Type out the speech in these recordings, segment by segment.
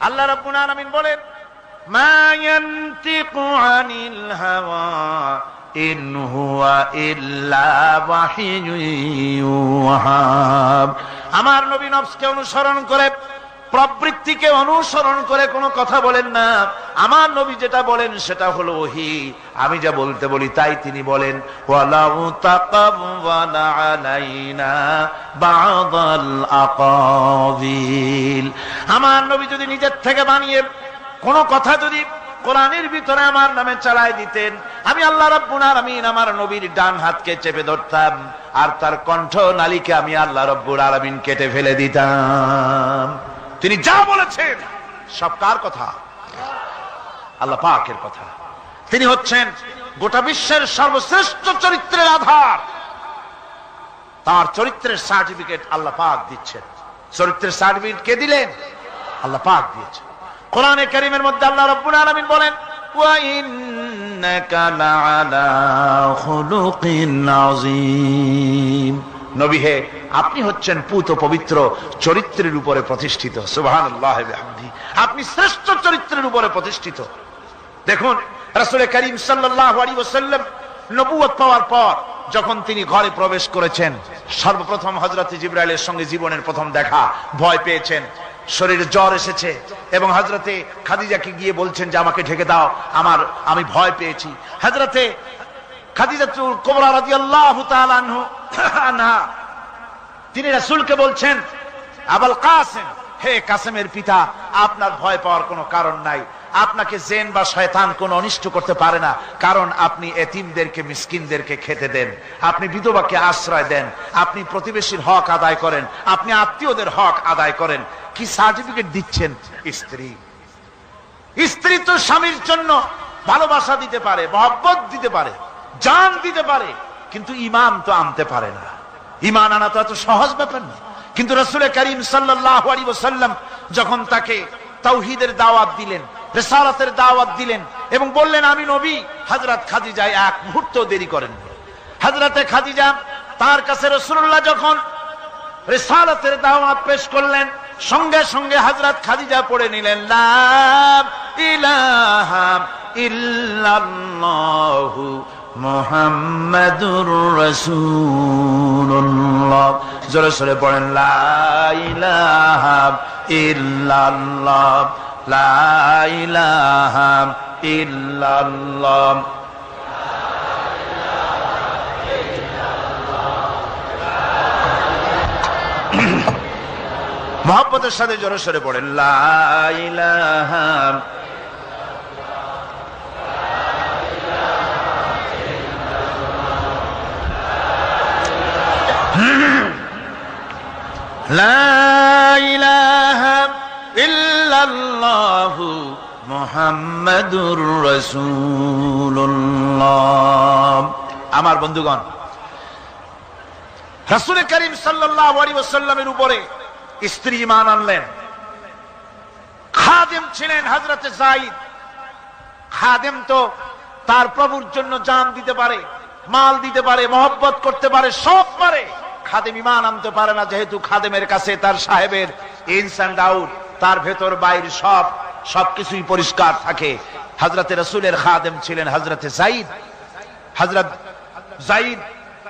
আল্লাহ রাব্বুল আলামিন বলেন, মা ইয়ানতিকু আনিল হাওয়া ইন হুয়া ইল্লা ওয়াহিয়ুন ইউহা। আমার নবী নফসকে অনুসরণ করে, প্রবৃত্তিকে অনুসরণ করে কোনো কথা বলেন না। আমার নবী যেটা বলেন সেটা হলো ওহী। আমি যা বলতে বলি তাই তিনি বলেন। ওয়ালাউ তাকাওয়ালা আলাইনা বা'দাল আকাবিল। আমার নবী যদি নিজের থেকে বানিয়ে কোনো কথা যদি কোরআনের ভিতরে আমার নামে চালায় দিতেন, আমি আল্লাহ রাব্বুল আলামিন আমার নবীর ডান হাতকে চেপে ধরতাম, আর তার কণ্ঠ নালীকে আমি আল্লাহ রাব্বুল আলামিন কেটে ফেলে দিতাম। তিনি যা বলেছেন সব কার কথা? আল্লাহ পাকের কথা। তিনি হচ্ছেন গোটা বিশ্বের সর্বশ্রেষ্ঠ চরিত্রের আধার। তার চরিত্রের সার্টিফিকেট আল্লাহ পাক দিচ্ছেন। চরিত্রের সার্টিফিকেট কে দিলেন? আল্লাহ পাক দিয়েছেন। কোরআনে কারীমের মধ্যে আল্লাহ রাব্বুল আলামিন বলেন, ওয়া ইন্নাকা লাআলা খুলুকিন আযীম। নবী হে, আপনি হচ্ছেন পুত পবিত্র চরিত্রের উপরে প্রতিষ্ঠিত। সুবহানাল্লাহি ওয়া বিহামদিহি। আপনি শ্রেষ্ঠ চরিত্রের উপরে প্রতিষ্ঠিত। দেখুন, রাসূল করিম সাল্লাল্লাহু আলাইহি ওয়াসাল্লাম নবুয়ত পাওয়ার পর যখন তিনি ঘরে প্রবেশ করেছেন, সর্বপ্রথম হযরত জিবরাইলের সঙ্গে জীবনের প্রথম দেখা। ভয় পেয়েছেন, শরীরে জ্বর এসেছে, এবং হযরতে খাদিজাকে গিয়ে বলছেন যে আমাকে ঢেকে দাও, আমি ভয় পেয়েছি। হযরতে খাদিজাতুল কুবরা রাদিয়াল্লাহু তাআলা আনহা তিনি রাসূলকে বলছেন, আবুল কাসেম, হে কাসেমের পিতা, আপনার ভয় পাওয়ার কোনো কারণ নাই। আপনাকে জিন বা শয়তান কোনো অনিষ্ট করতে পারে না, কারণ আপনি এতিমদেরকে, মিসকিনদেরকে খেতে দেন, আপনি বিধবাকে আশ্রয় দেন, আপনি প্রতিবেশীর হক আদায় করেন, আপনি আত্মীয়দের হক আদায় করেন। কি সার্টিফিকেট দিচ্ছেন? স্ত্রী তো স্বামীর জন্য ভালোবাসা দিতে পারে, মহব্বত দিতে পারে, জান দিতে পারে, কিন্তু ঈমান তো আনতে পারে না। ঈমান আনা তো এত সহজ ব্যাপার না। কিন্তু রাসূল করিম সাল্লাল্লাহু আলাইহি ওয়াসাল্লাম যখন তাকে তাওহীদের দাওয়াত দিলেন, রিসালাতের দাওয়াত দিলেন, এবং বললেন আমি নবী, হযরত খাদিজা এক মুহূর্ত দেরি করেন। হযরতে খাদিজা তার কাছে রাসূলুল্লাহ যখন রিসালাতের দাওয়াত পেশ করলেন, সঙ্গে সঙ্গে হযরত খাদিজা পড়ে নিলেন, লা ইলাহা ইল্লাল্লাহু মুহাম্মাদুর রাসূলুল্লাহ। জোরে সোরে পড়েন, লা ইলাহা ইল্লাল্লাহ, লা ইলাহা ইল্লাল্লাহ। মুহাব্বতের সাথে জোরে সোরে পড়েন, লা ইলাহা লা ইলাহা ইল্লাল্লাহু মুহাম্মাদুর রাসূলুল্লাহ। আমার বন্ধুগণ, রাসূল করিম সাল্লাল্লাহু আলাইহি ওয়াসাল্লামের উপরে স্ত্রী ঈমান আনলেন। খাদেম ছিলেন হযরতে যায়েদ। খাদেম তো তার প্রভুর জন্য জান দিতে পারে, মাল দিতে পারে, মহব্বত করতে পারে, সব পারে। খাদেম ঈমান আনতে পারে না, যেহেতু খাদেমের কাছে তার সাহেবের ইনস এন্ড আউট, তার ভেতর বাইরে সবকিছুই পরিষ্কার থাকে। হযরতে রাসূলের খাদেম ছিলেন হযরতে যায়েদ। হযরত যায়েদ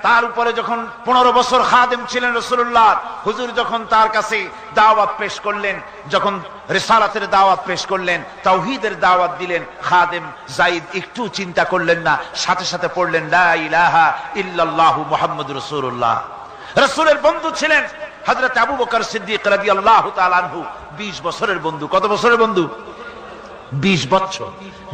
তার উপরে যখন 15 বছর খাদেম ছিলেন রাসূলুল্লাহ, হুজুর যখন তার কাছে দাওয়াত পেশ করলেন, যখন রিসালাতের দাওয়াত পেশ করলেন, তাওহীদের দাওয়াত দিলেন, খাদেম যায়েদ একটু চিন্তা করলেন না, সাথে সাথে পড়লেন, লা ইলাহা ইল্লাল্লাহু মুহাম্মাদুর রাসূলুল্লাহ। রাসূলের বন্ধু ছিলেন হযরত আবু বকর সিদ্দিক রাদিয়াল্লাহু তাআলা আনহু। 20 বছরের বন্ধু। কত বছরের বন্ধু? 20 বছর।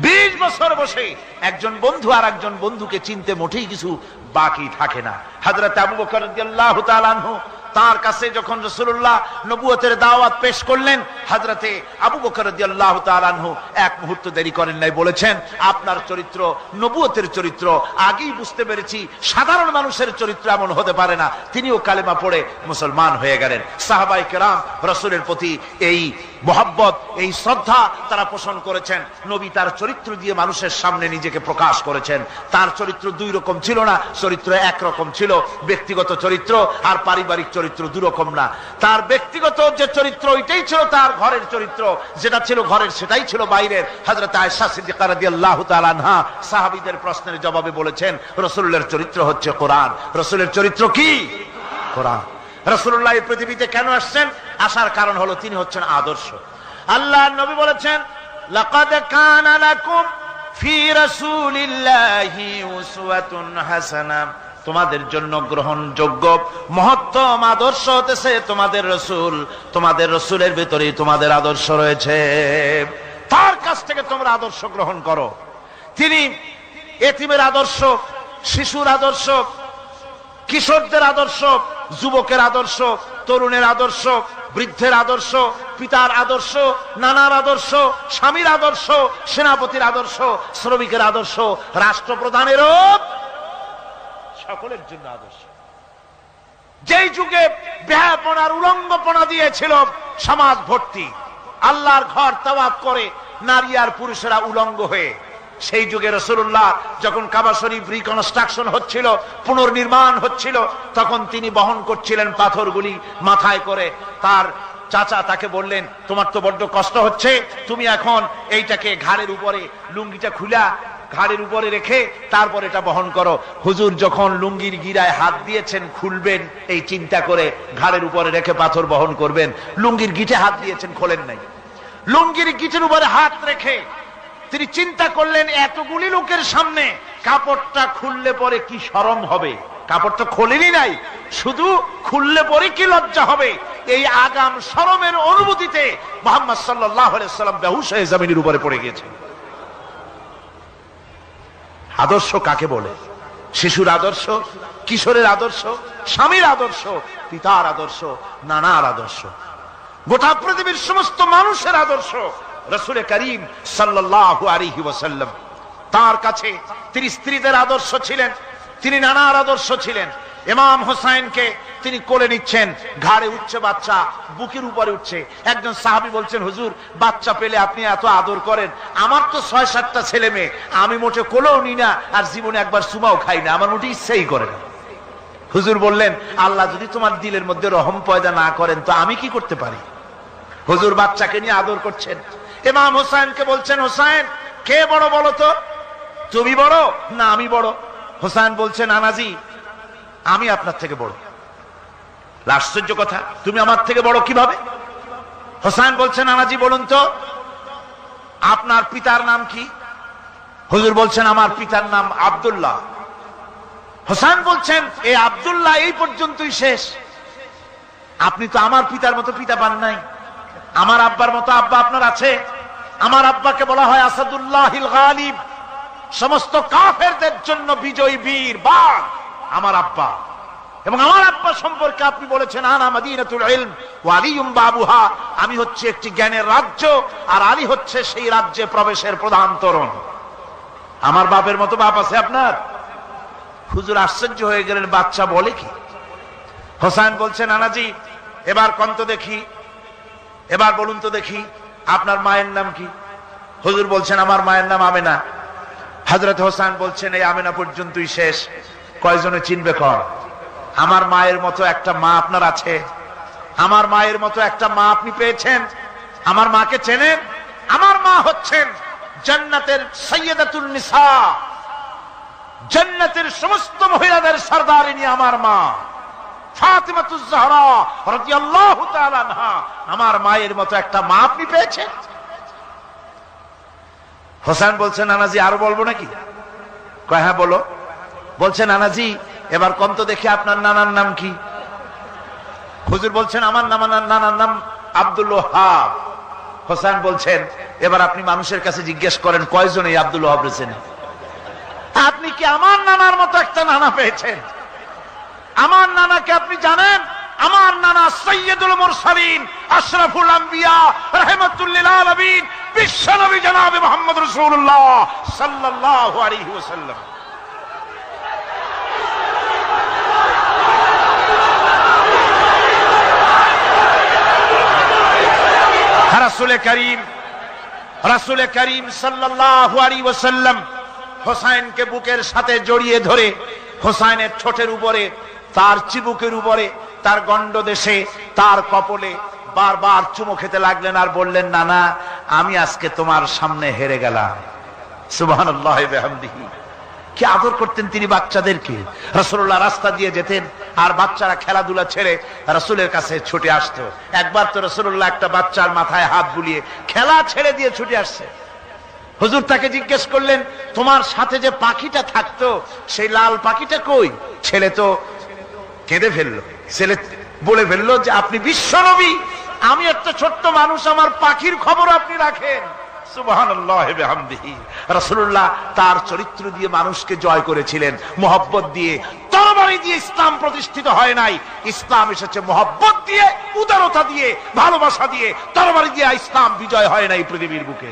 20 বছর বসে একজন বন্ধু আর একজন বন্ধুকে চিনতে মোটেই কিছু বাকি থাকে না। হযরত আবু বকর রাদিয়াল্লাহু তাআলা আনহু তার কাছে যখন রাসূলুল্লাহ নবুয়তের দাওয়াত পেশ করলেন, হযরতে আবু বকর রাদিয়াল্লাহু তাআলা আনহু এক মুহূর্ত দেরি করেন নাই, বলেছেন আপনার চরিত্র নবুয়তের চরিত্র। আগেই বুঝতে পেরেছি সাধারণ মানুষের চরিত্র এমন হতে পারে না। তিনিও কালেমা পড়ে মুসলমান হয়ে গেলেন। সাহাবায়ে কেরাম রাসূলের প্রতি এই মোহাব্বত, এই শ্রদ্ধা তারা পোষণ করেছেন। নবী তার চরিত্র দিয়ে মানুষের সামনে নিজেকে প্রকাশ করেছেন। তার চরিত্র দুই রকম ছিল না, চরিত্র একরকম ছিল। ব্যক্তিগত চরিত্র আর পারিবারিক চরিত্র দুই রকম না। তার ব্যক্তিগত যে চরিত্র ওইটাই ছিল তার ঘরের চরিত্র, যেটা ছিল ঘরের সেটাই ছিল বাইরের। হযরত আয়েশা সিদ্দিকা রাদিয়াল্লাহু তাআলা আনহা সাহাবীদের প্রশ্নের জবাবে বলেছেন, রাসূলের চরিত্র হচ্ছে কোরআন। রাসূলের চরিত্র কি? কোরআন। রাসূলুল্লাহ এই পৃথিবীতে কেন আসছেন? আসার কারণ হলো তিনি হচ্ছেন আদর্শ। আল্লাহর নবী বলেছেন, লাকাদ কানা লাকুম ফি রাসূলিল্লাহি উসওয়াতুন হাসানাহ, তোমাদের জন্য গ্রহণযোগ্য মহত্তম আদর্শ হতেছে তোমাদের রাসূল। তোমাদের রাসূলের ভিতরেই তোমাদের আদর্শ রয়েছে, তার কাছ থেকে তোমরা আদর্শ গ্রহণ করো। তিনি এতিমের আদর্শ, শিশুর আদর্শ, কিশোরদের আদর্শ, যুবকের আদর্শ, তরুণের আদর্শ, বৃদ্ধের আদর্শ, পিতার আদর্শ, নানার আদর্শ, স্বামীর আদর্শ, সেনাপতির আদর্শ, শ্রমিকের আদর্শ, রাষ্ট্রপ্রধানেরও সকলের জন্য আদর্শ। যেই যুগে বেহাপনার উলঙ্গপনা দিয়েছিল সমাজ ভর্তি, আল্লাহর ঘর তাওয়াফ করে নারী আর পুরুষেরা উলঙ্গ হয়ে, সেই যুগে রাসূলুল্লাহ যখন কাবা শরীফ রিকনস্ট্রাকশন হচ্ছিল, পুনর্নির্মাণ হচ্ছিল, তখন তিনি বহন করছিলেন পাথরগুলি মাথায় করে। তার চাচা তাকে বললেন, তোমার তো বড্ড কষ্ট হচ্ছে, তুমি এখন এইটাকে ঘাড়ের উপরে, লুঙ্গিটা খুলা ঘাড়ের উপরে রেখে তারপর এটা বহন করো। হুজুর যখন লুঙ্গির গিরায় হাত দিয়েছেন খুলবেন এই চিন্তা করে ঘাড়ের উপরে রেখে পাথর বহন করবেন, লুঙ্গির গিটে হাত দিয়েছেন, খোলেন নাই। লুঙ্গির গিটের উপরে হাত রেখে তিনি চিন্তা করলেন, এতগুলি লোকের সামনে কাপড়টা খুললে পরে কি শরম হবে। কাপড় তো খোলেনি নাই, শুধু খুললে পরে কি লজ্জা হবে। এই আগাম শরমের অনুভূতিতে মুহাম্মদ সাল্লাল্লাহু আলাইহি ওয়াসাল্লাম বেহুশ হয়ে জমিনের উপরে পড়ে গিয়েছেন। আদর্শ কাকে বলে? শিশুর আদর্শ, কিশোরের আদর্শ, স্বামীর আদর্শ, পিতার আদর্শ, নানার আদর্শ, গোটা পৃথিবীর সমস্ত মানুষের আদর্শ রাসূল করিম সাল্লাল্লাহু আলাইহি ওয়াসাল্লাম। তার কাছে তিনি স্ত্রীদের আদর্শ ছিলেন, তিনি নানার আদর্শ ছিলেন। ইমাম হোসেনকে তিনি কোলে নিচ্ছেন, ঘাড়ে উঠছে বাচ্চা, বুকের উপরে উঠছে। একজন সাহাবী বলছেন, হুজুর বাচ্চা পেলে আপনি এত আদর করেন, আমার তো ৬-৭টা ছেলে মেয়ে, আমি মোটে কোলেও নি না, আর জীবনে একবার সুমাও খাই না, আমার মোটে ইচ্ছাই করে না। হুজুর বললেন, আল্লাহ যদি তোমার দিলের মধ্যে রহম পয়দা না করেন তো আমি কি করতে পারি? হুজুর বাচ্চাকে নিয়ে আদর করছেন। ইমাম হোসেনকে বলছেন, হোসেন কে বড় বলো তো, তুমি বড় না আমি বড়? হোসেন বলছেন, নানাজি আমি আপনার থেকে বড়। আশ্চর্য কথা, তুমি আমার থেকে বড় কিভাবে? হোসেন বলছেন, নানাজি বলুন তো আপনার পিতার নাম কি? হুজুর বলছেন, আমার পিতার নাম আব্দুল্লাহ। হোসেন বলছেন, এই আব্দুল্লাহ এই পর্যন্তই শেষ, আপনি তো আমার পিতার মতো পিতা পান নাই, আমার আব্বার মতো আব্বা আপনার আছে। আমার আব্বাকে বলা হয় আসাদুল্লাহিল গালিব, সমস্ত কাফেরদের জন্য বিজয়ী বীর বাঘ আমার আব্বা। এবং আমার আব্বা সম্পর্কে আপনি বলেছেন, আনা মাদিনাতুল ইলম ওয়া আলিয়ুম বাবুহা, আমি হচ্ছে একটি জ্ঞানের রাজ্য আর আলী হচ্ছে সেই রাজ্যে প্রবেশের প্রধান তোরণ। আমার বাপের মতো বাপ আছে আপনার? হুজুর আশ্চর্য হয়ে গেলেন, বাচ্চা বলে কি? হোসেন বলছেন, নানাজি এবার কন্ত দেখি, এবার বলুন তো দেখি আপনার মায়ের নাম কি? হুজুর বলছেন, আমার মায়ের নাম আমেনা। হযরত হোসেন বলছেন, এই আমেনা পর্যন্তই শেষ, কয়জনে চিনবে কর? আমার মায়ের মতো একটা মা আপনার আছে? আমার মায়ের মতো একটা মা আপনি পেয়েছেন? আমার মাকে চেনেন? আমার মা হচ্ছেন জান্নাতের সাইয়্যিদাতুন নিসা, জান্নাতের সমস্ত মহিলাদের সরদারিনী আমার মা ফাতিমাতুজ জাহরা রাদিয়াল্লাহু তাআলা আনহা। আমার মায়ের মতো একটা মা আপনি পেয়েছেন? হোসেন বলছেন, নানাজি আরো বলবো নাকি? কয় হ্যাঁ বলো। বলছেন, নানাজি এবার কন্ত দেখি আপনার নানার নাম কি? হুজুর বলছেন, আমার নানার নাম আব্দুল ওয়াহাব। হোসেন বলছেন, এবার আপনি মানুষের কাছে জিজ্ঞেস করেন কয়জন এই আব্দুল ওয়াহাব রয়েছেন? আপনি কি আমার নানার মতো একটা নানা পেয়েছেন? আমার নানাকে আপনি জানেন? আমার নানা সাইয়্যিদুল মুরসালিন, আশরাফুল আম্বিয়া, রাহমাতুল লিল আলামিন, বিশ্বনবী জনাবে মুহাম্মদ রাসূলুল্লাহ সাল্লাল্লাহু আলাইহি ওয়াসাল্লাম। রাসূল করিম সাল্লাল্লাহু আলাইহি ওয়াসাল্লাম হোসাইনকে বুকের সাথে জড়িয়ে ধরে হোসাইনের ঠোঁটের উপরে, তার চিবুকের উপরে, তার গণ্ডদেশে, তার কপলে বারবার চুমো খেতে লাগলেন আর বললেন, না না, আমি আজকে তোমার সামনে হেরে গেলাম। সুবহানাল্লাহি ওয়া বিহামদিহি। কি আদর করতেন তিনি বাচ্চাদেরকে। রাসূলুল্লাহ রাস্তা দিয়ে যেতেন আর বাচ্চারা খেলাধুলা ছেড়ে রাসূলের কাছে ছুটে আসতো। একবার তো রাসূলুল্লাহ একটা বাচ্চার মাথায় হাত বুলিয়ে খেলা ছেড়ে দিয়ে ছুটে আসছে। হুজুর তাকে জিজ্ঞেস করলেন, তোমার সাথে যে পাখিটা থাকতো সেই লাল পাখিটা কই? ছেলে তো কেঁদে ফেললো। ছেলে বলে ফেললো যে আপনি বিশ্বনবী, আমি একটা ছোট্ট মানুষ, আমার পাখির খবর আপনি রাখেন। সুবহানাল্লাহি ওয়া বিহামদিহি। রাসূলুল্লাহ তার চরিত্র দিয়ে মানুষকে জয় করেছিলেন, মুহাব্বত দিয়ে। তরবারি দিয়ে ইসলাম প্রতিষ্ঠিত হয় নাই, ইসলাম এসেছে মুহাব্বত দিয়ে, উদারতা দিয়ে, ভালোবাসা দিয়ে। তরবারি দিয়ে ইসলাম বিজয় হয় নাই পৃথিবীর বুকে।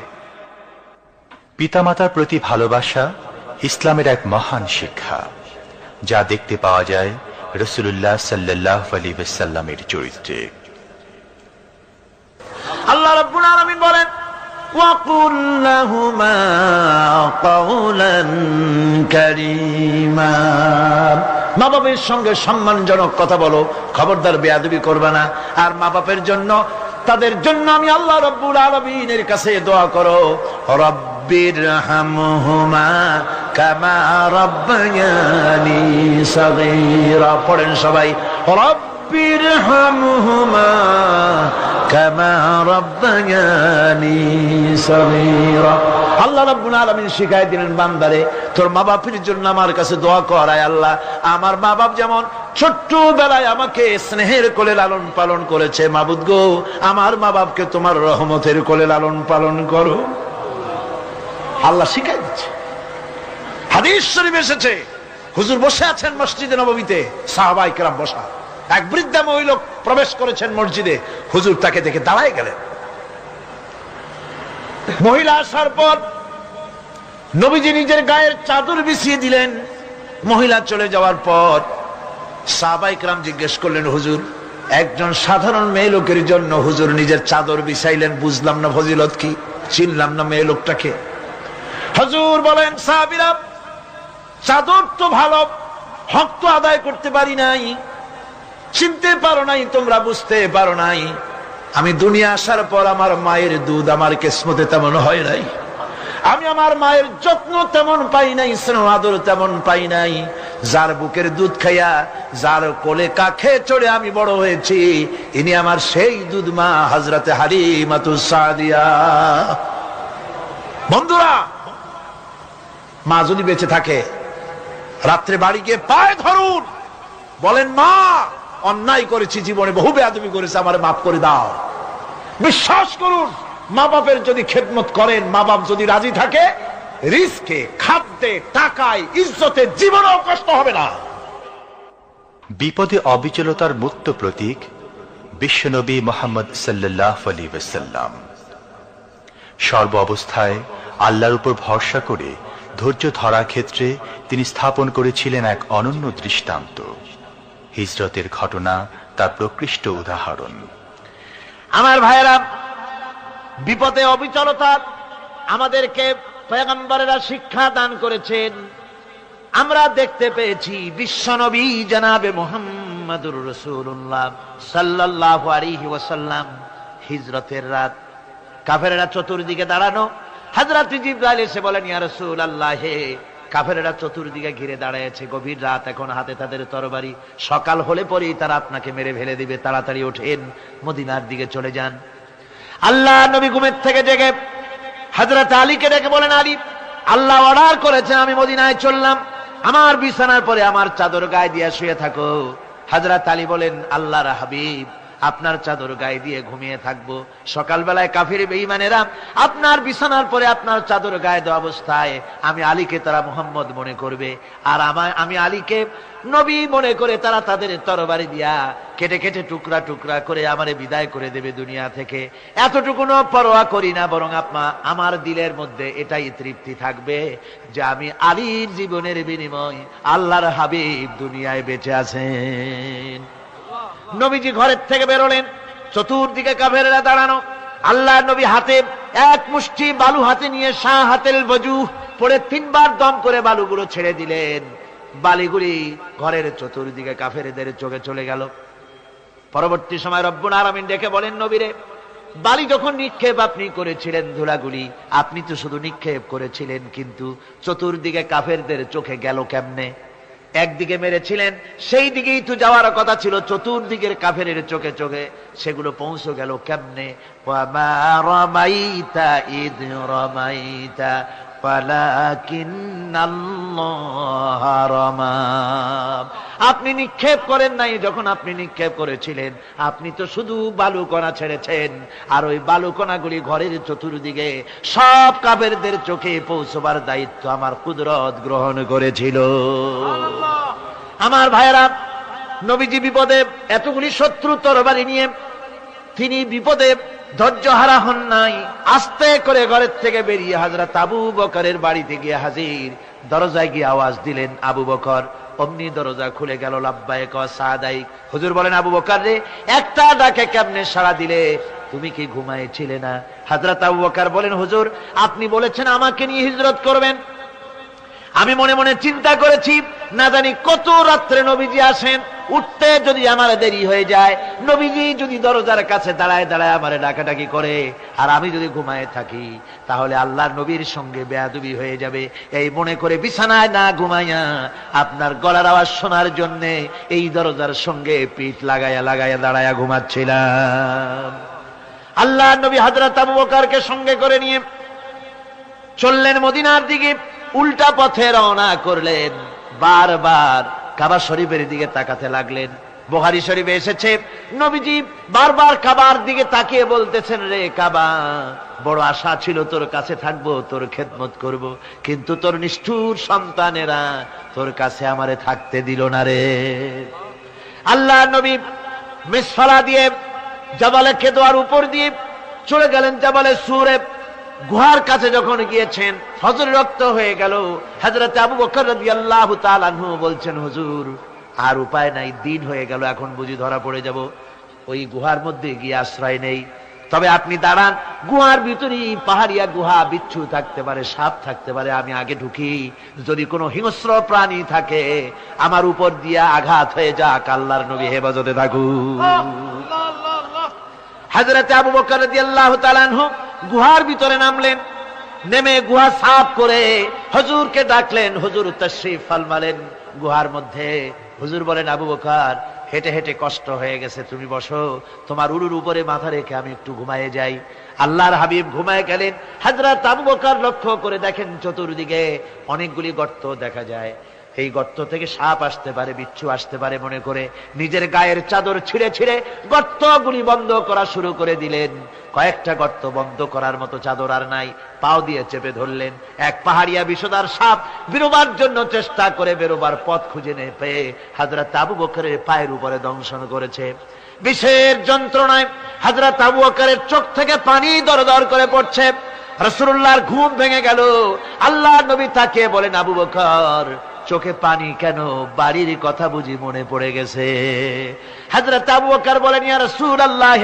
পিতামাতার প্রতি ভালোবাসা ইসলামের এক মহান শিক্ষা, যা দেখতে পাওয়া যায় রাসূলুল্লাহ সাল্লাল্লাহু আলাইহি ওয়াসাল্লামের চরিত্রে। আল্লাহ রাব্বুল আলামিন বলেন, وَقُلْ لَهُمَا قَوْلًا كَرِيمًا। মা বাবার সঙ্গে সম্মানজনক কথা বলো, খবরদার বেয়াদবি করবে না। আর মা বাপের জন্য, তাদের জন্য আমি আল্লাহ রাব্বুল আলামিনের কাছে দোয়া করো, রব্বিরহামহুমা কামা রাব্বায়ানি সাগীরা। পড়েন সবাই, রব্বিরহামহুমা কামা রাব্বায়ানি সাগীরা। আল্লাহ রাব্বুল আলামিন শিখাই দিলেন, বান্দারে তোর মা বাপের জন্য আমার কাছে দোয়া কর, আয় আল্লাহ, আমার মা বাপ যেমন ছোট্টবেলায় আমাকে স্নেহের কোলে লালন পালন করেছে, মাবুদ গো, আমার মা বাপকে তোমার রহমতের কোলে লালন পালন করো। আল্লাহ শিখাই দিচ্ছে। হাদিস শরীফ এসেছে, হুজুর বসে আছেন মসজিদে নববীতে, সাহাবায়ে কেরাম বসা। এক বৃদ্ধা মহিলা প্রবেশ করেছেন মসজিদে, হুজুর তাকে দেখে দাঁড়ায় গেলেন। মহিলা আসার পর নবীজি নিজের গায়ের চাদর বিছিয়ে দিলেন। মহিলা চলে যাওয়ার পর সাহাবায়ে কেরাম জিজ্ঞেস করলেন, হুজুর, একজন সাধারণ মেয়ে লোকের জন্য হুজুর নিজের চাদর বিছাইলেন, বুঝলাম না ফজিলত কি, চিনলাম না মেয়ে লোকটাকে। হুজুর বলেন, সাহাবীরা, চাদর তো ভালো, হক তো আদায় করতে পারি নাই, চিনতে পারো নাই, তোমরা বুঝতে পারো নাই। আমি দুনিয়া আসার পর আমার মায়ের দুধ আমার কিসমতে তেমন হয় নাই, আমি আমার মায়ের যত্ন তেমন পাই নাই, স্নেহ আদর তেমন পাই নাই। যার বুকের দুধ খাইয়া, যার কোলে কাখে চড়ে আমি বড় হয়েছি, ইনি আমার সেই দুধ মা হযরতে হালিমাতুস সাদিয়া। বন্ধুরা, মা যদি বেঁচে থাকে, রাত্রে বাড়ি গিয়ে পায়ে ধরুন, বলেন, মা অন্যায় করেছি, জীবনে বহু বেয়াদবি করেছি, আমার মাফ করে দাও। বিশ্বাস করুন, মা বাপের যদি খেদমত করেন, মা বাপ যদি রাজি থাকে, রিজকে, খাদ্যে, টাকায়, ইজ্জতে জীবনেও কষ্ট হবে না। বিপদে অবিচলতার মুক্ত প্রতীক বিশ্বনবী মুহাম্মদ সাল্লাল্লাহু আলাইহি ওয়াসাল্লাম। সর্ব অবস্থায় আল্লাহর উপর ভরসা করে ধৈর্য ধরার ক্ষেত্রে তিনি স্থাপন করেছিলেন এক অনন্য দৃষ্টান্ত। হিজরতের ঘটনা তার প্রকৃষ্ট উদাহরণ। আমার ভাইয়েরা, বিপদে অবিচলতা আমাদেরকে পয়গম্বরেরা শিক্ষা দান করেছেন। আমরা দেখতে পেয়েছি বিশ্বনবী জনাবে মুহাম্মদুর রাসূলুল্লাহ সাল্লাল্লাহু আলাইহি ওয়াসাল্লাম হিজরতের রাত, কাফেররা চতুর্দিকে দাঁড়ানো। হযরত জিবরাইল এসে বলেন, ইয়া রাসূলুল্লাহ, হে, কাফেররা চতুর্দিকে ঘিরে দাঁড়িয়েছে, গভীর রাত, এখন হাতে তাদের তরবারি, সকাল হলে পরেই তারা আপনাকে মেরে ফেলে দিবে, তাড়াতাড়ি ওঠেন, মদিনার দিকে চলে যান। আল্লাহ নবী ঘুমের থেকে জেগে হযরত আলীকে ডেকে বলেন, আলী, আল্লাহ অর্ডার করেছেন, আমি মদিনায় চললাম, আমার বিছানার পরে আমার চাদর গায়ে দিয়ে শুয়ে থাকো। হযরত আলী বলেন, আল্লাহর হাবিব, আপনার চাদর গায়ে দিয়ে ঘুমিয়ে থাকবো, সকালবেলায় কাফির বেঈমানেরা আপনার বিছানার পরে আপনার চাদর গায়ে দেওয়া অবস্থায় আমি আলীকে তারা মুহাম্মদ মনে করবে, আর আমি আলীকে নবী মনে করে তারা তাদের তরবারি দিয়া কেটে কেটে টুকরা টুকরা করে আমারে বিদায় করে দেবে দুনিয়া থেকে। এতটুকুনো পরোয়া করি না, বরং আমার দিলের মধ্যে এটাই তৃপ্তি থাকবে যে আমি আলীর জীবনের বিনিময় আল্লাহর হাবিব দুনিয়ায় বেঁচে আছেন। নবীজি ঘরের থেকে বেরোলেন, চতুর্দিকে কাফেররা দাঁড়ানো। আল্লাহ নবী হাতে এক মুষ্টি বালু হাতে নিয়ে শাহ হাতেল বজু পড়ে 3 বার দম করে বালুগুলো ছেড়ে দিলেন। বালিগুলি ঘরের চতুর্দিকে কাফেরদের চোখে চলে গেল। পরবর্তী সময় রব্বুল আলামিন ডেকে বলেন, নবীরে, বালি যখন নিক্ষেপ আপনি করেছিলেন, ধুলাগুলি আপনি তো শুধু নিক্ষেপ করেছিলেন, কিন্তু চতুর্দিকে কাফেরদের চোখে গেল কেমনে? একদিকে মেরেছিলেন, সেই দিকেই তো যাওয়ার কথা ছিল, চতুর্দিকের কাফেরের চোখে চোখে সেগুলো পৌঁছে গেল কেমনে? ওয়ামা রামাইতা ইদ রামাইতা ওয়ালাকিন্নাল্লাহ রামা। আপনি নিক্ষেপ করেন নাই, যখন আপনি নিক্ষেপ করেছিলেন আপনি তো শুধু বালুকণা ছেড়েছেন, আর ওই বালুকণাগুলি ঘরের চতুর্দিকে সব কাফেরদের চোখে পৌঁছবার দায়িত্ব আমার কুদরত গ্রহণ করেছিল। আমার ভাইয়েরা, নবীজি বিপদে, এতগুলি শত্রু তরবারি নিয়ে তিনি বিপদে ধৈর্য হারা হন নাই। আস্তে করে ঘরের থেকে বেরিয়ে হযরত আবু বকরের বাড়িতে গিয়ে হাজির। দরজায় গিয়ে আওয়াজ দিলেন, আবু বকর। অমনি দরজা খুলে গেল। লাব্বাইক ওয়া সাদাইক। হুজুর বলেন, আবু বকর রে, একটা ডাকে কেমনে সাড়া দিলে? তুমি কি ঘুমাইছিলে না? হযরত আবু বকর বলেন, হুজুর, আপনি বলেছেন আমাকে নিয়ে হিজরত করবেন। আমি মনে মনে চিন্তা করেছি, না জানি কত রাত্রে নবীজি আসেন, উঠতে যদি আমার দেরি হয়ে যায়, নবীজি যদি দরজার কাছে দাঁড়ায় দাঁড়ায় আমারে ডাকাডাকি করে, আর আমি যদি ঘুমায় থাকি, তাহলে আল্লাহর নবীর সঙ্গে বেয়াদবি হয়ে যাবে। এই মনে করে বিছানায় না ঘুমাইয়া আপনার গলার আওয়াজ শোনার জন্য এই দরজার সঙ্গে পিঠ লাগাইয়া লাগাইয়া দাঁড়াইয়া ঘুমাচ্ছিলাম। আল্লাহর নবী হযরত আবু বকরকে সঙ্গে করে নিয়ে চললেন মদিনার দিকে। উল্টা পথে রওনা করলেন। বারবার কাবা শরীফের দিকে তাকাতে লাগলেন। বুখারী শরীফে এসেছে, নবীজি বারবার কাবার দিকে তাকিয়ে বলতেছেন, রে কাবা, বড় আশা ছিল তোর কাছে থাকবো, তোর খেদমত করব, কিন্তু তোর নিষ্ঠুর সন্তানেরা তোর কাছে আমারে থাকতে দিল না রে। আল্লাহ নবী মিসফালা দিয়ে জাবালে কেদোয়ার উপর দিয়ে চলে গেলেন জাবালে সুরে। গুহার কাছে যখন গিয়েছেন, ফজর রক্ত হয়ে গেল। হযরত আবু বকর রাদিয়াল্লাহু তাআলা আনহু বলছেন, হুজুর, আর উপায় নাই, দিন হয়ে গেল, এখন বুঝি ধরা পড়ে যাব। ওই গুহার মধ্যে গিয়ে আশ্রয় নেই। তবে আপনি দাঁড়ান, গুহার ভিতরে পাহাড়িয়া গুহা, বিচ্ছু থাকতে পারে, সাপ থাকতে পারে, আমি আগে ঢুকি। যদি কোনো হিংস্র প্রাণী থাকে আমার উপর দিয়া আঘাত হয়ে যাক, আল্লাহর নবী হেফাজতে থাকুক। হযরত আবু বকর রাদিয়াল্লাহু তাআলা আনহু গুহার ভিতরে নামলেন। নেমে গুহা সাফ করে হুজুরকে ডাকলেন। হুজুর তাশরীফ ফরমালেন গুহার মধ্যে। হুজুর বলেন, আবু বকর, হেঁটে হেঁটে কষ্ট হয়ে গেছে, তুমি বসো, তোমার উরুর উপরে মাথা রেখে আমি একটু ঘুমায়ে যাই। আল্লাহর হাবিব ঘুমায়ে গেলেন। হযরত আবু বকর লক্ষ্য করে দেখেন চতুর্দিকে অনেকগুলি গর্ত দেখা যায়। এই গর্ত থেকে সাপ আসতে পারে, বিচ্ছু আসতে পারে মনে করে নিজের গায়ের চাদর ছিঁড়ে ছিঁড়ে গর্তগুলি বন্ধ করা শুরু করে দিলেন। কয়েকটা গর্ত বন্ধ করার মতো চাদর আর নাই, পাও দিয়ে চেপে ধরলেন। এক পাহাড়িয়া বিষধর সাপ বেরোবার জন্য চেষ্টা করে বেরোবার পথ খুঁজে না পেয়ে হযরত আবু বকরের পায়ের উপরে দংশন করেছে। বিষের যন্ত্রণায় হযরত আবু বকরের চোখ থেকে পানি দরদর করে পড়ছে। রাসূলুল্লাহর ঘুম ভেঙে গেল। আল্লাহর নবী তাকে বলেন, আবু বকর, চোখে পানি কেন? বাড়ির কথা বুঝি মনে পড়ে গেছে? হযরত আবু বকর বলেন, ইয়া রাসূলুল্লাহ,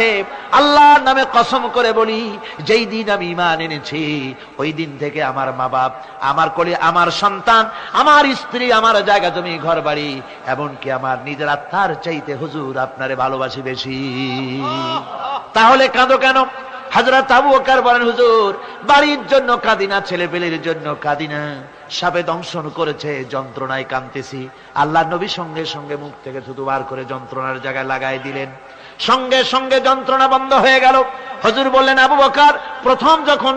আল্লাহর নামে কসম করে বলি, যেই দিন আমি ঈমান এনেছি ওই দিন থেকে আমার মা বাপ, আমার কোলে আমার সন্তান, আমার স্ত্রী, আমার জায়গা জমি ঘর বাড়ি, এমনকি আমার নিজের আত্মার চাইতে হুজুর আপনারে ভালোবাসি বেশি। তাহলে কাঁদো কেন? হযরত আবু বকর বলেন, হুজুর, বাড়ির জন্য কাঁদি না, ছেলে পেলের জন্য কাঁদি না, সাপে দংশন করেছে, যন্ত্রণায় কাঁদতেছি। আল্লাহ নবী সঙ্গে সঙ্গে মুখ থেকে থুতু বার করে যন্ত্রণার জায়গায় লাগাই দিলেন। সঙ্গে সঙ্গে যন্ত্রণা বন্ধ হয়ে গেল। হুজুর বললেন, আবু বকর, প্রথম যখন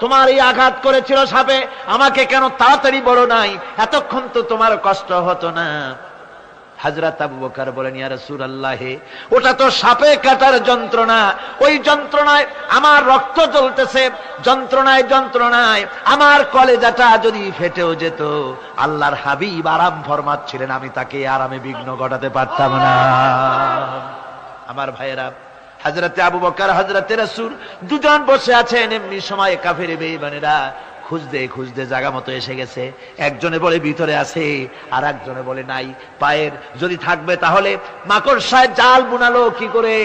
তোমার এই আঘাত করেছিল সাপে, আমাকে কেন তাড়াতাড়ি বলো নাই? এতক্ষণ তো তোমার কষ্ট হতো না। হযরত আবু বকর বলেন, ইয়া রাসূলুল্লাহ, ওটা তো সাপে কাটার যন্ত্রণা, ওই যন্ত্রণায় আমার রক্ত জ্বলতেছে, যন্ত্রণায় যন্ত্রণায় আমার কলেজাটা যদি ফেটেও যেত, আল্লাহর হাবিব আরাম ফরমাচ্ছিলেন, আমি তাকে আরামে বিঘ্ন ঘটাতে পারতাম না। আমার ভাইয়েরা, হযরতে আবু বকর, হযরতে রাসূল দুজন বসে আছেন। এমনি সময় কাফের বেঈমানেরা খুঁজতে খুঁজতে জায়গা মতো এসে গেছে। একজনে বলে ভিতরে আছে, আর একজনে বলে নাই। পায়ের যদি থাকবে তাহলে মাকড়সায় জাল বুনালো কি করে?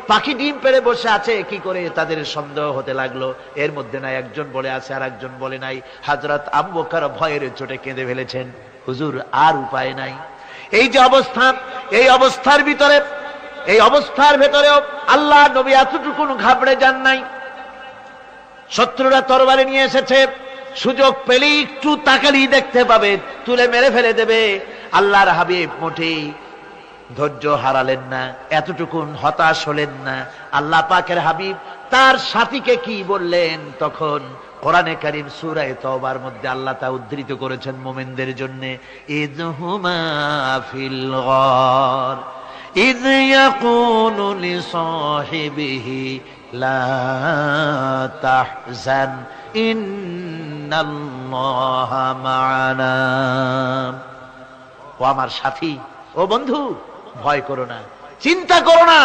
পাখি ডিম পেড়ে বসে আছে কি করে তাদের সন্দেহ হতে লাগলো। এর মধ্যে নাই একজন বলে আছে আর একজন বলে নাই। হযরত আবু বকর ভয়ের চোটে কেঁদে ফেলেছেন, হুজুর আর উপায় নাই। এই যে অবস্থা, এই অবস্থার ভিতরে, এই অবস্থার ভেতরেও আল্লাহ নবী এতটুকু ঘাবড়ে যান নাই। শত্রুরা তরবারি নিয়ে এসেছে, সুযোগ পেলেই একটু তাকালেই দেখতে পাবে, তুলে মেরে ফেলে দেবে। আল্লাহর হাবিব মোটেই ধৈর্য হারালেন না, এতটুকুন হতাশ হলেন না। আল্লাহ পাকের হাবিব তার সাথীকে কি বললেন তখন কোরআনে কারীম সূরা তাওবার মধ্যে আল্লাহ তা উদ্ধৃত করেছেন মুমিনদের জন্য। ইযহুমা ফিল গার ইয ইয়াকুলু লিসাহিবিহি লা তাহজান ইন্নাল্লাহা মা'ানা। ও আমার সাথী, ও বন্ধু, ভয় করো না, চিন্তা করো না,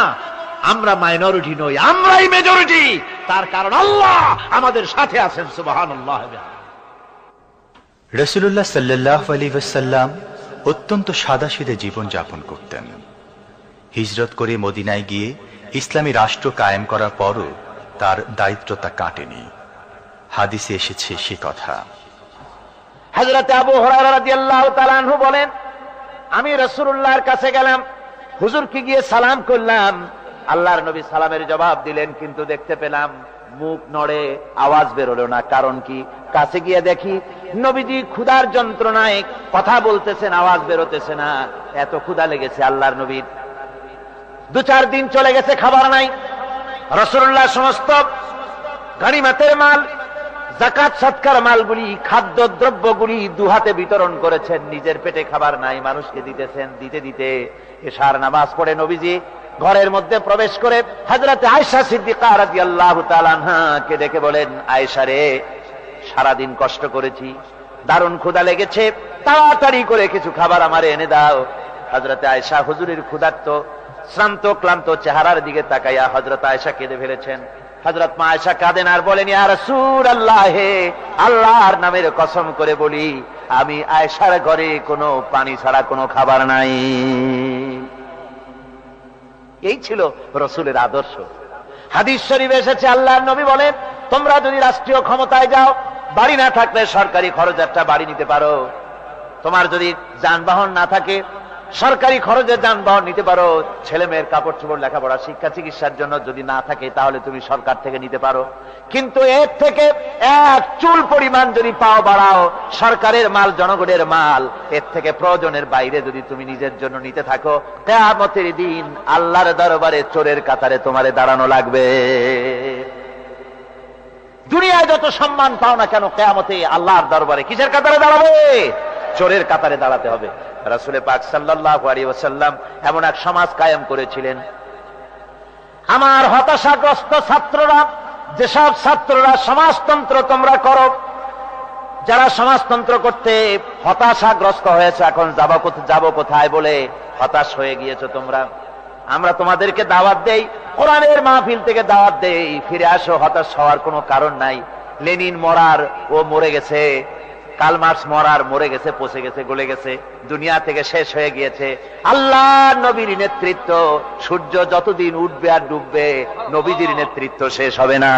আমরা মাইনরিটি নই, আমরাই মেজরিটি। তার কারণ আল্লাহ আমাদের সাথে আছেন। সুবহানাল্লাহ। রাসূলুল্লাহ সাল্লাল্লাহু আলাইহি ওয়াসাল্লাম অত্যন্ত সাদাসিধে জীবন যাপন করতেন। হিজরত করে মদিনায় গিয়ে ইসলামী রাষ্ট্র কায়েম করার পরও তার দায়িত্বটা কাটেনি। হাদিসে এসেছে সে কথা। হযরত আবু হুরায়রা রাদিয়াল্লাহু তাআলা আনহু বলেন, আমি রাসূলুল্লাহর কাছে গেলাম, হুজুরকে গিয়ে সালাম করলাম। আল্লাহর নবী সালামের জবাব দিলেন, কিন্তু দেখতে পেলাম মুখ নড়ে, আওয়াজ বেরোলো না। কারণ কি? কাছে গিয়ে দেখি নবীজি ক্ষুধার যন্ত্রণায় কথা বলতেছেন, আওয়াজ বেরোতেছে না। এত ক্ষুধা লেগেছে আল্লাহর নবীর। 2-4 দিন চলে গেছে, খাবার নাই। রাসূলুল্লাহ সমস্ত গনিমতের মাল, যাকাত সদকার মালগুলি, খাদ্য দ্রব্যগুলি দুহাতে বিতরণ করেছেন। নিজের পেটে খাবার নাই, মানুষকে দিতেছেন। দিতে দিতে এশার নামাজ পড়ে নবীজি ঘরের মধ্যে প্রবেশ করে হযরত আয়েশা সিদ্দিকা রাদিয়াল্লাহু তাআলা আনহাকে ডেকে বলেন, আয়েশা রে, সারাদিন কষ্ট করেছি, দারুণ ক্ষুধা লেগেছে, তাড়াতাড়ি করে কিছু খাবার আমারে এনে দাও। হযরত আয়েশা হুজুরের ক্ষুধার্ত শ্রান্ত ক্লান্ত চেহারার দিকে তাকাইয়া হযরত আয়েশা কেঁদে ফেলেছেন। হযরত মা আয়েশা কাঁদেন আর বলেন, ইয়া রাসূলুল্লাহ, হে আল্লাহর নামের কসম করে বলি, আমি আয়েশার ঘরে কোনো পানি ছাড়া কোনো খাবার নাই। এই ছিল রাসূলের আদর্শ। হাদিস শরীফে এসেছে, আল্লাহর নবী বলেন, তোমরা যদি রাষ্ট্রীয় ক্ষমতায় যাও, বাড়ি না থাকলে সরকারি খরচ একটা বাড়ি নিতে পারো। তোমার যদি যানবাহন না থাকে, সরকারি খরচে যানবাহন নিতে পারো। ছেলে মেয়ের কাপড় চোপড়, লেখাপড়া, শিক্ষা, চিকিৎসার জন্য যদি না থাকে, তাহলে তুমি সরকার থেকে নিতে পারো। কিন্তু এর থেকে এক চুল পরিমাণ যদি পাও বাড়াও, সরকারের মাল জনগণের মাল, এর থেকে প্রয়োজনের বাইরে যদি তুমি নিজের জন্য নিতে থাকো, কিয়ামতের দিন আল্লাহর দরবারে চোরের কাতারে তোমারে দাঁড়ানো লাগবে। দুনিয়ায় যত সম্মান পাও না কেন, কিয়ামতে আল্লাহর দরবারে কিসের কাতারে দাঁড়াবে? চোরের কাতারে দাঁড়াতে হবে। রাসূল পাক সাল্লাল্লাহু আলাইহি ওয়াসাল্লাম এমন এক সমাজ কায়েম করেছিলেন। আমার হতাশাগ্রস্ত ছাত্ররা, যেসব ছাত্ররা সমাজতন্ত্র তোমরা করো, যারা সমাজতন্ত্র করতে হতাশাগ্রস্ত হয়েছে, এখন যাব কোথায় বলে হতাশ হয়ে গিয়েছো তোমরা, আমরা তোমাদেরকে দাওয়াত দেই, কোরআনের মাহফিল থেকে দাওয়াত দেই, ফিরে আসো। হতাশ হওয়ার কোনো কারণ নাই। লেনিন মরার, ও মরে গেছে। কার্ল মার্কস মরার, মরে গেছে, পচে গেছে, গলে গেছে, দুনিয়া থেকে শেষ হয়ে গিয়েছে। আল্লাহর নবীর নেতৃত্ব, সূর্য যতদিন উঠবে আর ডুববে, নবীজির নেতৃত্ব শেষ হবে না।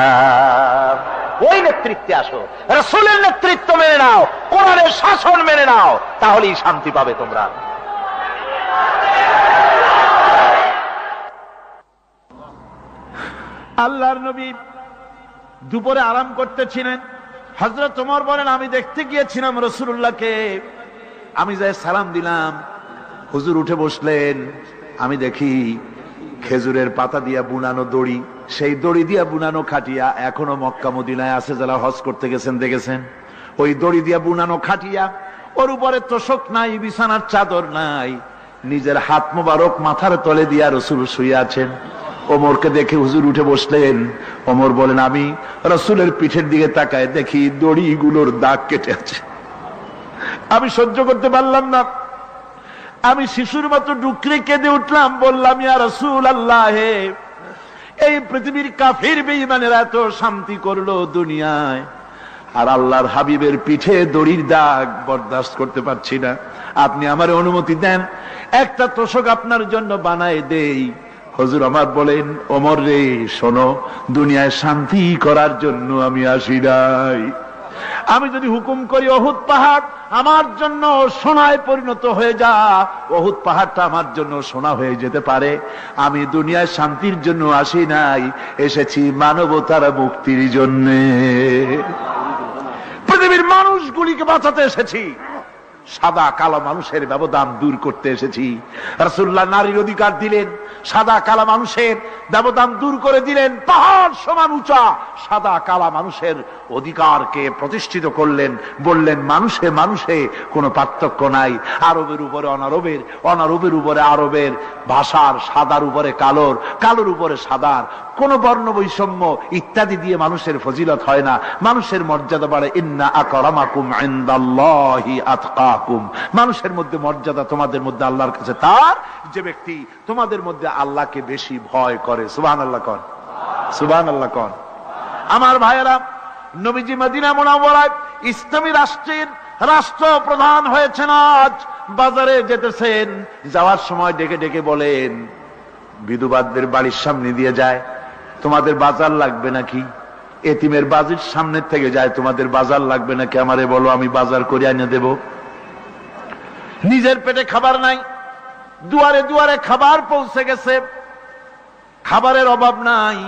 ওই নেতৃত্বে আসো, রাসূলের নেতৃত্ব মেনে নাও, কোরআনের শাসন মেনে নাও, তাহলেই শান্তি পাবে তোমরা। আল্লাহর নবী দুপুরে আরাম করতেছিলেন। হযরত ওমর বলেন, আমি দেখতে গিয়েছিলাম রাসূলুল্লাহকে, আমি যাই সালাম দিলাম, হুজুর উঠে বসলেন। আমি দেখি খেজুরের পাতা দিয়া বুনানো দড়ি, সেই দড়ি দিয়া বুনানো খাটিয়া এখনো মক্কা মদিনায় আছে, যারা হজ করতে গেছেন দেখেছেন। ওই দড়ি দিয়া বুনানো খাটিয়া, ওর উপরে তোশক নাই, বিছানার চাদর নাই, নিজের হাত মোবারক মাথার তলে দিয়া রাসূল শুয়ে আছেন। ওমরকে দেখে হুজুর উঠে বসলেন। ওমর বলেন, আমি রাসূলের পিঠের দিকে তাকায় দেখি দড়িগুলোর দাগ কেটে আছে। আমি সহ্য করতে পারলাম না, আমি শিশুর মতো ডুকরে কেঁদে উঠলাম, বললাম, ইয়া রাসূলুল্লাহ, এই পৃথিবীর কাফির বেঈমানেরা এত শান্তি করলো দুনিয়ায়, আর আল্লাহর হাবিবের পিঠে দড়ির দাগ বরদাস্ত করতে পারছি না। আপনি আমার অনুমতি দেন, একটা তোশক আপনার জন্য বানায় দেই, হুজুর আমার বলেন, ওমর রে শোনো, দুনিয়ায় শান্তি করার জন্য আমি আসি নাই। আমি যদি হুকুম করি উহুদ পাহাড় আমার জন্য সোনায় পরিণত হয়ে যা, উহুদ পাহাড়টা আমার জন্য সোনা হয়ে যেতে পারে। আমি দুনিয়ায় শান্তির জন্য আসি নাই, এসেছি মানবতার মুক্তির জন্য। পৃথিবীর মানুষগুলিকে বাঁচাতে এসেছি, সাদা কালো মানুষের ব্যবধান দূর করতে এসেছি। রাসূলুল্লাহ নারীর অধিকার দিলেন, সাদা কালা মানুষের ব্যবধান দূর করে দিলেন। পাহাড় সমান উঁচা সাদা কালা মানুষের অধিকারকে প্রতিষ্ঠিত করলেন, বললেন মানুষে মানুষে কোনো পার্থক্য নাই। আরবের উপরে অনারবের, অনারবের উপরে আরবের, ভাষার সাদার উপরে কালোর, কালোর উপরে সাদার, কোন বর্ণ বৈষম্য ইত্যাদি দিয়ে মানুষের ফজিলত হয় না। মানুষের মর্যাদা বাড়ে। ইন্না আকরামাকুম ইনদাল্লাহি আতকাকুম। মানুষের মধ্যে মর্যাদা তোমাদের মধ্যে আল্লাহর কাছে তার যে ব্যক্তি তোমাদের মধ্যে আল্লাহকে বেশি ভয় করে। সুবহানাল্লাহ কোন, সুবহানাল্লাহ কোন। আমার ভাইয়েরা, নবীজি মদিনা মুনাওয়ারায় ইসলামী রাষ্ট্রের রাষ্ট্রপ্রধান হয়েছেন। আজ বাজারে যেতেছেন, যাওয়ার সময় ডেকে ডেকে বলেন, বিধবাদের বাড়ির সামনে দিয়ে যায়, তোমাদের বাজার লাগবে নাকি? এতিমের বাড়ির সামনে থেকে যায়, তোমাদের বাজার লাগবে নাকি? আমারে বলো, আমি বাজার করে এনে দেব। নিজের পেটে খাবার নাই, দুয়ারে দুয়ারে খাবার পৌঁছে গেছে, খাবারের অভাব নাই,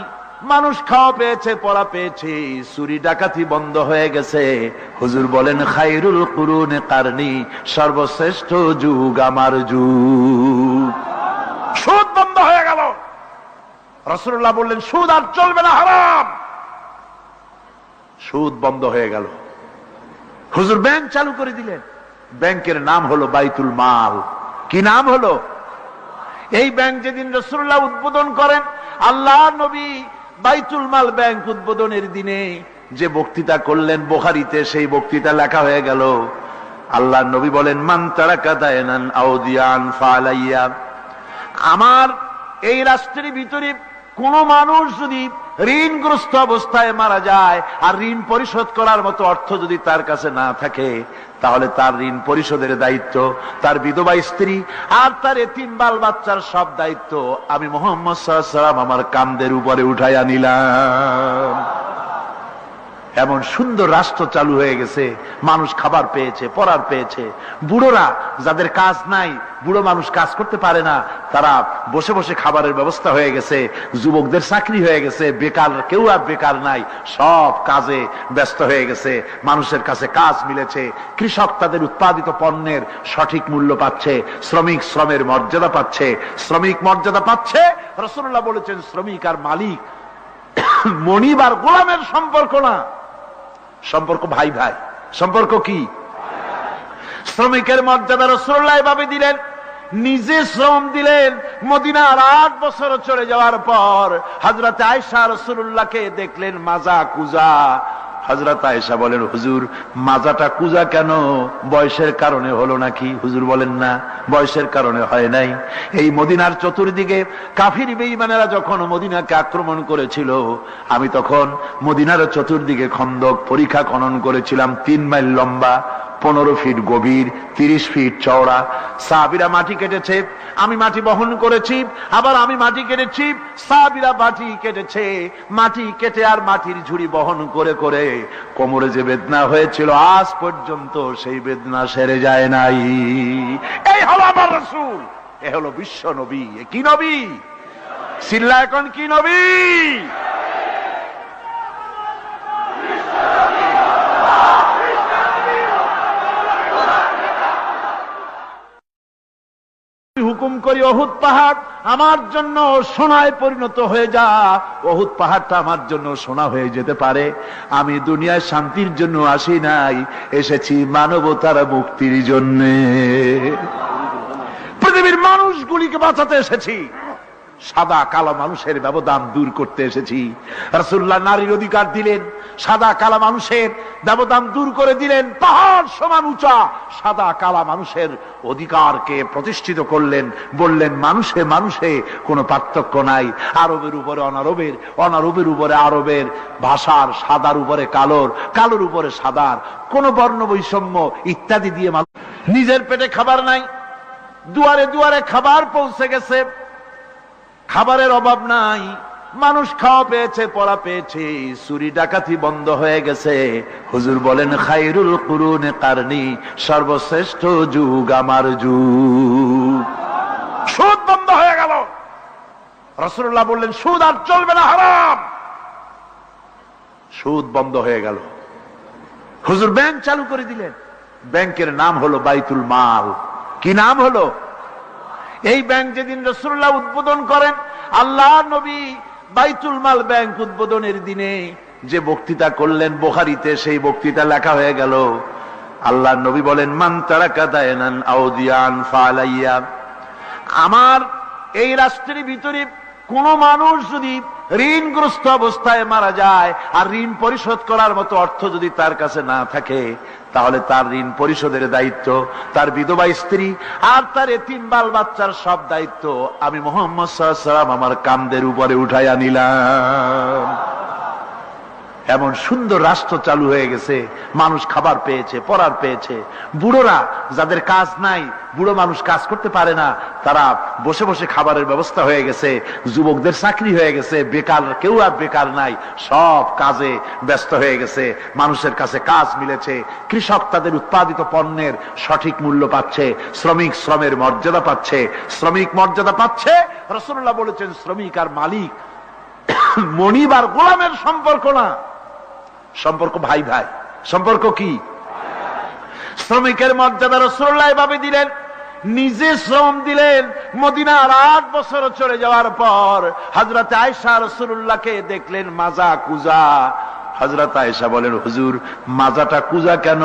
মানুষ খাওয়া পেয়েছে, পড়া পেয়েছে, চুরি ডাকাতি বন্ধ হয়ে গেছে। হুজুর বলেন, খায়রুল কুরুনে কারনি, সর্বশ্রেষ্ঠ যুগ আমার যুগ। সুদ বন্ধ হয়ে গেল। রাসূলুল্লাহ বললেন, সুদ আর চলবে না, হারাম। সুদ বন্ধ হয়ে গেল। হুজুর ব্যাংক চালু করে দিলেন। ব্যাংকের নাম হলো বাইতুল মাল। কি নাম হলো? এই ব্যাংক যেদিন রাসূলুল্লাহ উদ্বোধন করেন, আল্লাহর নবী বাইতুল মাল ব্যাংক উদ্বোধনের দিনে যে বক্তৃতা করলেন, বুখারীতে সেই বক্তৃতা লেখা হয়ে গেল। আল্লাহর নবী বলেন, মান তারাকা দায়নান আও দিয়ান ফালাইয়া। আমার এই রাষ্ট্রের ভিতরে কোন মানুষ যদি ঋণগ্রস্ত অবস্থায় মারা যায় আর ঋণ পরিশোধ করার মতো অর্থ যদি তার কাছে না থাকে, তাহলে তার ঋণ পরিশোধের দায়িত্ব, তার বিধবা স্ত্রী আর তার এতিম বাল বাচ্চার সব দায়িত্ব আমি মুহাম্মদ সাল্লাল্লাহু আলাইহি ওয়াসাল্লাম আমার কাঁধের উপরে উঠাইয়া নিলাম। এমন সুন্দর রাষ্ট্র চালু হয়ে গেছে, মানুষ খাবার পেয়েছে, পড়ার পেয়েছে। বুড়োরা, যাদের কাজ নাই, বুড়ো মানুষ কাজ করতে পারে না, তারা বসে বসে খাবারের ব্যবস্থা হয়ে গেছে। যুবকদের চাকরি হয়ে গেছে, বেকার কেউ আর বেকার নাই, সব কাজে ব্যস্ত হয়ে গেছে, মানুষের কাছে কাজ মিলেছে। কৃষক তাদের উৎপাদিত পণ্যের সঠিক মূল্য পাচ্ছে, শ্রমিক শ্রমের মর্যাদা পাচ্ছে, শ্রমিক মর্যাদা পাচ্ছে। রাসূলুল্লাহ বলেছেন, শ্রমিক আর মালিক মনিব আর গোলামের সম্পর্ক না, সম্পর্ক ভাই ভাই। সম্পর্ক কি? শ্রমিকের মর্যাদা রাসূলুল্লাহ এভাবে দিলেন, নিজে শ্রম দিলেন। মদিনার 8 বছর চলে যাওয়ার পর হযরত আয়েশা রাসূলুল্লাহকে দেখলেন মাজা কুজা। হযরত আয়েশা বলেন, হুজুর মাজাটা কুজা কেন? বয়সের কারণে হলো নাকি? হুজুর বলেন, না, বয়সের কারণে হয় নাই। এই মদিনার চতুর্দিকে কাফির বেঈমানেরা যখন মদিনাকে আক্রমণ করেছিল, আমি তখন মদিনার চতুর্দিকে খন্দক পরিখা খনন করেছিলাম, 3 মাইল লম্বা, 15 ফিট গভীর, 30 ফিট চওড়া। সাহাবীরা মাটি কেটেছে, আমি মাটি বহন করেছি, আবার আমি মাটি কেটেছি, সাহাবীরা মাটি কেটেছে। মাটি কেটে আর মাটির ঝুড়ি বহন করে করে কোমরে যে বেদনা হয়েছিল, আজ পর্যন্ত সেই বেদনা সেরে যায় নাই। এই হলো আমার রাসূল, এ হলো বিশ্ব নবী। কি নবী? চিল্লা এখন, কি নবী? হুকুম করি উহুদ পাহাড় আমার জন্য সোনায় পরিণত হয়ে যা, উহুদ পাহাড়টা আমার জন্য সোনা হয়ে যেতে পারে। আমি দুনিয়ায় শান্তির জন্য আসি নাই, এসেছি মানবতার মুক্তির জন্য। পৃথিবীর মানুষগুলিকে বাঁচাতে এসেছি, সাদা কালো মানুষের ব্যবধান দূর করতে এসেছি। রাসূলুল্লাহ নারীর অধিকার দিলেন, সাদা কালা মানুষের ব্যবধান দূর করে দিলেন। পাহাড় সমান উঁচা সাদা কালা মানুষের অধিকারকে প্রতিষ্ঠিত করলেন, বললেন মানুষে মানুষে কোনো পার্থক্য নাই। আরবের উপরে অনারবের, অনারবের উপরে আরবের, ভাষার সাদার উপরে কালোর, কালোর উপরে সাদার, কোন বর্ণ বৈষম্য ইত্যাদি দিয়ে নিজের পেটে খাবার নাই, দুয়ারে দুয়ারে খাবার পৌঁছে গেছে, খাবারের অভাব নাই, মানুষ খাওয়া পেয়েছে, পড়া পেয়েছে, চুরি ডাকাতি বন্ধ হয়ে গেছে। হুজুর বলেন খায়রুল কুরুনে কারনি, সর্বশ্রেষ্ঠ যুগ আমার যুগ। সুদ বন্ধ হয়ে গেল। রাসূলুল্লাহ বললেন সুদ আর চলবে না, হারাম। সুদ বন্ধ হয়ে গেল। হুজুর ব্যাংক চালু করে দিলেন। ব্যাংকের নাম হলো বাইতুল মাল। কি নাম হলো? এই ব্যাংক যেদিন রাসূলুল্লাহ উদ্বোধন করেন, আল্লাহ নবী বাইতুল মাল ব্যাংক উদ্বোধনের দিনে যে বক্তৃতা করলেন, বুখারীতে সেই বক্তৃতা লেখা হয়ে গেল। আল্লাহ নবী বলেন মান তারাকা দায়নান আউদিয়ান ফালাইয়া, আমার এই রাষ্ট্রের ভিতরে কোন মানুষ যদি ঋণগ্রস্ত অবস্থায় মারা যায় আর ঋণ পরিশোধ করার মতো অর্থ যদি তার কাছে না থাকে, তাহলে তার ঋণ পরিশোধের দায়িত্ব, তার বিধবা স্ত্রী আর তার এতিম বাল বাচ্চার সব দায়িত্ব আমি মুহাম্মদ সাল্লাল্লাহু আলাইহি ওয়াসাল্লাম আমার কাঁধের উপরে উঠাইয়া নিলাম। এমন সুন্দর রাষ্ট্র চালু হয়ে গেছে, মানুষ খাবার পেয়েছে, পড়ার পেয়েছে। বুড়োরা যাদের কাজ নাই, বুড়ো মানুষ কাজ করতে পারে না, তারা বসে বসে খাবারের ব্যবস্থা হয়ে গেছে। যুবকদের চাকরি হয়ে গেছে, বেকার কেউ আর বেকার নাই, সব কাজে ব্যস্ত হয়ে গেছে, মানুষের কাছে কাজ মিলেছে। কৃষক তাদের উৎপাদিত পণ্যের সঠিক মূল্য পাচ্ছে, শ্রমিক শ্রমের মর্যাদা পাচ্ছে। শ্রমিক মর্যাদা পাচ্ছে। রাসূলুল্লাহ বলেছেন শ্রমিক আর মালিক মনিব আর গোলামের সম্পর্ক না, সম্পর্ক ভাই ভাই। সম্পর্ক কি? শ্রমিকের মর্যাদা রাসূলুল্লাহ এভাবে দিলেন, নিজে শ্রম দিলেন। মদিনার 8 বছর চলে যাওয়ার পর হযরত আয়েশা রাসূলুল্লাহকে দেখলেন মাজা কুজা। হযরত আয়েশা বলেন হুজুর মাজাটা কুজা কেন?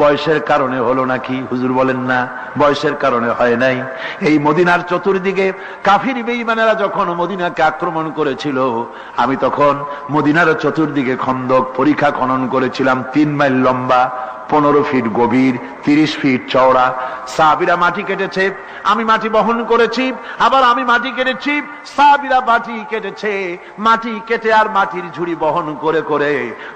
বয়সের কারণে হলো নাকি? হুজুর বলেন না, বয়সের কারণে হয় নাই। এই মদিনার চতুর্দিকে কাফির বেঈমানেরা যখন মদিনাকে আক্রমণ করেছিল, আমি তখন মদিনার চতুর্দিকে খন্দক পরিখা খনন করেছিলাম, 3 মাইল লম্বা, 15 ফিট গভীর, 30 ফিট চওড়া। সাহাবীরা মাটি কেটেছে, আমি মাটি বহন করেছি, আবার আমি মাটি কেটেছি, সাহাবীরা মাটি কেটেছে। মাটি কেটে আর মাটির ঝুড়ি বহন করে করে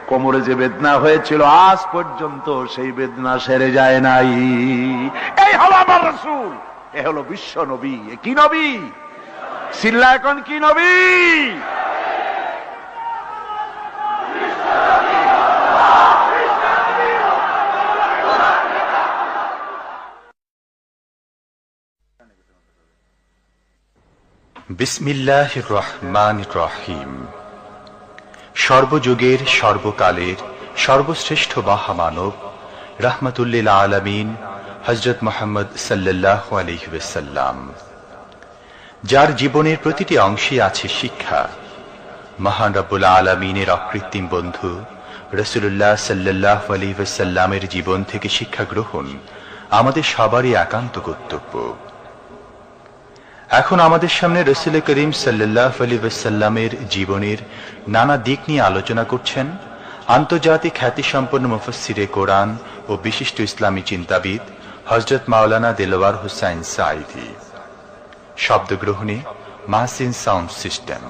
কোমরে যে বেদনা হয়েছিল আজ পর্যন্ত সেই বেদনা সেরে যায় নাই। এই হলো আমার রাসূল, এ হলো বিশ্ব নবী। কি নবী? সিল্লা এখন কি নবী? বিসমিল্লাহির রহমানির রহিম। সর্বযুগের সর্বকালের সর্বশ্রেষ্ঠ মহামানব রাহমাতুল্লিল আলামিন হযরত মুহাম্মদ সাল্লাল্লাহু আলাইহি ওয়াসাল্লাম, যার জীবনের প্রতিটি অংশে আছে শিক্ষা, মহান রব্বুল আলামিনের অকৃত্রিম বন্ধু রাসূলুল্লাহ সাল্লাল্লাহু আলাইহি ওয়াসাল্লামের জীবন থেকে শিক্ষা গ্রহণ আমাদের সবারই একান্ত কর্তব্য। এখন আমাদের সামনে রাসূল করিম সাল্লাল্লাহু আলাইহি ওয়াসাল্লামের জীবনের নানা দিক নিয়ে আলোচনা করছেন আন্তর্জাতিক খ্যাতিসম্পন্ন মুফাসসিরে কোরআন ও বিশিষ্ট ইসলামী চিন্তাবিদ হযরত মাওলানা দেলোয়ার হোসাইন সাঈদী। শব্দগ্রহণে মাহসিন সাউন্ড সিস্টেম,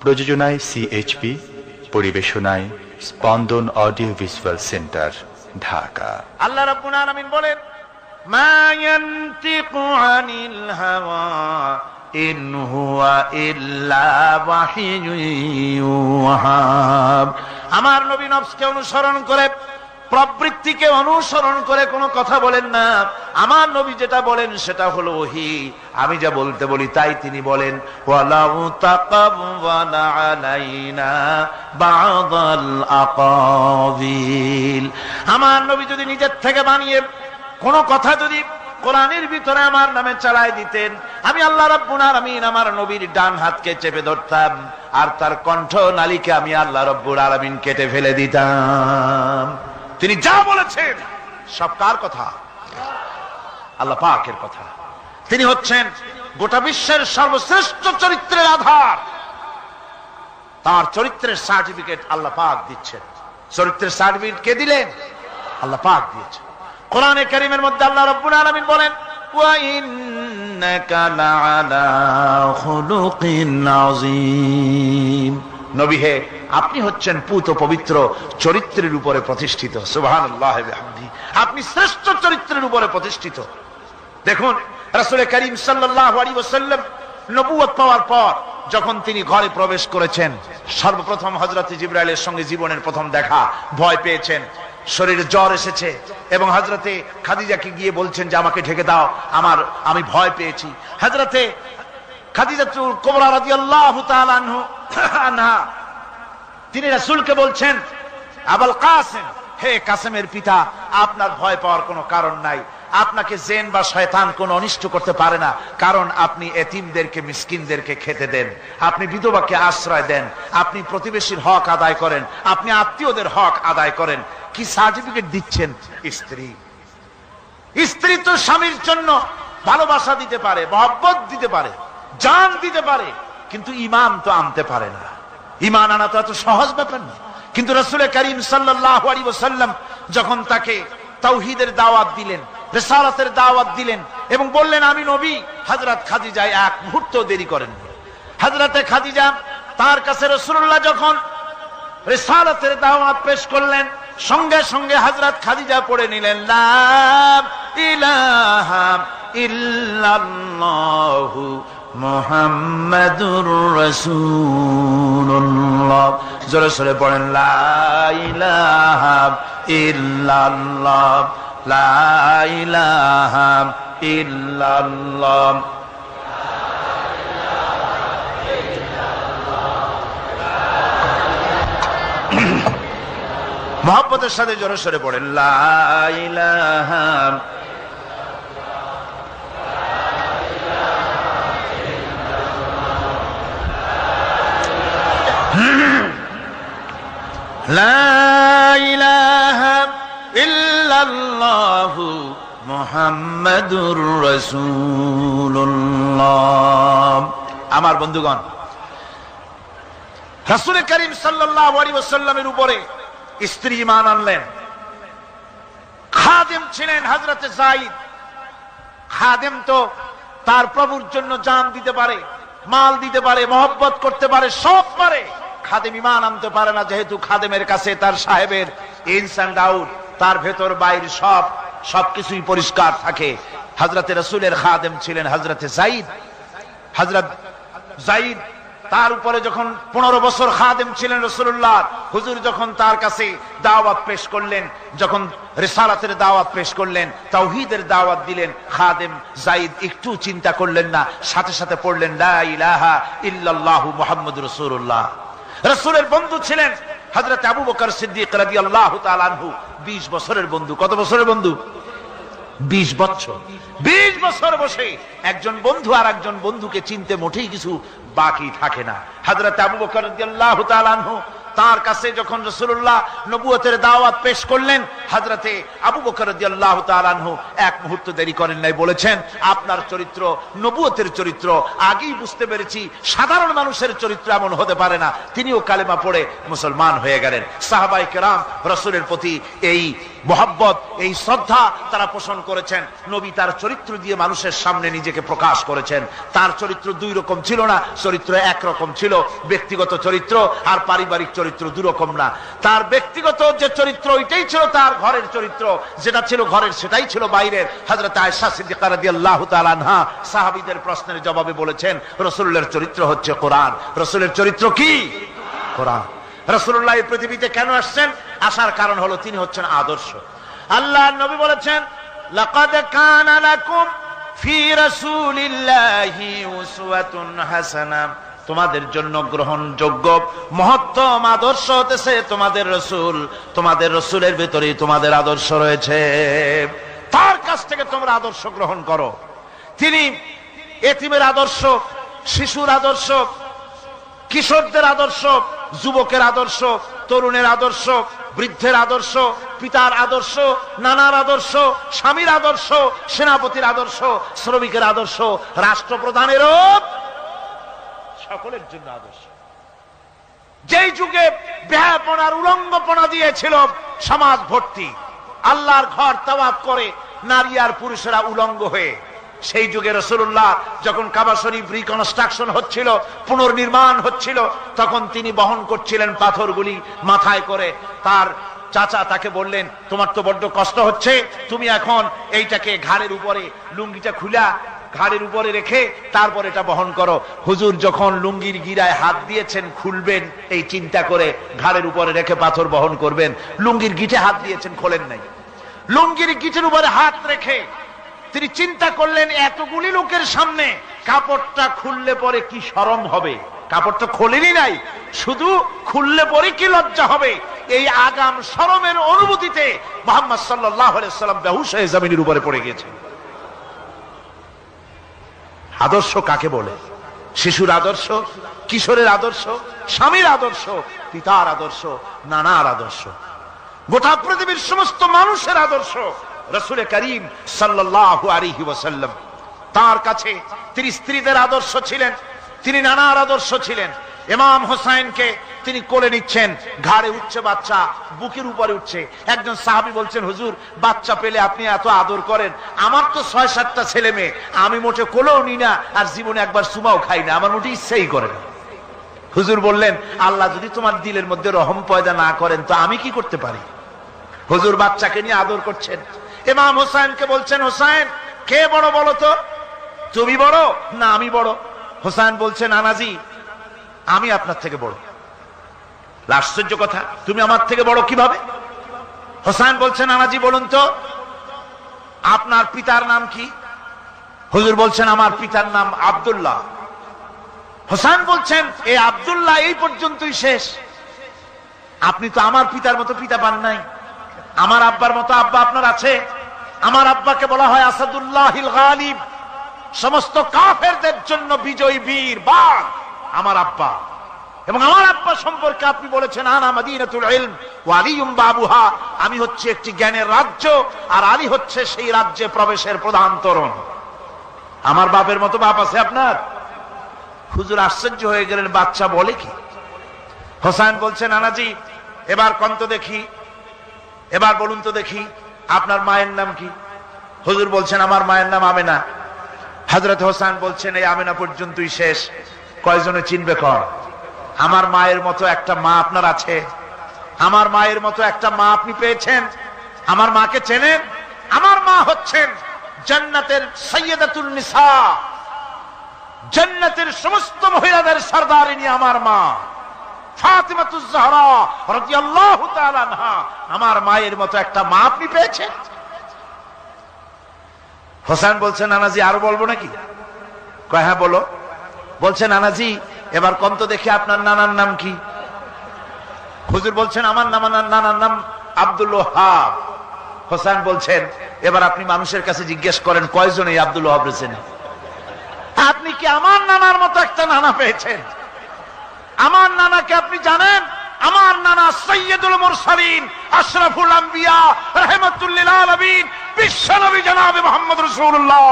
প্রযোজনায় সিএইচপি, পরিবেশনায় স্পন্দন অডিও ভিজুয়াল সেন্টার, ঢাকা। আল্লাহ রাব্বুল আলামিন বলেন মা ইয়ানতিকু আনিল হাওয়া ইন হুয়া ইল্লা ওয়াহিয়ুন ইউহা। আমার নবী নফসকে অনুসরণ করে, প্রবৃত্তিকে অনুসরণ করে কোনো কথা বলেন না। আমার নবী যেটা বলেন সেটা হলো ওহী। আমি যা বলতে বলি তাই তিনি বলেন। ওয়ালাউ তাকাওয়ালা আলাইনা বা'দাল আকাবিল। আমার নবী যদি নিজের থেকে বানিয়ে কোন কথা যদি কোরআনের ভিতরে আমার নামে চালায় দিতেন, আমি আল্লাহ রাব্বুল আলামিন আমার নবীর ডান হাতকে চেপে ধরতাম আর তার কণ্ঠ নালীকে আমি আল্লাহ রাব্বুল আলামিন কেটে ফেলে দিতাম। তিনি যা বলেছেন সব কার কথা? আল্লাহ পাকের কথা। তিনি হচ্ছেন গোটা বিশ্বের সর্বশ্রেষ্ঠ চরিত্রের আধার। তার চরিত্রের সার্টিফিকেট আল্লাহ পাক দিচ্ছেন। চরিত্রের সার্টিফিকেট কে দিলেন? আল্লাহ পাক দিয়েছেন। কোরআনে কারীমের মধ্যে আল্লাহ রাব্বুল আলামিন বলেন ওয়া ইন্নাকা লাআলা খুলুকিন আযীম। নবী হে, আপনি হচ্ছেন পুত পবিত্র চরিত্রের উপরে প্রতিষ্ঠিত। সুবহানাল্লাহ ওয়া বিহামদিহি। আপনি শ্রেষ্ঠ চরিত্রের উপরে প্রতিষ্ঠিত। দেখুন রাসূল করিম সাল্লাল্লাহু আলাইহি ওয়াসাল্লাম নবুয়ত পাওয়ার পর যখন তিনি ঘরে প্রবেশ করেছেন, সর্বপ্রথম হযরত জিবরাইলের সঙ্গে জীবনের প্রথম দেখা, ভয় পেয়েছেন, শরীরে জ্বর এসেছে এবং হযরতে খাদিজাকে গিয়ে বলছেন যে আমাকে ঢেকে দাও, আমি ভয় পেয়েছি। হযরতে খাদিজাতুল কুবরা রাদিয়াল্লাহু তাআলা আনহা তিনি রাসূলকে বলছেন, আবুল কাসেম, হে কাসেমের পিতা, আপনার ভয় পাওয়ার কোনো কারণ নাই, আপনাকে জিন বা শয়তান কোনো অনিষ্ট করতে পারে না, কারণ আপনি এতিমদেরকে, মিসকিনদেরকে খেতে দেন, আপনি বিধবাকে আশ্রয় দেন, আপনি প্রতিবেশীর হক আদায় করেন, আপনি আত্মীয়দের হক আদায় করেন। কি সার্টিফিকেট দিচ্ছেন? স্ত্রী তো স্বামীর জন্য ভালোবাসা দিতে পারে, মহব্বত দিতে পারে, জান দিতে পারে, কিন্তু ঈমান তো আনতে পারে না। ঈমান আনা তো এত সহজ ব্যাপার না। কিন্তু রাসূল করিম সাল্লাল্লাহু আলাইহি ওয়াসাল্লাম যখন তাকে তাওহীদের দাওয়াত দিলেন, রিসালাতের দাওয়াত দিলেন এবং বললেন আমি নবী, হযরত খাদিজা এক মুহূর্ত দেরি করেন। হযরতে খাদিজা তার কাছে রাসূলুল্লাহ যখন রিসালাতের দাওয়াত পেশ করলেন, সঙ্গে সঙ্গে হযরত খাদিজা পড়ে নিলেন লা ইলাহা ইল্লাল্লাহু মুহাম্মাদুর রাসূলুল্লাহ। জোরে জোরে পড়েন লা ইলাহা ইল্লাল্লাহ, লা ইলাহা ইল্লাল্লাহ। মুহাব্বতের সাথে জোরে জোরে পড়েন লা ইলাহা লা ইলাহা ইল্লাল্লাহু মুহাম্মাদুর রাসূলুল্লাহ। আমার বন্ধুগণ, রাসূল করিম সাল্লাল্লাহু আলাইহি ওয়াসাল্লামের উপরে স্ত্রী ঈমান আনলেন। খাদেম ছিলেন হযরতে যায়েদ। খাদেম তো তার প্রভুর জন্য জান দিতে পারে, মাল দিতে পারে, মহব্বত করতে পারে, সব পারে। খাদেম ঈমান আনতে পারে না, যেহেতু খাদেমের কাছে তার সাহেবের ইনস এন্ড আউট, তার ভেতর বাইরে সবকিছুই পরিষ্কার থাকে। হযরতে রাসূলের খাদেম ছিলেন হযরতে যায়েদ। হযরত যায়েদ তার উপরে যখন 15 বছর খাদেম ছিলেন রাসূলুল্লাহ, হুজুর যখন তার কাছে দাওয়াত পেশ করলেন, যখন রিসালাতের দাওয়াত পেশ করলেন, তাওহীদের দাওয়াত দিলেন, খাদেম যায়েদ একটু চিন্তা করলেন না, সাথে সাথে পড়লেন লা ইলাহা ইল্লাল্লাহু মুহাম্মাদুর রাসূলুল্লাহ। রাসূলের বন্ধু ছিলেন হযরত আবু বকর সিদ্দিক রাদিয়াল্লাহু তাআলা আনহু। 20 বছরের বন্ধু। কত বছরের বন্ধু? 20 বছর। 20 বছর বসে একজন বন্ধু আর একজন বন্ধুকে চিনতে মোটেই কিছু বাকি থাকে না। হযরত আবু বকর রাদিয়াল্লাহু তাআলা আনহু তার কাছে যখন রাসূলুল্লাহ নবুয়তের দাওয়াত পেশ করলেন, হযরতে আবু বকর রাদিয়াল্লাহু তাআলা আনহু এক মুহূর্ত দেরি করেন নাই, বলেছেন আপনার চরিত্র নবুয়তের চরিত্র। আগেই বুঝতে পেরেছি সাধারণ মানুষের চরিত্র এমন হতে পারে না। তিনিও কালেমা পড়ে মুসলমান হয়ে গেলেন। সাহাবায়ে কেরাম রাসূলের প্রতি এই মহব্বত, এই শ্রদ্ধা তারা পোষণ করেছেন। নবী তার চরিত্র দিয়ে মানুষের সামনে নিজেকে প্রকাশ করেছেন। তার চরিত্র দুই রকম ছিল না, চরিত্র একরকম ছিল। ব্যক্তিগত চরিত্র আর পারিবারিক চরিত্র দুরকম না। তার ব্যক্তিগত যে চরিত্র ওইটাই ছিল তার ঘরের চরিত্র, যেটা ছিল ঘরের সেটাই ছিল বাইরের। হযরত আয়েশা সিদ্দিকা রাদিয়াল্লাহু তাআলা আনহা সাহাবীদের প্রশ্নের জবাবে বলেছেন রাসূলের চরিত্র হচ্ছে কোরআন। রাসূলের চরিত্র কি? কোরআন। রাসূলুল্লাহ এই পৃথিবীতে কেন আসছেন? আসার কারণ হলো তিনি হচ্ছেন আদর্শ। আল্লাহর নবী বলেছেন লাকাদ কানা লাকুম ফি রাসূলিল্লাহি উসওয়াতুন হাসানাহ, তোমাদের জন্য গ্রহণযোগ্য মহত্তম আদর্শ হতেছে তোমাদের রাসূল। তোমাদের রাসূলের ভিতরে তোমাদের আদর্শ রয়েছে, তার কাছ থেকে তোমরা আদর্শ গ্রহণ করো। তিনি এতিমের আদর্শ, শিশুর আদর্শ, কিশোরদের আদর্শ, যুবকের আদর্শ, তরুণের আদর্শ, বৃদ্ধের আদর্শ, পিতার আদর্শ, নানার আদর্শ, স্বামীর আদর্শ, সেনাপতির আদর্শ, শ্রমিকের আদর্শ, রাষ্ট্রপ্রধানেরও সকলের জন্য আদর্শ। যেই যুগে বেহায়াপনার উলঙ্গপনা দিয়েছিল সমাজ ভর্তি, আল্লাহর ঘর তাওয়াফ করে নারী আর পুরুষেরা উলঙ্গ হয়ে, সেই যুগে রাসূলুল্লাহ যখন কাবা শরীফ রিকনস্ট্রাকশন হচ্ছিল, পুনর্নির্মাণ হচ্ছিল, তখন তিনি বহন করছিলেন পাথরগুলি মাথায় করে। তার চাচা তাকে বললেন তোমার তো বড্ড কষ্ট হচ্ছে, তুমি এখন এইটাকে ঘাড়ের উপরে লুঙ্গিটা খুলা ঘাড়ের উপরে রেখে তারপর এটা বহন করো। হুজুর যখন লুঙ্গির গিরায় হাত দিয়েছেন খুলবেন এই চিন্তা করে ঘাড়ের উপরে রেখে পাথর বহন করবেন, লুঙ্গির গিটে হাত দিয়েছেন খোলেন নাই। লুঙ্গির গিটের উপরে হাত রেখে তিনি চিন্তা করলেন এতগুলি লোকের সামনে কাপড়টা খুললে পরে কি শরম হবে। কাপড় তো খোলেনি নাই, শুধু খুললে পরে কি লজ্জা হবে। এই আগাম শরমের অনুভূতিতে মুহাম্মদ সাল্লাল্লাহু আলাইহি ওয়াসাল্লাম বেহুশ হয়ে জমিনের উপরে পড়ে গিয়েছেন। আদর্শ কাকে বলে? শিশুর আদর্শ, কিশোরের আদর্শ, স্বামীর আদর্শ, পিতার আদর্শ, নানার আদর্শ, গোটা পৃথিবীর সমস্ত মানুষের আদর্শ রাসূল করিম সাল্লাল্লাহু আলাইহি ওয়াসাল্লাম। তার কাছে তিনি স্ত্রীদের আদর্শ ছিলেন, তিনি নানার আদর্শ ছিলেন। ইমাম হোসেনকে তিনি কোলে নিচ্ছেন, ঘাড়ে উঠছে বাচ্চা, বুকের উপরে উঠছে। একজন সাহাবী বলছেন, হুজুর বাচ্চা পেলে আপনি এত আদর করেন, আমার তো ৬-৭টা ছেলে মেয়ে, আমি মোটে কোলেও নি না, আর জীবনে একবার সুমাও খাই না, আমার মোটে ইচ্ছাই করে না। হুজুর বললেন, আল্লাহ যদি তোমার দিলের মধ্যে রহম পয়দা না করেন তো আমি কি করতে পারি। হুজুর বাচ্চাকে নিয়ে আদর করছেন। ইমাম হোসেনকে বলছেন, হোসেন কে বড় বলো তো, তুমি বড় না আমি বড়? হোসেন বলছেন, নানাজি আমি আপনার থেকে বড়। আশ্চর্য কথা, তুমি আমার থেকে বড় কিভাবে? হোসেন বলছেন, নানাজি বলুন তো আপনার পিতার নাম কি? হুজুর বলছেন, আমার পিতার নাম আব্দুল্লাহ। হোসেন বলছেন, এই আব্দুল্লাহ এই পর্যন্তই শেষ, আপনি তো আমার পিতার মতো পিতা পান নাই, আমার আব্বার মতো আব্বা আপনার আছে। আমার আব্বাকে বলা হয় আসাদুল্লাহিল গালিব, সমস্ত কাফেরদের জন্য বিজয়ী বীর বাঘ আমার আব্বা। এবং আমার আব্বা সম্পর্কে আপনি বলেছেন, আনা মাদিনাতুল ইলম ওয়া আলিয়ুম বাবুহা, আমি হচ্ছে একটি জ্ঞানের রাজ্য আর আলী হচ্ছে সেই রাজ্যে প্রবেশের প্রধান তোরণ। আমার বাপের মতো বাপ আছে আপনার? হুজুর আশ্চর্য হয়ে গেলেন, বাচ্চা বলে কি? হোসেন বলছেন, নানাজি এবার কোন তো দেখি, এবার বলুন তো দেখি আপনার মায়ের নাম কি? হুজুর বলছেন, আমার মায়ের নাম আমেনা। হযরত হোসেন বলছেন, এই আমেনা পর্যন্তই শেষ, কয়জনে চিনবে কর? আমার মায়ের মতো একটা মা আপনার আছে? আমার মায়ের মতো একটা মা আপনি পেয়েছেন? আমার মাকে চেনেন? আমার মা হচ্ছেন জান্নাতের সাইয়্যিদাতুন নিসা, জান্নাতের সমস্ত মহিলাদের সরদারিনী আমার মা ফাতিমাতুজ জাহরা রাদিয়াল্লাহু তাআলা আনহা। আমার মায়ের মতো একটা মা আপনি পেয়েছেন? হোসেন বলছেন, নানাজি আরো বলবো নাকি? কয় হ্যাঁ বলো। বলছেন, নানাজি এবার কোন তো দেখি আপনার নানার নাম কি? হুজুর বলছেন, আমার নানার নাম আব্দুল ওয়াহাব। হোসেন বলছেন, এবার আপনি মানুষের কাছে জিজ্ঞেস করেন কয়জন এই আব্দুল ওয়াহাব রয়েছেন? আপনি কি আমার নানার মতো একটা নানা পেয়েছেন? আমার নানাকে আপনি জানেন? আমার নানা সাইয়্যিদুল মুরসালিন, আশরাফুল আম্বিয়া, রাহমাতুল লিল আলামিন, বিশ্বনবী জনাবে মুহাম্মদ রাসূলুল্লাহ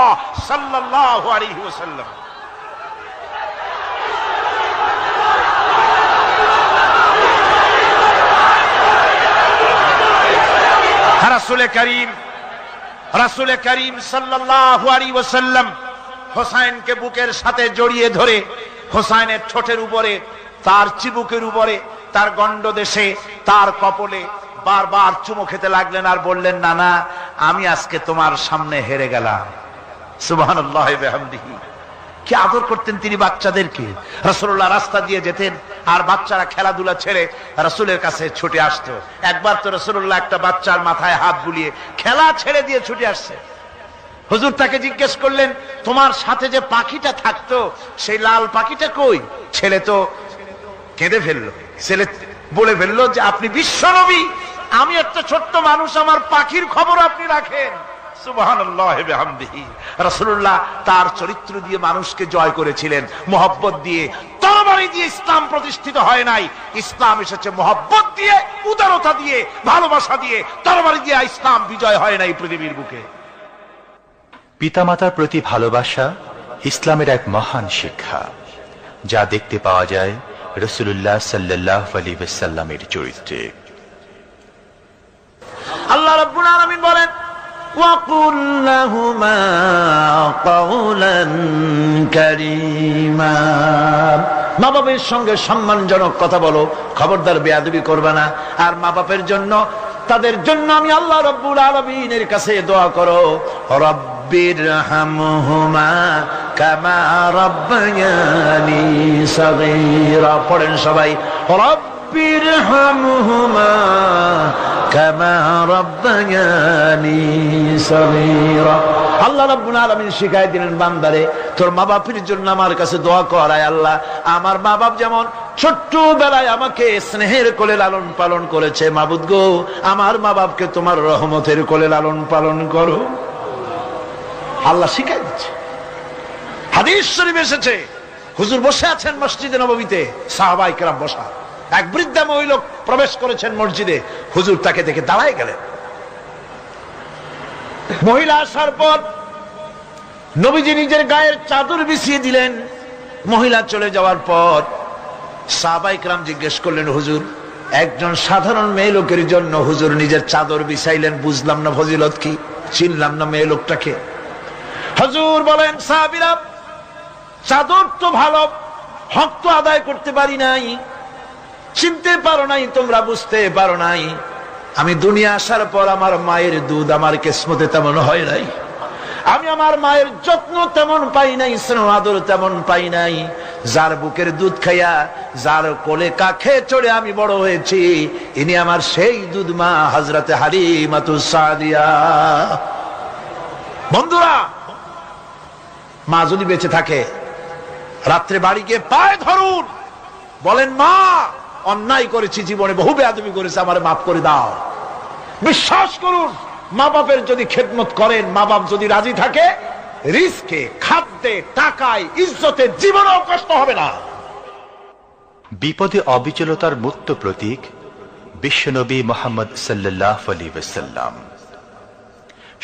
সাল্লাল্লাহু আলাইহি ওয়াসাল্লাম। রাসূল করিম সাল্লাল্লাহু আলাইহি ওয়াসাল্লাম হোসেনকে বুকের সাথে জড়িয়ে ধরে হোসেনের ঠোঁটের উপরে, তার চিবুকের উপরে, তার গণ্ডদেশে, তার কপলে বারবার চুমো খেতে লাগলেন আর বললেন, নানা আমি আজকে তোমার সামনে হেরে গেলাম। সুবহানাল্লাহি ওয়া বিহামদিহি। কি আদর করতেন তিনি বাচ্চাদেরকে। রাসূলুল্লাহ রাস্তা দিয়ে যেতেন আর বাচ্চারা খেলাধুলা ছেড়ে রাসূলের কাছে ছুটে আসতো। একবার তো রাসূলুল্লাহ একটা বাচ্চার মাথায় হাত বুলিয়ে খেলা ছেড়ে দিয়ে ছুটে আসছে। হুজুর তাকে জিজ্ঞেস করলেন, তোমার সাথে যে পাখিটা থাকতো সেই লাল পাখিটা কই? ছেলে তো কেঁদে ফেললো। ছেলে বলে ফেললো যে আপনি বিশ্বনবী, আমি একটা ছোট্ট মানুষ, আমার পাখির খবর আপনি রাখেন। সুবহানাল্লাহি ওয়া বিহামদিহি। রাসূলুল্লাহ তার চরিত্র দিয়ে মানুষকে জয় করেছিলেন, মহব্বত দিয়ে। তরবারি দিয়ে ইসলাম প্রতিষ্ঠিত হয় নাই, ইসলাম এসেছে মহব্বত দিয়ে, উদারতা দিয়ে, ভালোবাসা দিয়ে। তরবারি দিয়ে ইসলাম বিজয় হয় নাই পৃথিবীর বুকে। পিতামাতার প্রতি ভালোবাসা ইসলামের এক মহান শিক্ষা, যা দেখতে পাওয়া যায় রাসূলুল্লাহ সাল্লাল্লাহু আলাইহি ওয়াসাল্লামের চরিত্রে। আল্লাহ রাব্বুল আলামিন বলেন, ওয়াকুল লাহুমা কাওলান কারীমা, মা বাবার সঙ্গে সম্মানজনক কথা বলো, খবরদার বেয়াদবি করবে না। আর মা বাবার জন্য, তাদের জন্য আমি আল্লাহ রাব্বুল আলামিনের কাছে দোয়া করো, রব্ব রব্বিরহামহুমা কামা রাব্বায়ানি সাগীরা। পড়েন সবাই, রব্বিরহামহুমা কামা রাব্বায়ানি সাগীরা। আল্লাহ রাব্বুল আলামিন শিখাই দিলেন বান্দারে, তোর মা বাপের জন্য আমার কাছে দোয়া কর, আয় আল্লাহ আমার মা বাপ যেমন ছোট্ট বেলায় আমাকে স্নেহের কোলে লালন পালন করেছে, মাবুদ গো আমার মা বাপকে তোমার রহমতের কোলে লালন পালন করো। আল্লাহ শিখাই দিচ্ছে। হাদিস শরীফ এসেছে, হুজুর বসে আছেন মসজিদে নববীতে, সাহাবায়ে কেরাম বসা, এক বৃদ্ধা মহিলা প্রবেশ করেছেন মসজিদে, হুজুর তাকে দেখে দাঁড়ায় গেলেন। মহিলা আসার পর নবীজি নিজের গায়ের চাদর বিছিয়ে দিলেন। মহিলা চলে যাওয়ার পর সাহাবায়ে কেরাম জিজ্ঞেস করলেন, হুজুর একজন সাধারণ মেয়ে লোকের জন্য হুজুর নিজের চাদর বিছাইলেন, বুঝলাম না ফজিলত কি, চিনলাম না মেয়ে লোকটাকে। হুজুর বলেন, সাহাবীরা চাদর তো ভালো, হক তো আদায় করতে পারি নাই, চিনতে পারো নাই, তোমরা বুঝতে পারো নাই, আমি দুনিয়া আসার পর আমার মায়ের দুধ আমার কিসমতে তেমন হয় নাই, আমি আমার মায়ের যত্ন তেমন পাই নাই, স্নেহ আদর তেমন পাই নাই। যার বুকের দুধ খাইয়া, যার কোলে কাখে চড়ে আমি বড় হয়েছি, ইনি আমার সেই দুধ মা হযরতে হালিমাতুস সাদিয়া। বন্ধুরা, মা যদি বেঁচে থাকে, রাত্রে বাড়ি গিয়ে পায়ে ধরুন, বলেন মা অন্যায় করেছি, জীবনে বহু বেয়াদবি করেছি, আমার মাফ করে দাও। বিশ্বাস করুন, মা বাপের যদি খেদমত করেন, মা বাপ যদি রাজি থাকে, রিজকে, খাদ্যে, টাকায়, ইজ্জতে জীবনেও কষ্ট হবে না। বিপদে অবিচলতার মুক্ত প্রতীক বিশ্বনবী মুহাম্মদ সাল্লাল্লাহু আলাইহি ওয়াসাল্লাম।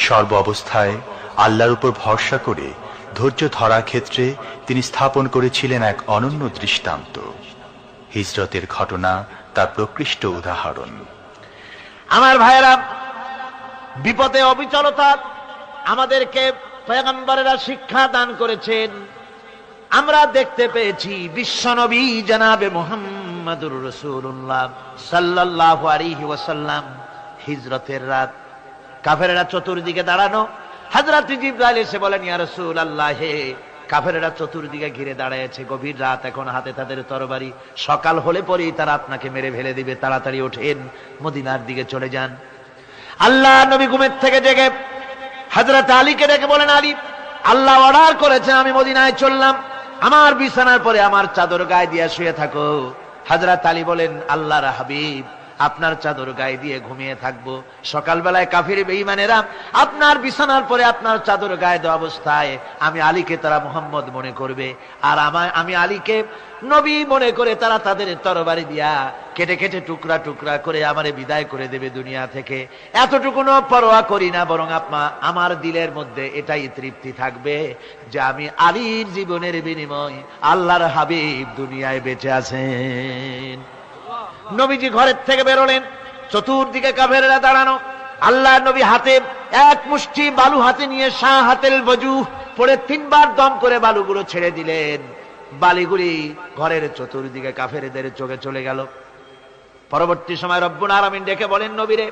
সর্ব অবস্থায় আল্লাহর উপর ভরসা করে ধৈর্য ধরার ক্ষেত্রে তিনি স্থাপন করেছিলেন এক অনন্য দৃষ্টান্ত। হিজরতের ঘটনা তার প্রকৃষ্ট উদাহরণ। আমার ভাইয়েরা, বিপদে অবিচলতা আমাদেরকে পয়গম্বরেরা শিক্ষা দান করেছেন। আমরা দেখতে পেয়েছি বিশ্বনবী জনাবে মুহাম্মদুর রাসূলুল্লাহ সাল্লাল্লাহু আলাইহি ওয়াসাল্লাম হিজরতের রাত, কাফেররা চতুর্দিকে দাঁড়ানো, হযরত জিবরাইল এসে বলেন, ইয়া রাসূলুল্লাহ, হে কাফেররা চতুর্দিকে ঘিরে দাঁড়িয়েছে, গভীর রাত, এখন হাতে তাদের তরবারি, সকাল হলে পরেই তারা আপনাকে মেরে ফেলে দিবে, তাড়াতাড়ি ওঠেন, মদিনার দিকে চলে যান। আল্লাহ নবী ঘুমের থেকে জেগে হযরত আলীকে ডেকে বলেন, আলী, আল্লাহ অর্ডার করেছেন আমি মদিনায় চললাম, আমার বিছানার পরে আমার চাদর গায়ে দিয়ে শুয়ে থাকো। হযরত আলী বলেন, আল্লাহর হাবিব, আপনার চাদর গায়ে দিয়ে ঘুমিয়ে থাকবো, সকালবেলায় কাফির বেঈমানেরা আপনার বিছানার পরে আপনার চাদর গায়ে দেওয়া অবস্থায় আমি আলীকে তারা মুহাম্মদ মনে করবে, আর আমি আলীকে নবী মনে করে তারা তাদের তরবারি দিয়া কেটে কেটে টুকরা টুকরা করে আমারে বিদায় করে দেবে দুনিয়া থেকে। এতটুকুনো পরোয়া করি না, বরং আমার দিলের মধ্যে এটাই তৃপ্তি থাকবে যে আমি আলীর জীবনের বিনিময় আল্লাহর হাবিব দুনিয়ায় বেঁচে আছেন। নবীজি ঘরের থেকে বেরোলেন, চতুর্দিকে কাফেররা দাঁড়ানো। আল্লাহ নবী হাতে এক মুষ্টি বালু হাতে নিয়ে শাহাতেল ওযু পড়ে 3 বার দম করে বালুগুলো ছেড়ে দিলেন। বালিগুলি ঘরের চতুর্দিকে কাফেরদের চোখে চলে গেল। পরবর্তী সময় রব্বুল আলামিন ডেকে বলেন, নবীরে,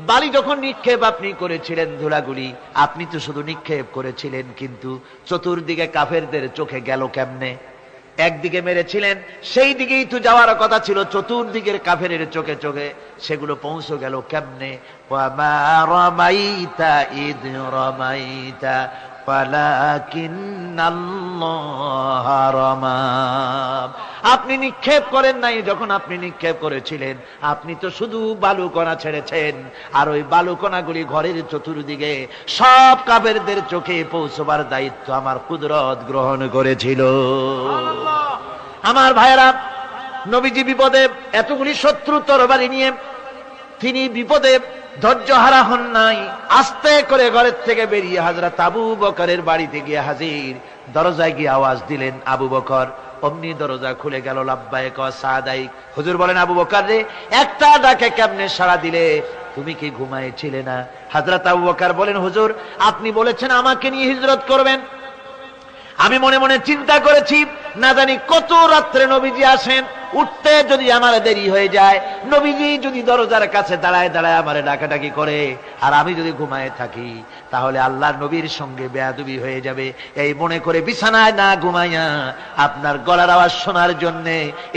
বালি যখন নিক্ষেপ আপনি করেছিলেন, ধুলাগুলি আপনি তো শুধু নিক্ষেপ করেছিলেন, কিন্তু চতুর্দিকে কাফেরদের চোখে গেল কেমনে? একদিকে মেরেছিলেন, সেই দিকেই তো যাওয়ার কথা ছিল, চতুর্দিকের কাফেরের চোখে চোখে সেগুলো পৌঁছে গেল কেমনে? ওয়ামা রামাইতা ইদ রামাইতা ওয়ালাকিন্নাল্লাহ রামা। আপনি নিক্ষেপ করেন নাই, যখন আপনি নিক্ষেপ করেছিলেন আপনি তো শুধু বালুকণা ছেড়েছেন, আর ওই বালুকণাগুলি ঘরের চতুর্দিকে সব কাফেরদের চোখে পৌঁছবার দায়িত্ব আমার কুদরত গ্রহণ করেছিল। আমার ভাইয়েরা, নবীজি বিপদে, এতগুলি শত্রু তরবারি নিয়ে তিনি বিপদে ধৈর্য হারা হন নাই। আস্তে করে ঘরের থেকে বেরিয়ে হযরত আবু বকরের বাড়িতে গিয়ে হাজির। দরজায় গিয়ে আওয়াজ দিলেন, আবু বকর। অমনি দরজা খুলে গেল। লাব্বাইক ওয়া সাদাইক। হুজুর বলেন, আবু বকর রে, একটা ডাকে কেমনে সাড়া দিলে? তুমি কি ঘুমাইছিলে না? হযরত আবু বকর বলেন, হুজুর আপনি বলেছেন আমাকে নিয়ে হিজরত করবেন, আমি মনে মনে চিন্তা করেছি না জানি কত রাত্রে নবীজি আসেন, উঠতে যদি আমার দেরি হয়ে যায়, নবীজি যদি দরজার কাছে দাঁড়ায় দাঁড়ায় আমারে ডাকাডাকি করে আর আমি যদি ঘুমায় থাকি, তাহলে আল্লাহর নবীর সঙ্গে বেয়াদবি হয়ে যাবে। এই মনে করে বিছানায় না ঘুমাইয়া আপনার গলার আওয়াজ শোনার জন্য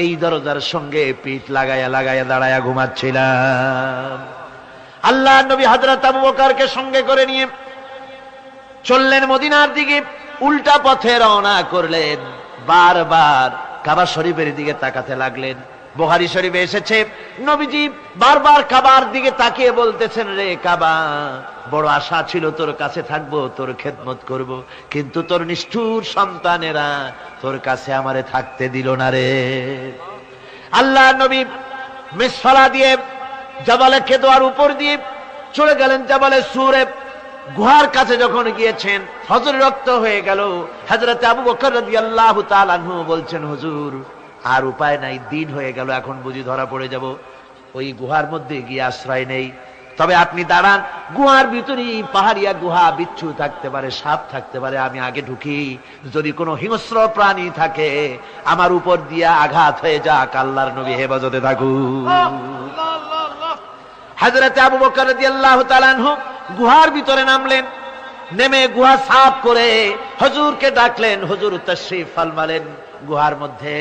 এই দরজার সঙ্গে পিঠ লাগাইয়া লাগাইয়া দাঁড়াইয়া ঘুমাচ্ছিলাম। আল্লাহর নবী হযরত আবু বকরকে সঙ্গে করে নিয়ে চললেন মদিনার দিকে, উল্টা পথে রওনা করলেন। বারবার কাবা শরীফের দিকে তাকাতে লাগলেন। বুখারী শরীফে এসেছে, নবীজি বারবার কাবার দিকে তাকিয়ে বলতেছেন, রে কাবা, বড় আশা ছিল তোর কাছে থাকবো, তোর খেদমত করব, কিন্তু তোর নিষ্ঠুর সন্তানেরা তোর কাছে আমারে থাকতে দিল না রে। আল্লাহ নবী মিসফালা দিয়ে জাবালে কেদোয়ার উপর দিয়ে চলে গেলেন জাবালে সুরে। গুহার কাছে যখন গিয়েছেন, হযরত রক্ত হয়ে গেল। হযরত আবু বকর রাদিয়াল্লাহু তাআলা আনহু বলছেন, হুজুর আর উপায় নাই, দিন হয়ে গেল, এখন বুঝি ধরা পড়ে যাব, ওই গুহার মধ্যে গিয়ে আশ্রয় নেই। তবে আপনি দাঁড়ান, গুহার ভিতরে পাহাড়িয়া গুহা, বিচ্ছু থাকতে পারে, সাপ থাকতে পারে, আমি আগে ঢুকি, যদি কোনো হিংস্র প্রাণী থাকে আমার উপর দিয়া আঘাত হয়ে যাক, আল্লাহর নবী হেফাজতে থাকুক। হযরত আবু বকর রাদিয়াল্লাহু তাআলা আনহু গুহার ভিতরে নামলেন। নেমে গুহা সাফ করে হুজুরকে ডাকলেন। হুজুর তাশরীফ ফরমালেন গুহার মধ্যে।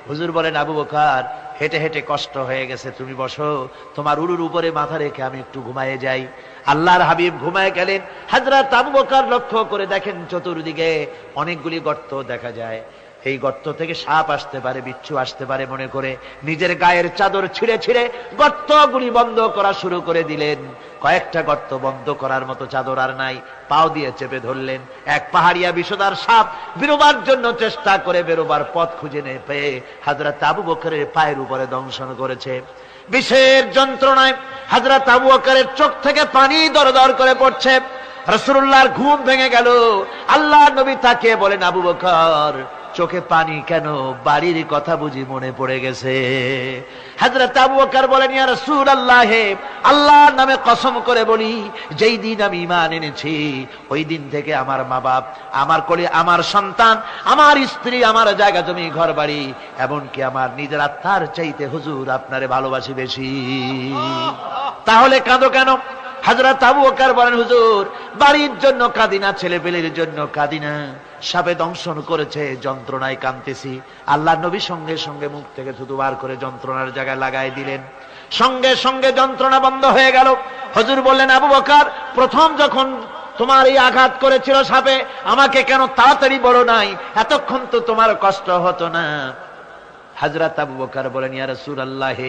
হুজুর বলেন, আবু বকর, হেঁটে হেঁটে কষ্ট হয়ে গেছে, তুমি বসো, তোমার উরুর উপরে মাথা রেখে আমি একটু ঘুমায়ে যাই। আল্লাহর হাবিব ঘুমায় গেলেন। হযরত আবু বকর লক্ষ্য করে দেখেন চতুর্দিকে অনেকগুলি গর্ত দেখা যায়। এই গর্ত থেকে সাপ আসতে পারে, বিচ্ছু আসতে পারে মনে করে নিজের গায়ের চাদর ছিঁড়ে ছিঁড়ে গর্তগুলি বন্ধ করা শুরু করে দিলেন। কয়েকটা গর্ত বন্ধ করার মতো চাদর আর নাই, পাও দিয়ে চেপে ধরলেন। এক পাহাড়িয়া বিষধর সাপ বেরোবার জন্য চেষ্টা করে বেরোবার পথ খুঁজে না পেয়ে হযরত আবু বকরের পায়ের উপরে দংশন করেছে। বিষের যন্ত্রণায় হযরত আবু বকরের চোখ থেকে পানি দরদর করে পড়ছে। রাসূলুল্লাহর ঘুম ভেঙে গেল। আল্লাহর নবী তাকিয়ে বলেন, আবু বকর, চোখে পানি কেন? বাড়ির কথা বুঝি মনে পড়ে গেছে? হযরত আবু বকর বলেন, ইয়া রাসূলুল্লাহ, আল্লাহর নামে কসম করে বলি, যেই দিন আমি ঈমান এনেছি ওই দিন থেকে আমার মা বাপ, আমার কোলে আমার সন্তান, আমার স্ত্রী, আমার জায়গা জমি ঘর বাড়ি, এমনকি আমার নিজের আত্মার চাইতে হুজুর আপনারে ভালোবাসি বেশি। তাহলে কাঁদো কেন? হযরত আবু বকর বলেন, হুজুর, বাড়ির জন্য কাঁদি না, ছেলে পেলের জন্য কাঁদি না, সাপে দংশন করেছে, যন্ত্রণায় কাঁদতেছি। আল্লাহ নবী সঙ্গে সঙ্গে মুখ থেকে থুতু বার করে যন্ত্রণার জায়গায় লাগাই দিলেন। সঙ্গে সঙ্গে যন্ত্রণা বন্ধ হয়ে গেল। হুজুর বললেন, আবু বকর, প্রথম যখন তোমার এই আঘাত করেছিল সাপে, আমাকে কেন তাড়াতাড়ি বলো নাই? এতক্ষণ তো তোমার কষ্ট হতো না। হযরত আবু বকর বলেন, ইয়া রাসূলুল্লাহ,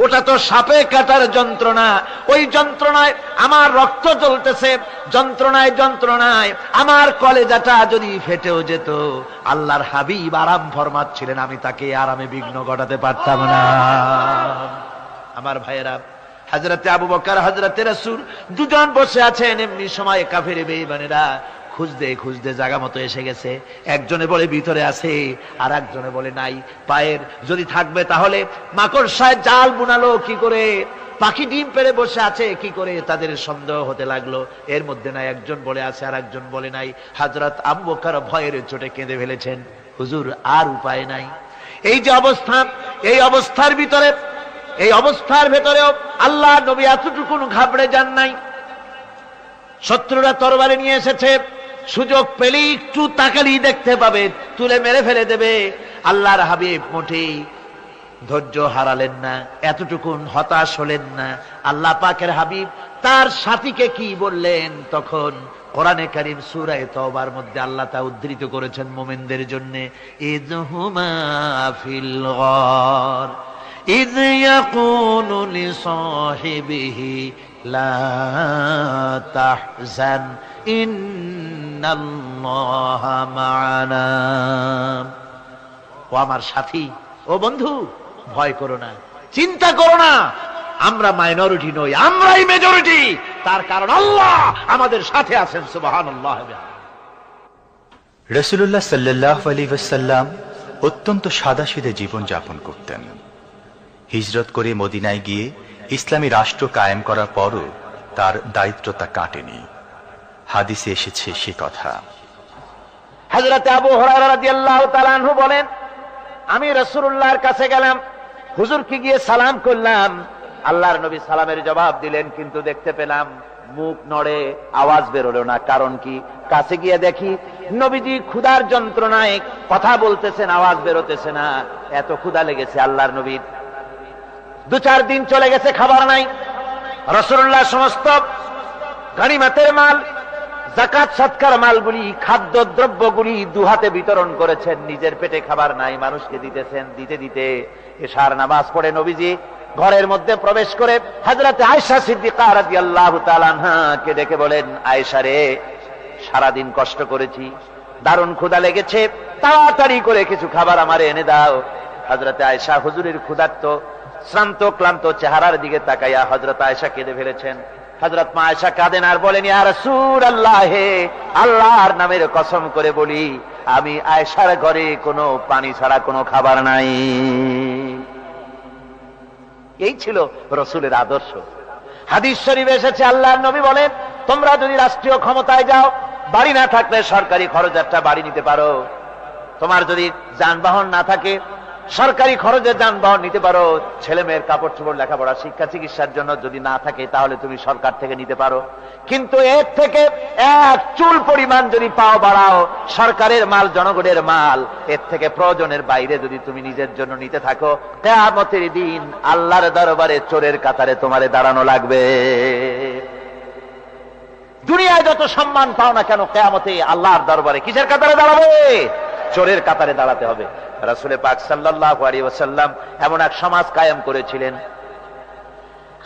ওটা তো সাপে কাটার যন্ত্রণা, ওই যন্ত্রণায় আমার রক্ত জ্বলতেছে, যন্ত্রণায় যন্ত্রণায় আমার কলেজাটা যদি ফেটেও যেত, আল্লাহর হাবিব আরাম ফরমাচ্ছিলেন, আমি তাকে আরামে বিঘ্ন ঘটাতে পারতাম না। আমার ভাইয়েরা, হযরতে আবু বকর, হযরতে রাসূল দুজন বসে আছেন। এমনি সময় কাফের বেঈমানেরা খুঁজতে খুঁজতে জায়গা মতো এসে গেছে। একজনে বলে ভিতরে আছে, আর একজনে বলে নাই। পায়ের যদি থাকবে তাহলে মাকড়সায় জাল বুনালো কি করে, পাখি ডিম পেড়ে বসে আছে কি করে, তাদের সন্দেহ হতে লাগলো। এর মধ্যে নাই একজন বলে আছে আর একজন বলে নাই। হযরত আবু বকর ভয়ের চোটে কেঁদে ফেলেছেন, হুজুর আর উপায় নাই। এই যে অবস্থা, এই অবস্থার ভিতরে, এই অবস্থার ভেতরেও আল্লাহ নবী এতটুকু ঘাবড়ে যান নাই। শত্রুরা তরবারি নিয়ে এসেছে, সুযোগ পেলেই একটু তাকালেই দেখতে পাবে, তুলে মেরে ফেলে দেবে। আল্লাহর হাবিব মোটেই ধৈর্য হারালেন না, এতটুকু হতাশ হলেন না। আল্লাহ পাকের হাবিব তার সাথীকে কি বললেন? তখন কোরআনে কারীম সূরা তাওবার মধ্যে আল্লাহ তা উদ্ধৃত করেছেন মুমিনদের জন্য, ইযহুমা ফিল গার ইয ইয়াকুলু লিসাহিবিহি লা তাহজান ইন্নাল্লাহা মা'ানা। ও আমার সাথী, ও বন্ধু, ভয় করো না, চিন্তা করো না, আমরা মাইনরিটি নই, আমরাই মেজরিটি। তার কারণ আল্লাহ আমাদের সাথে আছেন। সুবহানাল্লাহ। রাসূলুল্লাহ সাল্লাল্লাহু আলাইহি ওয়াসাল্লাম অত্যন্ত সাদাসিধে জীবন যাপন করতেন। হিজরত করে মদিনায় গিয়ে ইসলামী রাষ্ট্র কায়েম করার পরও তার দায়িত্বটা কাটেনি। হাদিসে এসেছে সে কথা। হযরত আবু হুরায়রা রাদিয়াল্লাহু তাআলা আনহু বলেন, আমি রাসূলুল্লাহর কাছে গেলাম, হুজুরকে গিয়ে সালাম করলাম। আল্লাহর নবী সালামের জবাব দিলেন, কিন্তু দেখতে পেলাম মুখ নড়ে, আওয়াজ বেরোলো না। কারণ কি? কাছে গিয়ে দেখি নবীজি ক্ষুধার যন্ত্রণায় কথা বলতেছেন, আওয়াজ বেরোতেছে না। এত ক্ষুধা লেগেছে আল্লাহর নবীর। 2-4 দিন চলে গেছে, খাবার নাই। রাসূলুল্লাহ সমস্ত গনিমতের মাল, যাকাত সদকার মালগুলি, খাদ্য দ্রব্যগুলি দুহাতে বিতরণ করেছেন। নিজের পেটে খাবার নাই, মানুষকে দিতেছেন। দিতে দিতে এশার নামাজ পড়ে নবীজি ঘরের মধ্যে প্রবেশ করে হযরত আয়েশা সিদ্দিকা রাদিয়াল্লাহু তাআলা আনহাকে ডেকে বলেন, আয়েশা রে, সারাদিন কষ্ট করেছি, দারুণ ক্ষুধা লেগেছে, তাড়াতাড়ি করে কিছু খাবার আমারে এনে দাও। হযরত আয়েশা হুজুরের ক্ষুধার্ত শ্রান্ত ক্লান্ত চেহারার দিকে তাকাইয়া হযরত আয়েশা কেঁদে ফেলেছেন। হযরত মা আয়েশা কাঁদেন আর বলেন, ইয়া রাসূলুল্লাহ, হে আল্লাহর নামের কসম করে বলি, আমি আয়েশার ঘরে কোনো পানি ছাড়া কোনো খাবার নাই। এই ছিল রাসূলের আদর্শ। হাদিস শরীফে এসেছে, আল্লাহর নবী বলেন, তোমরা যদি রাষ্ট্রীয় ক্ষমতায় যাও, বাড়ি না থাকলে সরকারি খরচ একটা বাড়ি নিতে পারো। তোমার যদি যানবাহন না থাকে, সরকারি খরচে যানবাহন নিতে পারো। ছেলে মেয়ের কাপড় চোপড়, লেখাপড়া, শিক্ষা চিকিৎসার জন্য যদি না থাকে, তাহলে তুমি সরকার থেকে নিতে পারো। কিন্তু এর থেকে এক চুল পরিমাণ যদি পাও বাড়াও, সরকারের মাল জনগণের মাল, এর থেকে প্রয়োজনের বাইরে যদি তুমি নিজের জন্য নিতে থাকো, কিয়ামতের দিন আল্লাহর দরবারে চোরের কাতারে তোমারে দাঁড়ানো লাগবে। দুনিয়ায় যত সম্মান পাও না কেন, কিয়ামতে আল্লাহর দরবারে কিসের কাতারে দাঁড়াবে? চোরের কাতারে দাঁড়াতে হবে। রাসূল পাক সাল্লাল্লাহু আলাইহি ওয়াসাল্লাম এমন এক সমাজ কায়েম করেছিলেন।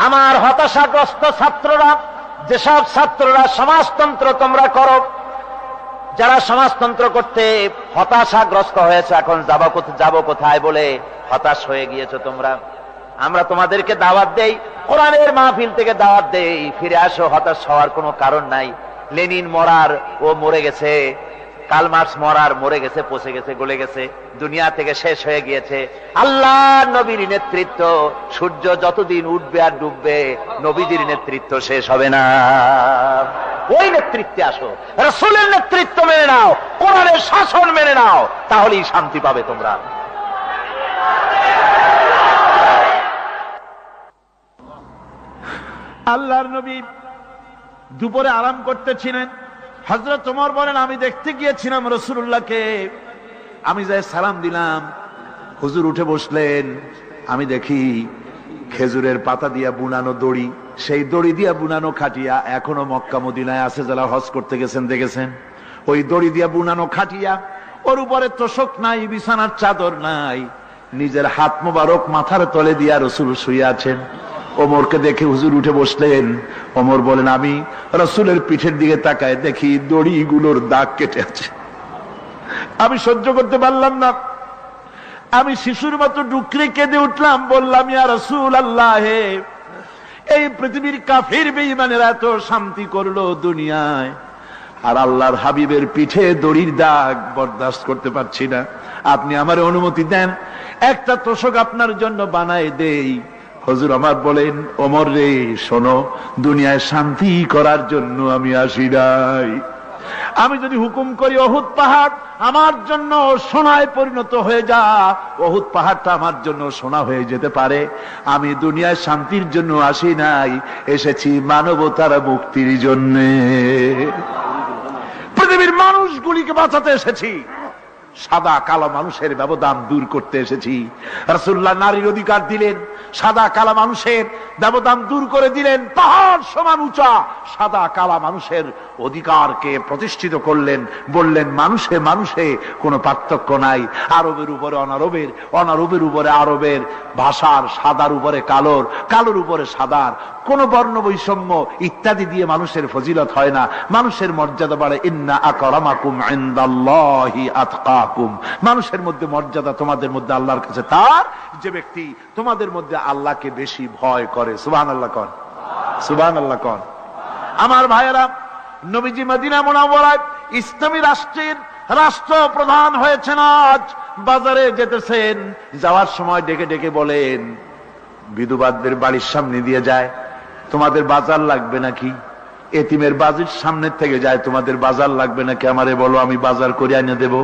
আমার হতাশাগ্রস্ত ছাত্ররা, যেসব ছাত্ররা সমাজতন্ত্র তোমরা করো, যারা সমাজতন্ত্র করতে হতাশাগ্রস্ত হয়েছে, এখন যাব কোথায় বলে হতাশ হয়ে গিয়েছো তোমরা, আমরা তোমাদেরকে দাওয়াত দেই, কোরআনের মাহফিল থেকে দাওয়াত দেই, ফিরে আসো। হতাশ হওয়ার কোনো কারণ নাই। লেনিন মরার, ও মরে গেছে। কার্ল মার্কস মরার, মরে গেছে, পচে গেছে, গলে গেছে, দুনিয়া থেকে শেষ হয়ে গিয়েছে। আল্লাহর নবীর নেতৃত্ব, সূর্য যতদিন উঠবে আর ডুববে, নবীজির নেতৃত্ব শেষ হবে না। ওই নেতৃত্বে আসো, রাসূলের নেতৃত্ব মেনে নাও, কোরআনের শাসন মেনে নাও, তাহলেই শান্তি পাবে তোমরা। আল্লাহর নবী দুপুরে আরাম করতেছিলেন। হযরত ওমর বলেন, আমি দেখতে গিয়েছিলাম রাসূলুল্লাহকে, আমি যাই সালাম দিলাম, হুজুর উঠে বসলেন। আমি দেখি খেজুরের পাতা দিয়া বুনানো দড়ি, সেই দড়ি দিয়া বুনানো খাটিয়া এখনো মক্কা মদিনায় আছে, যারা হজ করতে গেছেন দেখেছেন। ওই দড়ি দিয়া বুনানো খাটিয়া, ওর উপরে তোশক নাই, বিছানার চাদর নাই, নিজের হাত মোবারক মাথার তলে দিয়া রাসূল শুয়ে আছেন। ওমরকে দেখে হুজুর উঠে বসলেন। ওমর বলেন, আমি রাসূলের পিঠের দিকে তাকায় দেখি দড়িগুলোর দাগ কেটে আছে। আমি সহ্য করতে পারলাম না, আমি শিশুর মতো ডুকরে কেঁদে উঠলাম, বললাম, ইয়া রাসূলুল্লাহ, এই পৃথিবীর কাফির বেঈমানেরা এত শান্তি করলো দুনিয়ায়, আর আল্লাহর হাবিবের পিঠে দড়ির দাগ বরদাস্ত করতে পারছি না। আপনি আমার অনুমতি দেন, একটা তোশক আপনার জন্য বানায় দেই। হুজুর আমার বলেন, ওমর রে, শোনো, দুনিয়ায় শান্তি করার জন্য আমি আসি নাই। আমি যদি হুকুম করি উহুদ পাহাড় আমার জন্য সোনায় পরিণত হয়ে যা, উহুদ পাহাড়টা আমার জন্য সোনা হয়ে যেতে পারে। আমি দুনিয়ায় শান্তির জন্য আসি নাই, এসেছি মানবতার মুক্তির জন্য। পৃথিবীর মানুষগুলিকে বাঁচাতে এসেছি, সাদা কালো মানুষের ব্যবধান দূর করতে এসেছি। রাসূলুল্লাহ নারীর অধিকার দিলেন, সাদা কালা মানুষের ব্যবধান দূর করে দিলেন। পাহাড় সমান উঁচা সাদা কালা মানুষের অধিকারকে প্রতিষ্ঠিত করলেন, বললেন মানুষে মানুষে কোনো পার্থক্য নাই। আরবের উপরে অনারবের, অনারবের উপরে আরবের, ভাষার, সাদার উপরে কালোর, কালোর উপরে সাদার, কোন বর্ণ বৈষম্য ইত্যাদি দিয়ে মানুষের ফজিলত হয় না। মানুষের মর্যাদা বাড়ে, ইন্না আকরামাকুম ইনদাল্লাহি আতকাকুম। মানুষের মধ্যে মর্যাদা তোমাদের মধ্যে আল্লাহর কাছে তার, যে ব্যক্তি তোমাদের মধ্যে আল্লাহকে বেশি ভয় করে। সুবহানাল্লাহ কোন, সুবহানাল্লাহ কোন। আমার ভাইয়েরা, নবীজি মদিনা মুনাওয়ারায় ইসলামী রাষ্ট্রের রাষ্ট্রপ্রধান হয়েছেন। আজ বাজারে যেতেছেন, যাওয়ার সময় ডেকে ডেকে বলেন, বিধবাদের বাড়ির সামনে দিয়ে যায়, তোমাদের বাজার লাগবে নাকি? এতিমের বাড়ির সামনে থেকে যায়, তোমাদের বাজার লাগবে নাকি? আমারে বলো, আমি বাজার করে এনে দেব।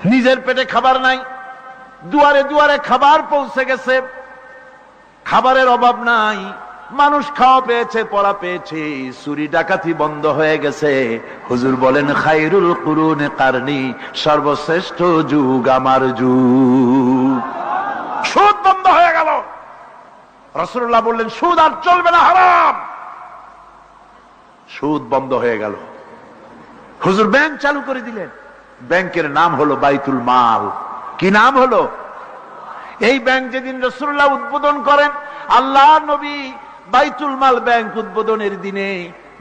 নিজের পেটে খাবার নাই, দুয়ারে দুয়ারে খাবার পৌঁছে গেছে, খাবারের অভাব নাই, মানুষ খাওয়া পেয়েছে, পড়া পেয়েছে, চুরি ডাকাতি বন্ধ হয়ে গেছে। হুজুর বলেন খায়রুল কুরুনে কারনি, সর্বশ্রেষ্ঠ যুগ আমার যুগ। সুদ বন্ধ হয়ে গেল। রাসূলুল্লাহ বললেন সুদ আর চলবে না, হারাম। সুদ বন্ধ হয়ে গেল। হুজুর ব্যাংক চালু করে দিলেন। ব্যাংকের নাম হলো বাইতুল মাল। কি নাম হলো? এই ব্যাংক যেদিন রাসূলুল্লাহ উদ্বোধন করেন, আল্লাহ নবী বাইতুল মাল ব্যাংক উদ্বোধনের দিনে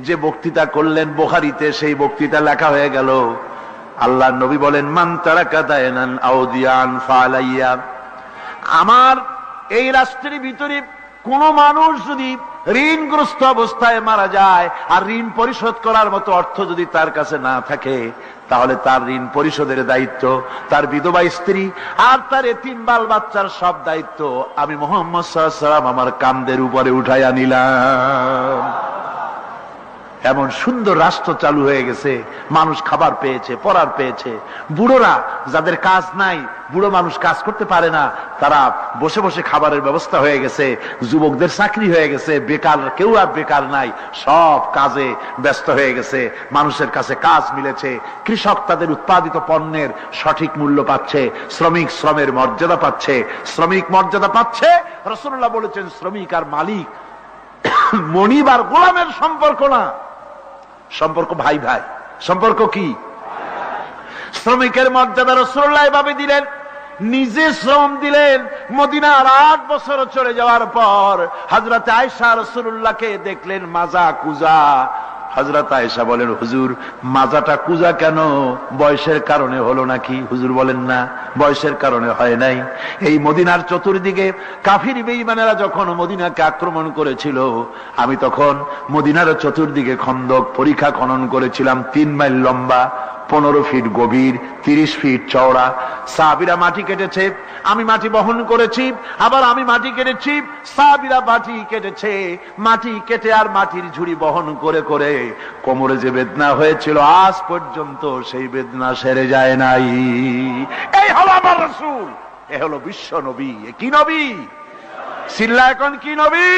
যে বক্তৃতা করলেন, বুখারীতে সেই বক্তৃতা লেখা হয়ে গেল। আল্লাহ নবী বলেন মান তারাকা দায়নান আউদিয়ান ফালাইয়া, আমার এই রাষ্ট্রের ভিতরে কোন মানুষ যদি ঋণগ্রস্ত অবস্থায় মারা যায় আর ঋণ পরিশোধ করার মতো অর্থ যদি তার কাছে না থাকে, তাহলে তার ঋণ পরিশোধের দায়িত্ব, তার বিধবা স্ত্রী আর তার এতিম বাল বাচ্চার সব দায়িত্ব আমি মুহাম্মদ সাল্লাল্লাহু আলাইহি ওয়াসাল্লাম আমার কাঁধের উপরে উঠাইয়া নিলাম। এমন সুন্দর রাষ্ট্র চালু হয়ে গেছে, মানুষ খাবার পেয়েছে, পড়ার পেয়েছে। বুড়োরা যাদের কাজ নাই, বুড়ো মানুষ কাজ করতে পারে না, তারা বসে বসে খাবারের ব্যবস্থা হয়ে গেছে। যুবকদের চাকরি হয়ে গেছে, বেকার কেউ আর বেকার নাই, সব কাজে ব্যস্ত হয়ে গেছে, মানুষের কাছে কাজ মিলেছে। কৃষক তাদের উৎপাদিত পণ্যের সঠিক মূল্য পাচ্ছে, শ্রমিক শ্রমের মর্যাদা পাচ্ছে, শ্রমিক মর্যাদা পাচ্ছে। রাসূলুল্লাহ বলেছেন শ্রমিক আর মালিক, মনিব আর গোলামের সম্পর্ক না, সম্পর্ক ভাই ভাই। সম্পর্ক কি? শ্রমিকের মর্যাদা রাসূলুল্লাহ এভাবে দিলেন, নিজে শ্রম দিলেন। মদিনার 8 বছর চলে যাওয়ার পর হযরত আয়েশা রাসূলুল্লাহকে দেখলেন মাজা কুজা। হযরত আয়েশা বলেন হুজুর মাজাটা কুজা কেন? বয়সের কারণে হলো নাকি? হুজুর বলেন না, বয়সের কারণে হয় নাই। এই মদিনার চতুর্দিকে কাফির বেঈমানেরা যখন মদিনাকে আক্রমণ করেছিল, আমি তখন মদিনার চতুর্দিকে খন্দক পরিখা খনন করেছিলাম, 3 মাইল লম্বা, 15 ফিট গভীর, 30 ফিট চওড়া। সাহাবীরা মাটি কেটেছে, আমি মাটি বহন করেছি, আবার আমি মাটি কেটেছি, সাহাবীরা মাটি কেটেছে। মাটি কেটে আর মাটির ঝুড়ি বহন করে করে কোমরে যে বেদনা হয়েছিল আজ পর্যন্ত সেই বেদনা সেরে যায় নাই। এই হলো আমার রাসূল, এ হলো বিশ্ব নবী। কি নবী? সিল্লা এখন কি নবী?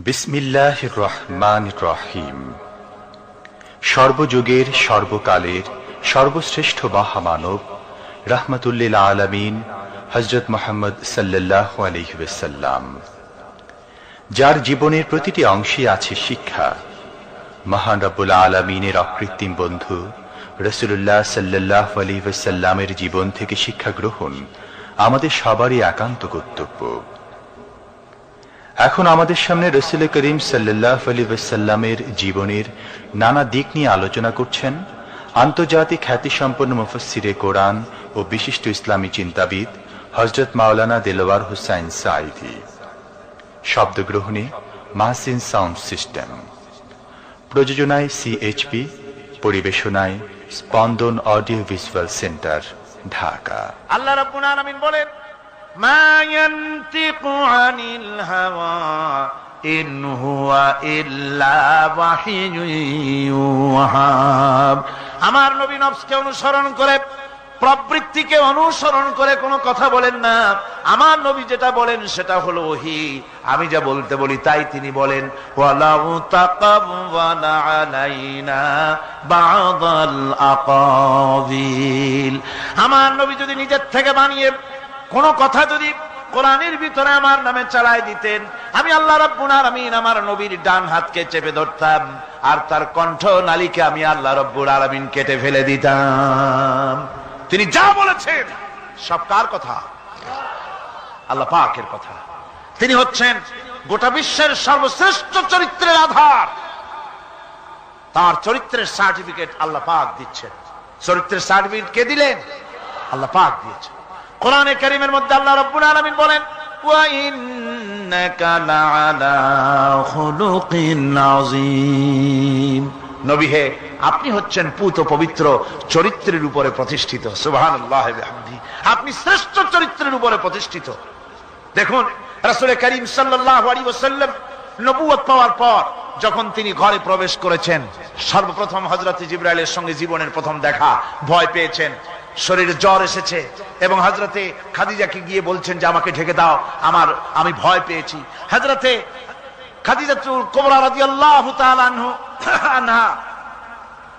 বিসমিল্লাহির রহমানির রহিম। সর্বযুগের সর্বকালের সর্বশ্রেষ্ঠ মহামানব রাহমাতুল্লিল আলামিন হযরত মুহাম্মদ সাল্লাল্লাহু আলাইহি ওয়াসাল্লাম, যার জীবনের প্রতিটি অংশে আছে শিক্ষা, মহান রব্বুল আলামিনের অকৃত্রিম বন্ধু রাসূলুল্লাহ সাল্লাল্লাহু আলাইহি ওয়াসাল্লামের জীবন থেকে শিক্ষা গ্রহণ আমাদের সবারই একান্ত কর্তব্য। এখন আমাদের সামনে রাসূল করিম সাল্লাল্লাহু আলাইহি ওয়াসাল্লামের জীবনের নানা দিক নিয়ে আলোচনা করছেন আন্তর্জাতিক খ্যাতিসম্পন্ন মুফাসসিরে কোরআন ও বিশিষ্ট ইসলামী চিন্তাবিদ হযরত মাওলানা দেলোয়ার হোসাইন সাঈদী। শব্দগ্রহণে মাহসিন সাউন্ড সিস্টেম, প্রযোজনায় সিএইচপি, পরিবেশনায় স্পন্দন অডিও ভিজুয়াল সেন্টার, ঢাকা। আল্লাহ রাব্বুল আলামিন বলেন মা ইয়ানতিকু আনিল হাওয়া ইন হুয়া ইল্লা ওয়াহিয়ুন ইউহা। আমার নবী নফসকে অনুসরণ করে, প্রবৃত্তিকে অনুসরণ করে কোনো কথা বলেন না। আমার নবী যেটা বলেন সেটা হলো ওহী। আমি যা বলতে বলি তাই তিনি বলেন। ওয়ালাউ তাকাওয়ালা আলাইনা বা'দাল আকাবিল। আমার নবী যদি নিজের থেকে বানিয়ে কোন কথা যদি কোরআনের ভিতরে আমার নামে চালায় দিতেন, আমি আল্লাহ রাব্বুল আলামিন আমার নবীর ডান হাতকে চেপে ধরতাম আর তার কণ্ঠ নালীকে আমি আল্লাহ রাব্বুল আলামিন কেটে ফেলে দিতাম। তিনি যা বলেছেন সব কার কথা? আল্লাহ পাকের কথা। তিনি হচ্ছেন গোটা বিশ্বের সর্বশ্রেষ্ঠ চরিত্রের আধার। তার চরিত্রের সার্টিফিকেট আল্লাহ পাক দিচ্ছেন। চরিত্রের সার্টিফিকেট কে দিলেন? আল্লাহ পাক দিয়েছেন। কোরআনে কারীমের মধ্যে আল্লাহ রাব্বুল আলামিন বলেন ওয়া ইন্নাকা লাআলা খুলুকিন আযীম। নবী হে, আপনি হচ্ছেন পুত পবিত্র চরিত্রের উপরে প্রতিষ্ঠিত। সুবহানাল্লাহ ওয়া বিহামদিহি, আপনি শ্রেষ্ঠ চরিত্রের উপরে প্রতিষ্ঠিত। দেখুন রাসূল করিম সাল্লাল্লাহু আলাইহি ওয়াসাল্লাম নবুয়ত পাওয়ার পর যখন তিনি ঘরে প্রবেশ করেছেন, সর্বপ্রথম হযরত জিবরাইলের সঙ্গে জীবনের প্রথম দেখা, ভয় পেয়েছেন, শরীরে জ্বর এসেছে এবং হযরতে খাদিজাকে গিয়ে বলছেন যে আমাকে ঢেকে দাও, আমি ভয় পেয়েছি। হযরতে খাদিজাতুল কুবরা রাদিয়াল্লাহু তাআলা আনহা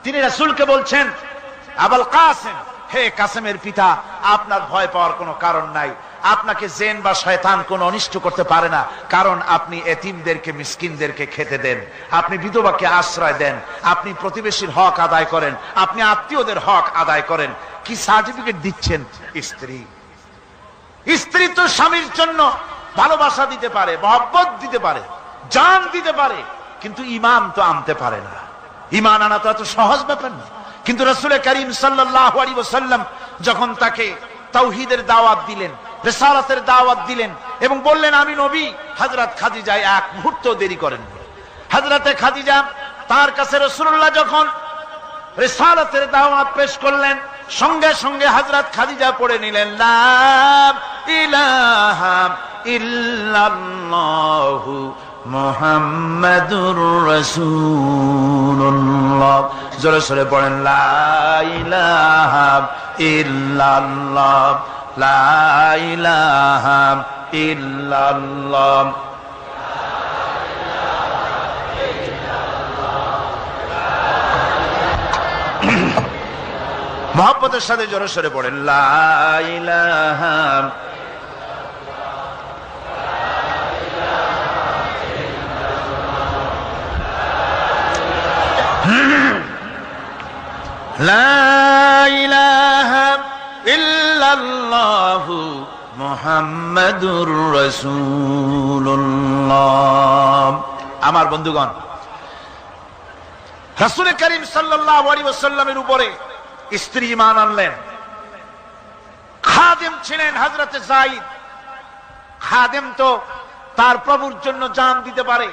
তিনি রাসূলকে বলছেন, আবুল কাসেম, হে কাসেমের পিতা, আপনার ভয় পাওয়ার কোনো কারণ নাই, আপনাকে জিন বা শয়তান কোনো অনিষ্ট করতে পারে না, কারণ আপনি এতিমদেরকে, মিসকিনদেরকে খেতে দেন, আপনি বিধবাকে আশ্রয় দেন, আপনি প্রতিবেশীর হক আদায় করেন, আপনি আত্মীয়দের হক আদায় করেন। কি সার্টিফিকেট দিচ্ছেন? স্ত্রী তো স্বামীর জন্য ভালোবাসা দিতে পারে, মহব্বত দিতে পারে, জান দিতে পারে, কিন্তু ঈমান তো আনতে পারে না। ঈমান আনা তো এত সহজ ব্যাপার না। কিন্তু রাসূল করিম সাল্লাল্লাহু আলাইহি ওয়াসাল্লাম যখন তাকে তাওহীদের দাওয়াত দিলেন, রিসালাতের দাওয়াত দিলেন এবং বললেন আমি নবী, হযরত খাদিজা এক মুহূর্ত দেরি করেন। হযরতে খাদিজা তার কাছে রাসূলুল্লাহ যখন রিসালাতের দাওয়াত পেশ করলেন, সঙ্গে সঙ্গে হযরত খাদিজা পড়ে নিলেন লা ইলাহা ইল্লাল্লাহু মুহাম্মাদুর রাসূলুল্লাহ। জোরে জোরে পড়েন লা ইলাহা ইল্লাল্লাহ, লা ইলাহা ইল্লাল্লাহ। মহব্বতের সাথে জোরে সোরে পড়েন লা ইলাহা লা ইলাহা ইল্লাল্লাহু মুহাম্মাদুর রাসূলুল্লাহ। আমার বন্ধুগণ, রাসূল করিম সাল্লাল্লাহু আলাইহি ওয়াসাল্লামের উপরে স্ত্রী ঈমান আনলেন। খাদেম ছিলেন হযরতে যায়েদ। খাদেম তো তার প্রভুর জন্য জান দিতে পারে,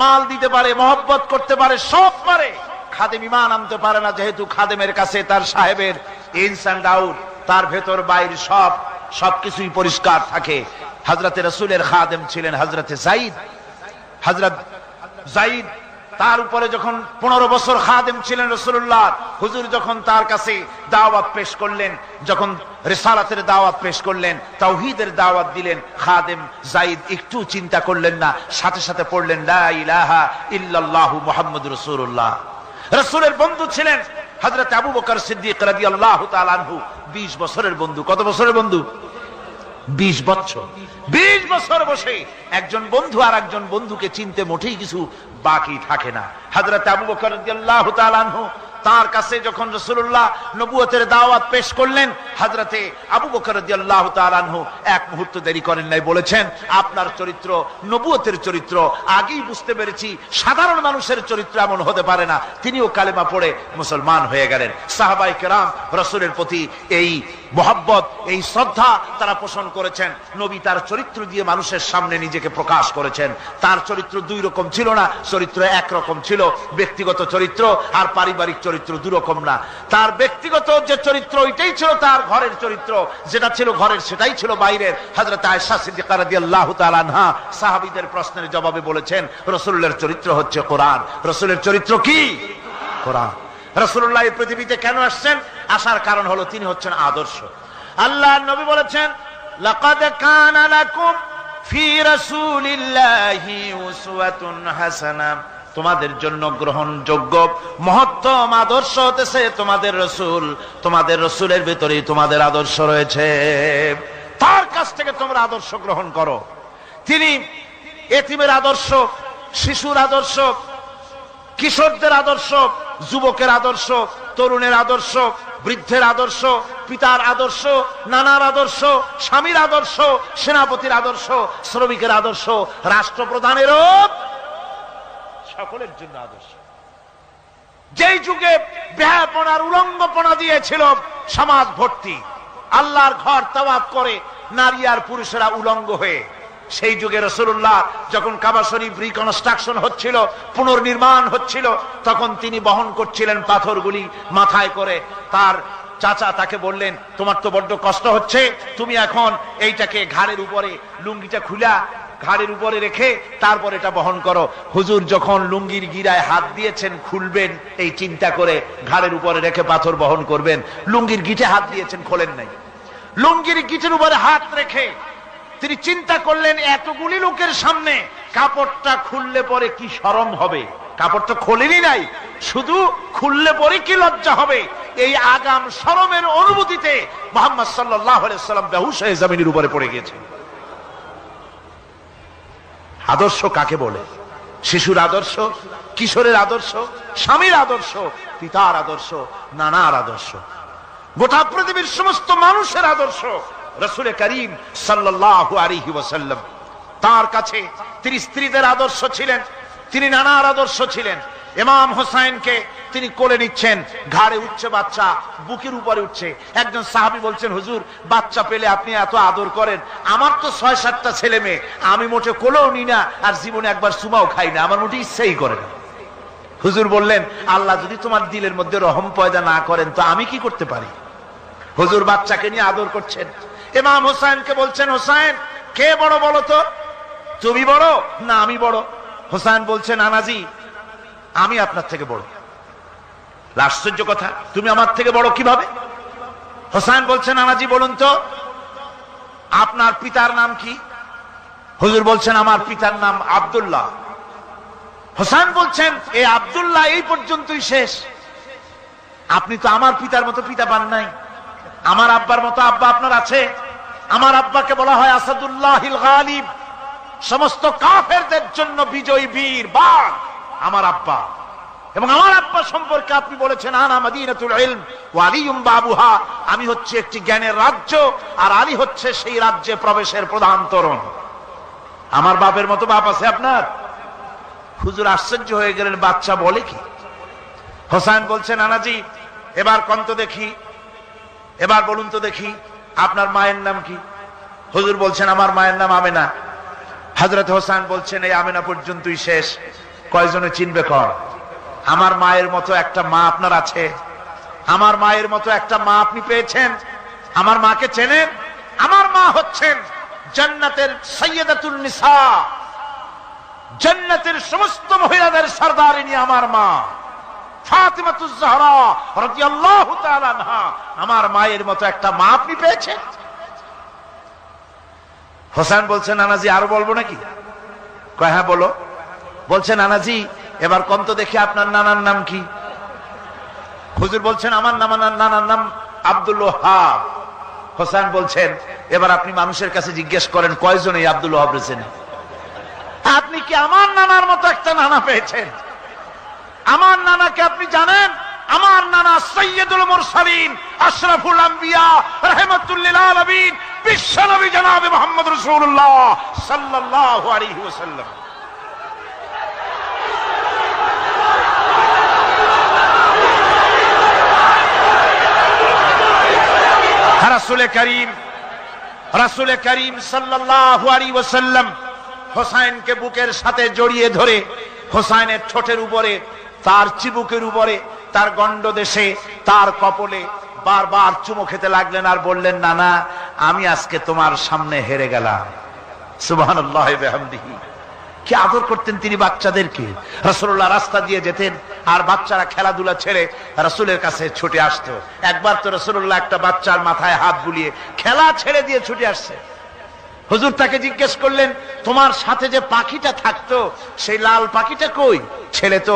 মাল দিতে পারে, মহব্বত করতে পারে, সব পারে। খাদেম ঈমান আনতে পারে না, যেহেতু খাদেমের কাছে তার সাহেবের ইনস এন্ড আউট, তার ভেতর বাইরে সবকিছুই পরিষ্কার থাকে। হযরতে রাসূলের খাদেম ছিলেন হযরতে যায়েদ। হযরত যায়েদ তার উপরে যখন 15 বছর খাদেম ছিলেন রাসূলুল্লাহ, হুজুর যখন তার কাছে দাওয়াত পেশ করলেন, যখন রিসালাতের দাওয়াত পেশ করলেন, তাওহীদের দাওয়াত দিলেন, খাদেম যায়েদ একটু চিন্তা করলেন না, সাথে সাথে পড়লেন লা ইলাহা ইল্লাল্লাহু মুহাম্মাদুর রাসূলুল্লাহ। রাসূলের বন্ধু ছিলেন হযরত আবু বকর সিদ্দিক রাদিয়াল্লাহু তাআলা আনহু। 20 বছরের বন্ধু। কত বছরের বন্ধু? 20 বছর। 20 বছর বসে একজন বন্ধু আর একজন বন্ধুকে চিনতে মোটেই কিছু বাকি থাকে না। হযরত আবু বকর রাদিয়াল্লাহু তাআলা আনহু তার কাছে যখন রাসূলুল্লাহ নবুয়তের দাওয়াত পেশ করলেন, হযরতে আবু বকর রাদিয়াল্লাহু তাআলা আনহু এক মুহূর্ত দেরি করেন নাই, বলেছেন আপনার চরিত্র নবুয়তের চরিত্র। আগেই বুঝতে পেরেছি সাধারণ মানুষের চরিত্র এমন হতে পারে না। তিনিও কালেমা পড়ে মুসলমান হয়ে গেলেন। সাহাবায়ে কেরাম রাসূলের প্রতি এই মহব্বত, এই শ্রদ্ধা তারা পোষণ করেছেন। নবী তার চরিত্র দিয়ে মানুষের সামনে নিজেকে প্রকাশ করেছেন। তার চরিত্র দুই রকম ছিল না, চরিত্র একরকম ছিল। ব্যক্তিগত চরিত্র আর পারিবারিক চরিত্র দুরকম না। তার ব্যক্তিগত যে চরিত্র ওইটাই ছিল তার ঘরের চরিত্র, যেটা ছিল ঘরের সেটাই ছিল বাইরের। হযরত আয়েশা সিদ্দিকা রাদিয়াল্লাহু তাআলা আনহা সাহাবীদের প্রশ্নের জবাবে বলেছেন রাসূলের চরিত্র হচ্ছে কোরআন। রাসূলের চরিত্র কি? কোরআন। রাসূলুল্লাহ এই পৃথিবীতে কেন আসছেন? আসার কারণ হলো তিনি হচ্ছেন আদর্শ। আল্লাহর নবী বলেছেন লাকাদ কানা লাকুম ফি রাসূলিল্লাহি উসওয়াতুন হাসানাহ, তোমাদের জন্য গ্রহণযোগ্য মহত্তম আদর্শ হতেছে তোমাদের রাসূল। তোমাদের রাসূলের ভিতরেই তোমাদের আদর্শ রয়েছে। তার কাছ থেকে তোমরা আদর্শ গ্রহণ করো। তিনি এতিমের আদর্শ, শিশুর আদর্শ, কিশোরদের আদর্শ, যুবকের আদর্শ, তরুণের আদর্শ, বৃদ্ধের আদর্শ, পিতার আদর্শ, নানার আদর্শ, স্বামীর আদর্শ, সেনাপতির আদর্শ, শ্রমিকের আদর্শ, রাষ্ট্রপ্রধানেরও সকলের জন্য আদর্শ। যেই যুগে বেহায়াপনার উলঙ্গপনা দিয়েছিল সমাজ ভর্তি, আল্লাহর ঘর তাওয়াফ করে নারী আর পুরুষেরা উলঙ্গ হয়ে, সেই যুগে রাসূলুল্লাহ যখন কাবা শরীফ রিকনস্ট্রাকশন হচ্ছিল, পুনর্নির্মাণ হচ্ছিল, তখন তিনি বহন করছিলেন পাথরগুলি মাথায় করে। তার চাচা তাকে বললেন, তোমার তো বড্ড কষ্ট হচ্ছে, তুমি এখন এইটাকে ঘাড়ের উপরে, লুঙ্গিটা খুলা ঘাড়ের উপরে রেখে তারপর এটা বহন করো। হুজুর যখন লুঙ্গির গিরায় হাত দিয়েছেন খুলবেন এই চিন্তা করে, ঘাড়ের উপরে রেখে পাথর বহন করবেন, লুঙ্গির গিটে হাত দিয়েছেন, খোলেন নাই। লুঙ্গির গিটের উপরে হাত রেখে তিনি চিন্তা করলেন, এতগুলি লোকের সামনে কাপড়টা খুললে পরে কি শরম হবে। কাপড় তো খোলেনি নাই, শুধু খুললে পরে কি লজ্জা হবে। এই আগাম শরমের অনুভূতিতে মুহাম্মদ সাল্লাল্লাহু আলাইহি ওয়াসাল্লাম বেহুশ হয়ে জমিনের উপরে পড়ে গিয়েছেন। আদর্শ কাকে বলে? শিশুর আদর্শ, কিশোরের আদর্শ, স্বামীর আদর্শ, পিতার আদর্শ, নানার আদর্শ, গোটা পৃথিবীর সমস্ত মানুষের আদর্শ রাসূল করিম সাল্লাল্লাহু আলাইহি ওয়াসাল্লাম। তার কাছে তিনি স্ত্রীদের আদর্শ ছিলেন, তিনি নানার আদর্শ ছিলেন। ইমাম হোসেনকে তিনি কোলে নিচ্ছেন, ঘাড়ে উঠছে বাচ্চা, বুকের উপরে উঠছে। একজন সাহাবী বলছেন, হুজুর বাচ্চা পেলে আপনি এত আদর করেন, আমার তো ৬-৭টা ছেলে মেয়ে, আমি মোটে কোলেও নি না, আর জীবনে একবার সুমাও খাই না, আমার মোটে ইচ্ছাই করে না। হুজুর বললেন, আল্লাহ যদি তোমার দিলের মধ্যে রহম পয়দা না করেন তো আমি কি করতে পারি। হুজুর বাচ্চাকে নিয়ে আদর করছেন। ইমাম হোসেনকে বলছেন, হোসেন কে বড় বলো তো, তুমি বড় না আমি বড়? হোসেন বলছেন, নানাজি আমি আপনার থেকে বড়। আশ্চর্য কথা, তুমি আমার থেকে বড় কিভাবে? হোসেন বলছেন, নানাজি বলুন তো আপনার পিতার নাম কি? হুজুর বলছেন, আমার পিতার নাম আব্দুল্লাহ। হোসেন বলছেন, এই আব্দুল্লাহ এই পর্যন্তই শেষ, আপনি তো আমার পিতার মতো পিতা পান নাই, আমার আব্বার মতো আব্বা আপনার আছে। আমার আব্বাকে বলা হয় আসাদুল্লাহিল গালিব, সমস্ত কাফেরদের জন্য বিজয়ী বীর বাঘ আমার আব্বা। এবং আমার আব্বা সম্পর্কে আপনি বলেছেন, আনা মাদিনাতুল ইলম ওয়া আলিয়ুম বাবুহা, আমি হচ্ছে একটি জ্ঞানের রাজ্য আর আলী হচ্ছে সেই রাজ্যে প্রবেশের প্রধান তোরণ। আমার বাপের মতো বাপ আছে আপনার? হুজুর আশ্চর্য হয়ে গেলেন, বাচ্চা বলে কি? হোসেন বলছেন, নানাজি এবার কোন তো দেখি, এবার বলুন তো দেখি আপনার মায়ের নাম কি? হুজুর বলছেন, আমার মায়ের নাম আমেনা। হযরত হোসেন বলছেন, এই আমেনা পর্যন্তই শেষ, কয়জনে চিনবে কর? আমার মায়ের মতো একটা মা আপনার আছে? আমার মায়ের মতো একটা মা আপনি পেয়েছেন? আমার মাকে চেনেন? আমার মা হচ্ছেন জান্নাতের সাইয়্যিদাতুন নিসা, জান্নাতের সমস্ত মহিলাদের সরদারিনী আমার মা ফাতিমাতুজ জাহরা রাদিয়াল্লাহু তাআলা আনহা। আমার মায়ের মতো একটা মা আপনি পেয়েছেন? হোসেন বলছেন, নানাজি আরো বলবো নাকি? কয় হ্যাঁ বলো। বলছেন, নানাজি এবার কোন তো দেখি আপনার নানার নাম কি? হুজুর বলছেন, আমার নানার নাম আব্দুল ওয়াহাব। হোসেন বলছেন, এবার আপনি মানুষের কাছে জিজ্ঞেস করেন কয়জন এই আব্দুল ওয়াহাব রয়েছেন? আপনি কি আমার নানার মতো একটা নানা পেয়েছেন? আমার নানাকে আপনি জানেন? আমার নানা সাইয়্যিদুল মুরসালিন, আশরাফুল আম্বিয়া, রাহমাতুল লিল আলামিন, বিশ্বনবী জনাবে মুহাম্মদ রাসূলুল্লাহ সাল্লাল্লাহু আলাইহি ওয়াসাল্লাম। রাসূল করিম সাল্লাল্লাহু আলাইহি ওয়াসাল্লাম হোসেনকে বুকের সাথে জড়িয়ে ধরে হোসেনের ঠোঁটের উপরে, তার চিবুকের উপরে, তার গণ্ডদেশে, তার কপলে বারবার চুমো খেতে লাগলেন আর বললেন, নানা আমি আজকে তোমার সামনে হেরে গেলাম। সুবহানাল্লাহি ওয়া বিহামদিহি। কি আদর করতেন তিনি বাচ্চাদেরকে। রাসূলুল্লাহ রাস্তা দিয়ে যেতেন আর বাচ্চারা খেলাধুলা ছেড়ে রাসূলের কাছে ছুটে আসতো। একবার তো রাসূলুল্লাহ একটা বাচ্চার মাথায় হাত বুলিয়ে খেলা ছেড়ে দিয়ে ছুটে আসছে। হুজুর তাকে জিজ্ঞেস করলেন, তোমার সাথে যে পাখিটা থাকতো সেই লাল পাখিটা কই? ছেলে তো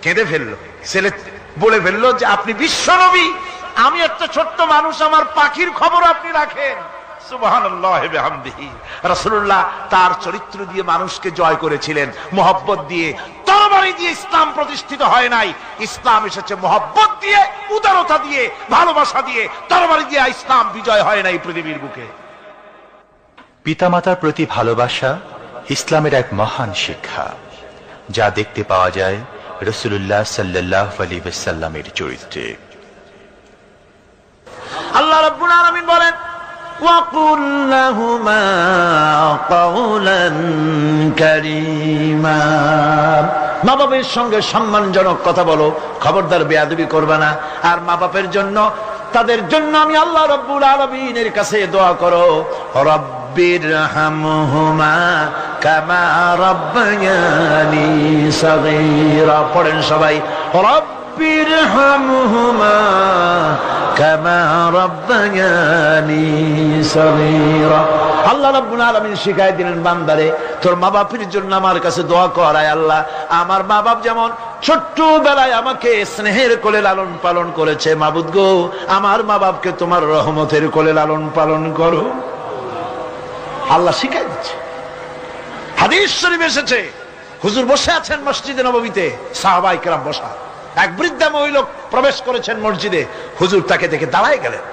কেঁদে ফেললো। ছেলে বলে ফেললো যে আপনি বিশ্বনবী, আমি একটা ছোট্ট মানুষ, আমার পাখির খবর আপনি রাখেন। সুবহানাল্লাহি ওয়া বিহামদিহি। রাসূলুল্লাহ তার চরিত্র দিয়ে মানুষকে জয় করেছিলেন, মহব্বত দিয়ে। তরবারি দিয়ে ইসলাম প্রতিষ্ঠিত হয় নাই, ইসলাম এসেছে মহব্বত দিয়ে, উদারতা দিয়ে, ভালোবাসা দিয়ে। তরবারি দিয়ে ইসলাম বিজয় হয় নাই পৃথিবীর বুকে। পিতামাতার প্রতি ভালোবাসা ইসলামের এক মহান শিক্ষা, যা দেখতে পাওয়া যায় রাসূলুল্লাহ সাল্লাল্লাহু আলাইহি ওয়াসাল্লামের চরিত্রে। আল্লাহ রাব্বুল আলামিন বলেন, وقل لهما قولا كريما। মা বাবার সঙ্গে সম্মানজনক কথা বলো, খবরদার বেয়াদবি করবে না। আর মা বাবার জন্য, তাদের জন্য আমি আল্লাহ রাব্বুল আলামিনের কাছে দোয়া করো, রব্বিরহামহুমা কামা রাব্বায়ানি সাগীরা। পড়েন সবাই, রব্বিরহামহুমা কামা রাব্বায়ানি সাগীরা। আল্লাহ রাব্বুল আলামিন শিখায় দিলেন বান্দারে, তোর মা বাপের জন্য আমার কাছে দোয়া কর, আয় আল্লাহ আমার মা বাপ যেমন ছোট্ট বেলায় আমাকে স্নেহের কোলে লালন পালন করেছে, মাবুদ গো আমার মা বাপকে তোমার রহমতের কোলে লালন পালন করো। আল্লাহ শিখাই দিচ্ছে। হাদিস শরীফ এসেছে, হুজুর বসে আছেন মসজিদে নববীতে, সাহাবায়ে কেরাম বসা, এক বৃদ্ধা মহিলা প্রবেশ করেছেন মসজিদে, হুজুর তাকে দেখে দাঁড়ায় গেলেন।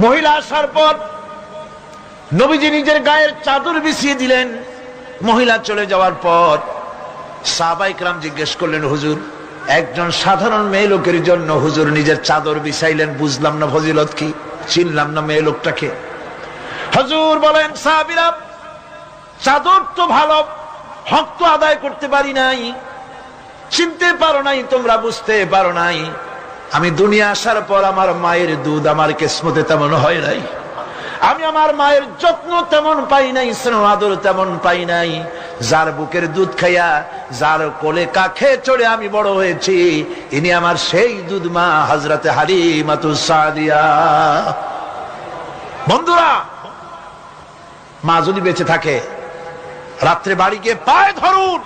মহিলা আসার পর নবীজি নিজের গায়ের চাদর বিছিয়ে দিলেন। মহিলা চলে যাওয়ার পর সাহাবায়ে কেরাম জিজ্ঞেস করলেন, হুজুর একজন সাধারণ মেয়ে লোকের জন্য হুজুর নিজের চাদর বিছাইলেন, বুঝলাম না ফজিলত কি, চিনলাম না মেয়ে লোকটাকে। হুজুর বলেন, সাহাবীরা চাদর তো ভালো, হক তো আদায় করতে পারি নাই, চিনতে পারো নাই, তোমরা বুঝতে পারো নাই। আমি দুনিয়া আসার পর আমার মায়ের দুধ আমার কিসমতে তেমন হয় নাই, আমি আমার মায়ের যত্ন তেমন পাই নাই, স্নেহ আদর তেমন পাই নাই। যার বুকের দুধ খাইয়া, যার কোলে কাখে চড়ে আমি বড় হয়েছি, ইনি আমার সেই দুধ মা হযরতে হালিমাতুস সাদিয়া। বন্ধুরা, মা যদি বেঁচে থাকে, রাত্রে বাড়ি গিয়ে পায়ে ধরুন,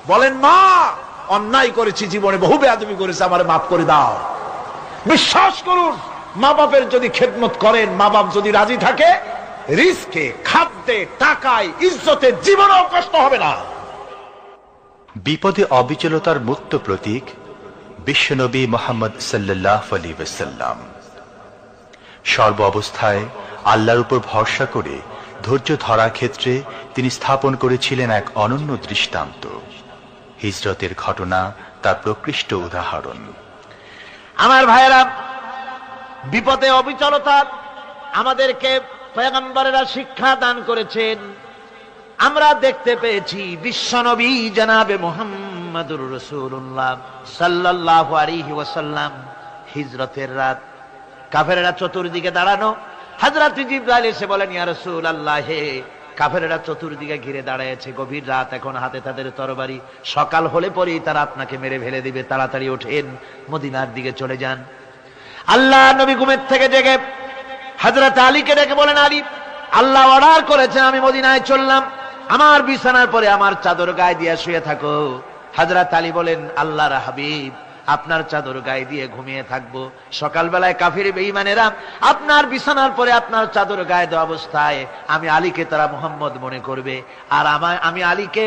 বলেন মা অন্যায় করেছি, জীবনে বহু বেয়াদবি করেছি, আমার মাফ করে দাও। বিশ্বাস করুন, মা বাপের যদি খেদমত করেন, মা বাপ যদি রাজি থাকে, রিজকে, খাদ্যে, টাকায়, ইজ্জতে জীবনেও কষ্ট হবে না। বিপদে অবিচলতার মুক্ত প্রতীক বিশ্বনবী মুহাম্মদ সাল্লাল্লাহু আলাইহি ওয়াসাল্লাম। সর্ব অবস্থায় আল্লাহর উপর ভরসা করে ধৈর্য ধরার ক্ষেত্রে তিনি স্থাপন করেছিলেন এক অনন্য দৃষ্টান্ত। হিজরতের ঘটনা তার প্রকৃষ্ট উদাহরণ। আমার ভাইয়েরা, বিপদে অবিচলতা আমাদেরকে পয়গম্বরেরা শিক্ষা দান করেছেন। আমরা দেখতে পেয়েছি বিশ্বনবী জনাবে মুহাম্মদুর রাসূলুল্লাহ সাল্লাল্লাহু আলাইহি ওয়াসাল্লাম হিজরতের রাত, কাফেররা চতুর্দিকে দাঁড়ানো, হযরত জিবরাইল এসে বলেন, ইয়া রাসূলুল্লাহ, হে কাফেররা চতুর্দিকে ঘিরে দাঁড়িয়েছে, গভীর রাত, এখন হাতে তাদের তরবারি, সকাল হলে পরেই তারা আপনাকে মেরে ফেলে দিবে, তাড়াতাড়ি ওঠেন, মদিনার দিকে চলে যান। আল্লাহ নবী ঘুমের থেকে জেগে হযরত আলীকে ডেকে বলেন, আলী, আল্লাহ অর্ডার করেছেন আমি মদিনায় চললাম, আমার বিছানার পরে আমার চাদর গায়ে দিয়ে শুয়ে থাকো। হযরত আলী বলেন, আল্লাহর হাবিব, আপনার চাদর গায়ে দিয়ে ঘুমিয়ে থাকবো, সকালবেলায় কাফির বেঈমানেরা আপনার বিছানার পরে আপনার চাদর গায়ে দেওয়া অবস্থায় আমি আলীকে তারা মুহাম্মদ মনে করবে, আর আমি আলীকে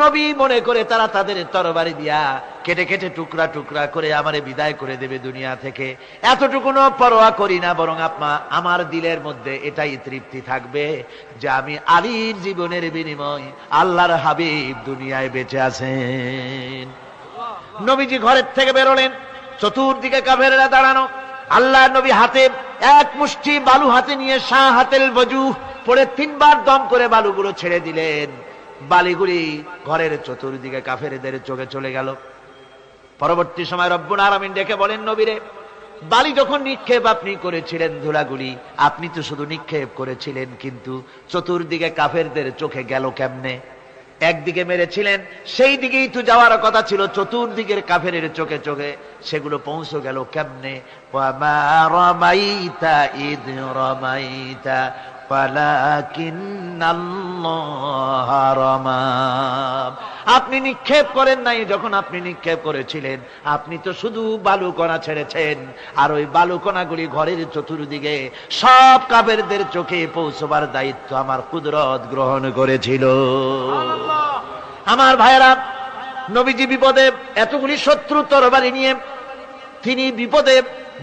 নবী মনে করে তারা তাদের তরবারি দিয়া কেটে কেটে টুকরা টুকরা করে আমারে বিদায় করে দেবে দুনিয়া থেকে। এতটুকুনো পরোয়া করি না, বরং আমার দিলের মধ্যে এটাই তৃপ্তি থাকবে যে আমি আলীর জীবনের বিনিময় আল্লাহর হাবিব দুনিয়ায় বেঁচে আছেন। নবীজি ঘরের থেকে বেরোলেন, চতুর্দিকে কাফেররা দাঁড়ানো। আল্লাহ নবী হাতে এক মুষ্টি বালু হাতে নিয়ে শাহাতেল ওযু পড়ে 3 বার দম করে বালুগুলো ছেড়ে দিলেন। বালিগুলি ঘরের চতুর্দিকে কাফেরদের চোখে চলে গেল। পরবর্তী সময় রব্বুল আলামিন ডেকে বলেন, নবীরে, বালি যখন নিক্ষেপ আপনি করেছিলেন, ধুলাগুলি আপনি তো শুধু নিক্ষেপ করেছিলেন, কিন্তু চতুর্দিকে কাফেরদের চোখে গেল কেমনে? একদিকে মেরেছিলেন, সেই দিকেই তো যাওয়ার কথা ছিল, চতুর্দিকের কাফেরের চোখে চোখে সেগুলো পৌঁছে গেল কেমনে? ওয়ামা রামাইতা ইদ রামাইতা ওয়ালাকিন্নাল্লাহ রামা। আপনি নিক্ষেপ করেন নাই, যখন আপনি নিক্ষেপ করেছিলেন আপনি তো শুধু বালুকণা ছেড়েছেন, আর ওই বালুকণাগুলি ঘরের চতুর্দিকে সব কাফেরদের চোখে পৌঁছবার দায়িত্ব আমার কুদরত গ্রহণ করেছিল। আমার ভাইয়েরা, নবীজি বিপদে, এতগুলি শত্রু তরবারি নিয়ে তিনি বিপদে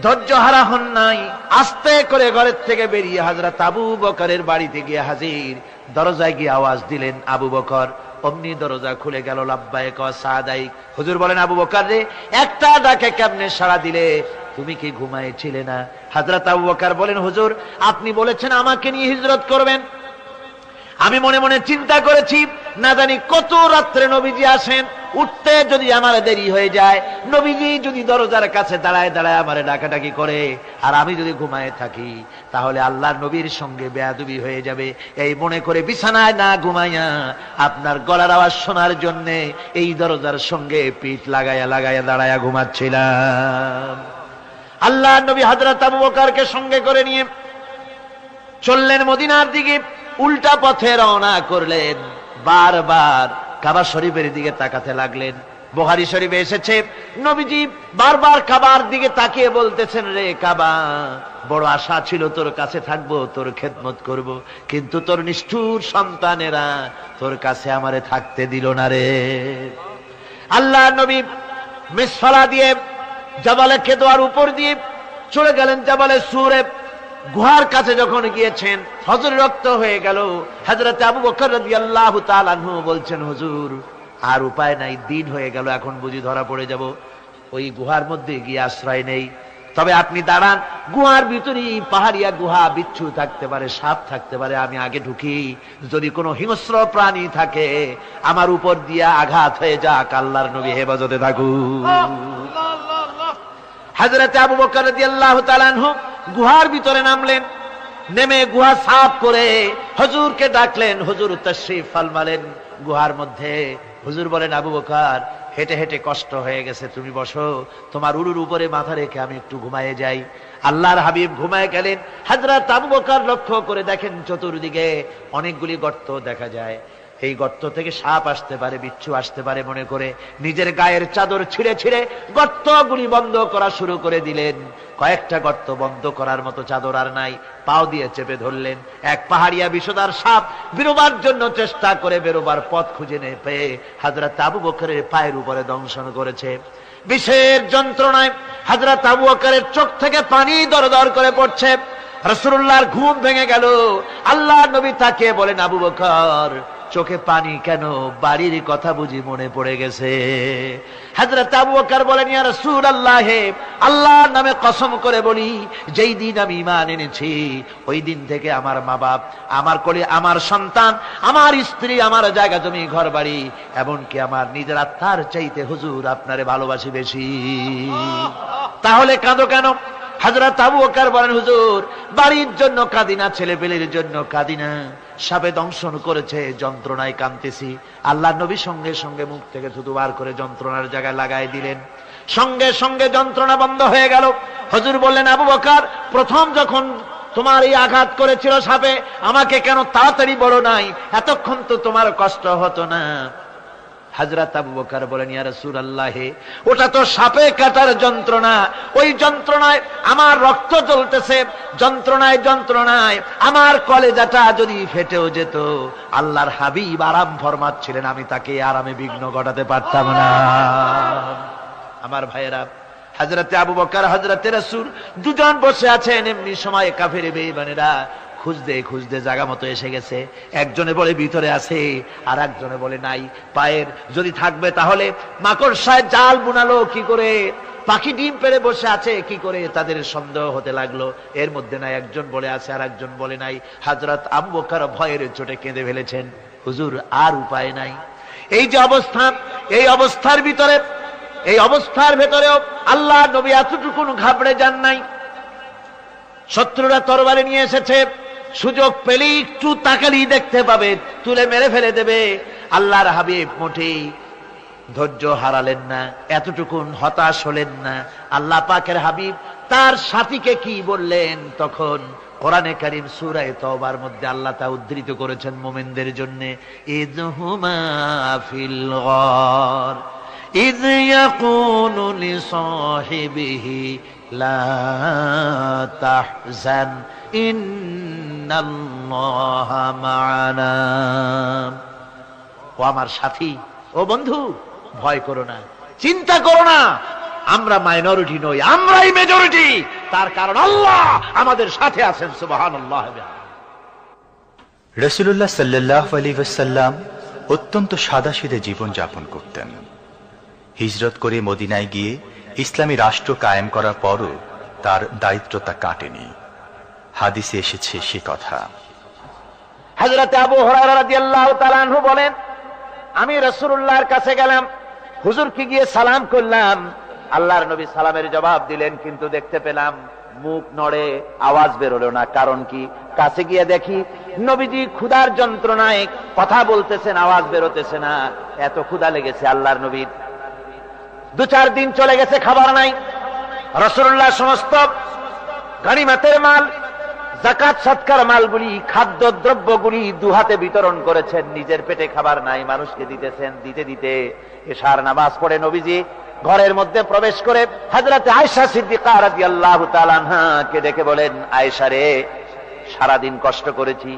ধৈর্য হারা হন নাই। আস্তে করে ঘরের থেকে বেরিয়ে হযরত আবু বকরের বাড়িতে গিয়ে হাজির। দরজায় গিয়ে আওয়াজ দিলেন, আবু বকর। অমনি দরজা খুলে গেল। লাব্বাইক ওয়া সাদাইক। হুজুর বলেন, আবু বকর রে, একটা ডাকে কেমনে সাড়া দিলে? তুমি কি ঘুমাইছিলে না? হযরত আবু বকর বলেন, হুজুর আপনি বলেছেন আমাকে নিয়ে হিজরত করবেন, আমি মনে মনে চিন্তা করেছি না জানি কত রাত্রে নবীজি আসেন, উঠতে যদি আমার দেরি হয়ে যায়, নবীজি যদি দরজার কাছে দাঁড়ায় দাঁড়ায় আমারে ডাকাডাকি করে আর আমি যদি ঘুমায় থাকি, তাহলে আল্লাহর নবীর সঙ্গে বেয়াদবি হয়ে যাবে। এই মনে করে বিছানায় না ঘুমাইয়া আপনার গলার আওয়াজ শোনার জন্য এই দরজার সঙ্গে পিঠ লাগাইয়া লাগাইয়া দাঁড়াইয়া ঘুমাচ্ছিলাম। আল্লাহর নবী হযরত আবু বকরকে সঙ্গে করে নিয়ে চললেন মদিনার দিকে, উল্টা পথে রওনা করলেন। বারবার কাবা শরীফের দিকে তাকাতে লাগলেন। বুখারী শরীফে এসেছে, নবীজি বারবার কাবার দিকে তাকিয়ে বলতেছেন, রে কাবা, বড় আশা ছিল তোর কাছে থাকবো, তোর খেদমত করব, কিন্তু তোর নিষ্ঠুর সন্তানেরা তোর কাছে আমারে থাকতে দিল না রে। আল্লাহ নবী মিসফালা দিয়ে জাবালে কেদোয়ার উপর দিয়ে চলে গেলেন জাবালে সুরে। গুহার কাছে যখন গিয়েছেন, হযরত রক্ত হয়ে গেল। হযরত আবু বকর রাদিয়াল্লাহু তাআলা আনহু বলছেন, হুজুর আর উপায় নাই, দিন হয়ে গেল, এখন বুঝি ধরা পড়ে যাব, ওই গুহার মধ্যে গিয়ে আশ্রয় নেই। তবে আপনি দাঁড়ান, গুহার ভিতরে পাহাড়িয়া গুহা, বিচ্ছু থাকতে পারে, সাপ থাকতে পারে, আমি আগে ঢুকি, যদি কোনো হিংস্র প্রাণী থাকে আমার উপর দিয়া আঘাত হয়ে যাক, আল্লাহর নবী হেফাজতে থাকুক। হযরত আবু বকর রাদিয়াল্লাহু তাআলা আনহু গুহার ভিতরে নামলেন, নেমে গুহা সাফ করে হুজুরকে ডাকলেন। হুজুর তাশরীফ ফরমালেন গুহার মধ্যে। হুজুর বলেন, আবু বকর হেঁটে হেঁটে কষ্ট হয়ে গেছে, তুমি বসো, তোমার উরুর উপরে মাথা রেখে আমি একটু ঘুমায়ে যাই। আল্লাহর হাবিব ঘুমায়ে গেলেন। হযরত আবু বকর লক্ষ্য করে দেখেন চতুর্দিকে অনেকগুলি গর্ত দেখা যায়। এই গর্ত থেকে সাপ আসতে পারে, বিচ্ছু আসতে পারে মনে করে নিজের গায়ের চাদর ছিঁড়ে ছিঁড়ে গর্তগুলি বন্ধ করা শুরু করে দিলেন। কয়েকটা গর্ত বন্ধ করার মতো চাদর আর নাই, পাও দিয়ে চেপে ধরলেন। এক পাহাড়িয়া বিষধর সাপ বেরোবার জন্য চেষ্টা করে বেরোবার পথ খুঁজে না পেয়ে হযরত আবু বকরের পায়ের উপরে দংশন করেছে। বিষের যন্ত্রণায় হযরত আবু বকরের চোখ থেকে পানি দরদর করে পড়ছে। রাসূলুল্লাহর ঘুম ভেঙে গেল। আল্লাহর নবী তাকে বলেন, আবু বকর চোখে পানি কেন? বাড়ির কথা বুঝি মনে পড়ে গেছে? হযরত আবু বকর বলেন, ইয়া রাসূলুল্লাহ, আল্লাহর নামে কসম করে বলি, যেই দিন আমি ঈমান এনেছি ওই দিন থেকে আমার মা বাপ, আমার কোলে আমার সন্তান, আমার স্ত্রী, আমার জায়গা জমি ঘর বাড়ি, এমনকি আমার নিজের আত্মার চাইতে হুজুর আপনারে ভালোবাসি বেশি। তাহলে কাঁদো কেন? হযরত আবু বকর বলেন, হুজুর বাড়ির জন্য কাঁদি না, ছেলে পেলের জন্য কাঁদি না, সাপে দংশন করেছে, যন্ত্রণায় কাঁদতেছি। আল্লাহ নবী সঙ্গে সঙ্গে মুখ থেকে থুতু বার করে যন্ত্রণার জায়গায় লাগাই দিলেন। সঙ্গে সঙ্গে যন্ত্রণা বন্ধ হয়ে গেল। হুজুর বললেন, আবু বকর প্রথম যখন তোমার এই আঘাত করেছিল সাপে, আমাকে কেন তাড়াতাড়ি বলো নাই? এতক্ষণ তো তোমার কষ্ট হতো না। হযরত আবু বকর বলেন, ইয়া রাসূলুল্লাহ, ওটা তো সাপে কাটার যন্ত্রণা, ওই যন্ত্রণায় আমার রক্ত জ্বলতেছে, যন্ত্রণায় যন্ত্রণায় আমার কলেজাটা যদি ফেটেও যেত, আল্লাহর হাবিব আরাম ফরমাচ্ছিলেন, আমি তাকে আরামে বিঘ্ন ঘটাতে পারতাম না। আমার ভাইয়েরা, হযরতে আবু বকর হযরতে রাসূল দুজন বসে আছেন। এমনি সময় কাফের বেঈমানেরা খুঁজতে খুঁজতে জায়গা মতো এসে গেছে। একজনে বলে ভিতরে আছে, আর একজনে বলে নাই। পায়ের যদি থাকবে তাহলে মাকড়সায় জাল বুনালো কি করে, পাখি ডিম পেড়ে বসে আছে কি করে, তাদের সন্দেহ হতে লাগলো। এর মধ্যে নাই একজন বলে আছে আর একজন বলে নাই। হযরত আবু বকর ভয়ের চোটে কেঁদে ফেলেছেন, হুজুর আর উপায় নাই। এই যে অবস্থা, এই অবস্থার ভিতরে, এই অবস্থার ভেতরেও আল্লাহ নবী এতটুকু ঘাবড়ে যান নাই। শত্রুরা তরবারি নিয়ে এসেছে, সুযোগ পেলেই একটু তাকালেই দেখতে পাবে, তুলে মেরে ফেলে দেবে। আল্লাহর হাবিব মোটেই ধৈর্য হারালেন না, এতটুকু হতাশ হলেন না। আল্লাহ পাকের হাবিব তার সাথীকে কি বললেন? তখন কোরআনে কারীম সূরা তাওবার মধ্যে আল্লাহ তা উদ্ধৃত করেছেন মুমিনদের জন্য, ইযহুমা ফিল গার ইয ইয়াকুলু লিসাহিবিহি লা তাহজান ইন্নাল্লাহা মা'ানা। ও আমার সাথী, ও বন্ধু, ভয় করো না, চিন্তা করো না, আমরা মাইনরিটি নই, আমরাই মেজরিটি। তার কারণ আল্লাহ আমাদের সাথে আছেন। সুবহানাল্লাহ। রাসূলুল্লাহ সাল্লাল্লাহু আলাইহি ওয়াসাল্লাম অত্যন্ত সাদাসিধে জীবন যাপন করতেন। হিজরত করে মদিনায় গিয়ে ইসলামী রাষ্ট্র কায়েম করার পরও তার দায়িত্বটা কাটেনি। হাদিসে এসেছে সে কথা। হযরত আবু হুরায়রা রাদিয়াল্লাহু তাআলা আনহু বলেন, আমি রাসূলুল্লাহর কাছে গেলাম, হুজুরকে গিয়ে সালাম করলাম। আল্লাহর নবী সালামের জবাব দিলেন, কিন্তু দেখতে পেলাম মুখ নড়ে, আওয়াজ বের হলো না। কারণ কি? কাছে গিয়ে দেখি নবীজি ক্ষুধার যন্ত্রণায় কথা বলতেছেন, আওয়াজ বেরোতেছে না। এত ক্ষুধা লেগেছে আল্লাহর নবীর। 2-4 দিন চলে গেছে, খাবার নাই। রাসূলুল্লাহ সমস্ত গনিমতের মাল, যাকাত সদকার মালগুলি, খাদ্য দ্রব্যগুলি দুহাতে বিতরণ করেছেন। নিজের পেটে খাবার নাই, মানুষকে দিতেছেন। দিতে দিতে এশার নামাজ পড়ে নবীজি ঘরের মধ্যে প্রবেশ করে হযরত আয়েশা সিদ্দিকা রাদিয়াল্লাহু তাআলা আনহাকে ডেকে বলেন, আয়েশা রে, সারাদিন কষ্ট করেছি,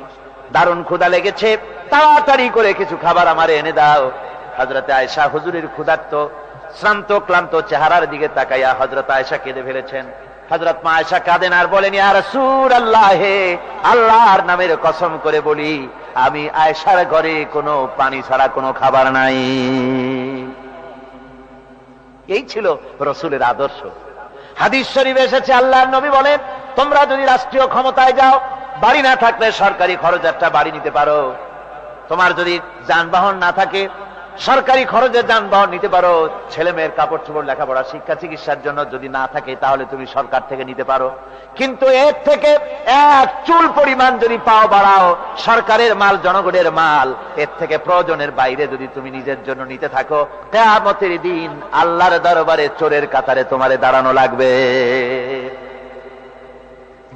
দারুণ ক্ষুধা লেগেছে, তাড়াতাড়ি করে কিছু খাবার আমারে এনে দাও। হযরত আয়েশা হুজুরের ক্ষুধার্ত শ্রান্ত ক্লান্ত চেহারার দিকে তাকাইয়া হযরত আয়েশা কেঁদে ফেলেছেন। হযরত মা আয়েশা কাঁদেন আর বলেন, ইয়া রাসূলুল্লাহ, হে আল্লাহর নামের কসম করে বলি, আমি আয়েশার ঘরে কোনো পানি ছাড়া কোনো খাবার নাই। এই ছিল রাসূলের আদর্শ। হাদিস শরীফে এসেছে, আল্লাহর নবী বলেন, তোমরা যদি রাষ্ট্রীয় ক্ষমতায় যাও, বাড়ি না থাকলে সরকারি খরচ একটা বাড়ি নিতে পারো। তোমার যদি যানবাহন না থাকে, সরকারি খরচে যানবাহন নিতে পারো। ছেলে মেয়ের কাপড় চোপড়, লেখাপড়া, শিক্ষা, চিকিৎসার জন্য যদি না থাকে, তাহলে তুমি সরকার থেকে নিতে পারো। কিন্তু এর থেকে এক চুল পরিমাণ যদি পাও বাড়াও, সরকারের মাল জনগণের মাল, এর থেকে প্রয়োজনের বাইরে যদি তুমি নিজের জন্য নিতে থাকো, কিয়ামতের দিন আল্লাহর দরবারে চোরের কাতারে তোমারে দাঁড়ানো লাগবে।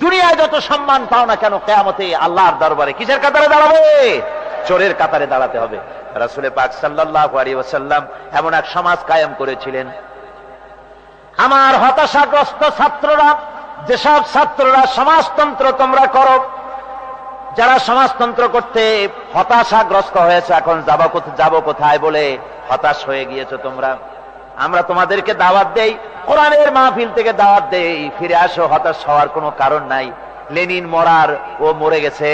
দুনিয়ায় যত সম্মান পাও না কেন, কিয়ামতে আল্লাহর দরবারে কিসের কাতারে দাঁড়াবে? চোরের কাতারে দাঁড়াতে হবে। রাসূল পাক সাল্লাল্লাহু আলাইহি ওয়াসাল্লাম এমন এক সমাজ কায়েম করেছিলেন। আমার হতাশাগ্রস্ত ছাত্ররা, যেসব ছাত্ররা সমাজতন্ত্র তোমরা করো, যারা সমাজতন্ত্র করতে হতাশাগ্রস্ত হয়েছে, এখন যাব কোথায় বলে হতাশ হয়ে গিয়েছো তোমরা, আমরা তোমাদেরকে দাওয়াত দেই, কোরআনের মাহফিল থেকে দাওয়াত দেই, ফিরে আসো। হতাশ হওয়ার কোনো কারণ নাই। লেনিন মরার, ও মরে গেছে।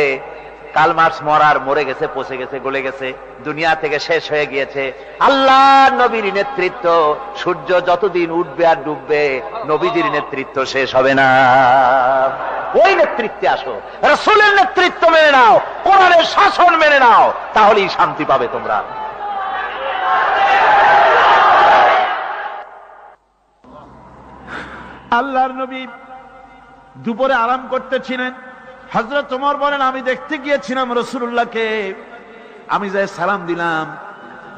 কার্ল মার্কস মরার, মরে গেছে, পচে গেছে, গলে গেছে, দুনিয়া থেকে শেষ হয়ে গিয়েছে। আল্লাহর নবীর নেতৃত্ব, সূর্য যতদিন উঠবে আর ডুববে, নবীজির নেতৃত্ব শেষ হবে না। ওই নেতৃত্বে আসো, রাসূলের নেতৃত্ব মেনে নাও, কোরআনের শাসন মেনে নাও, তাহলেই শান্তি পাবে তোমরা। আল্লাহর নবী দুপুরে আরাম করতেছিলেন। হযরত ওমর বলেন, আমি দেখতে গিয়েছিলাম রাসূলুল্লাহকে, আমি যাই সালাম দিলাম,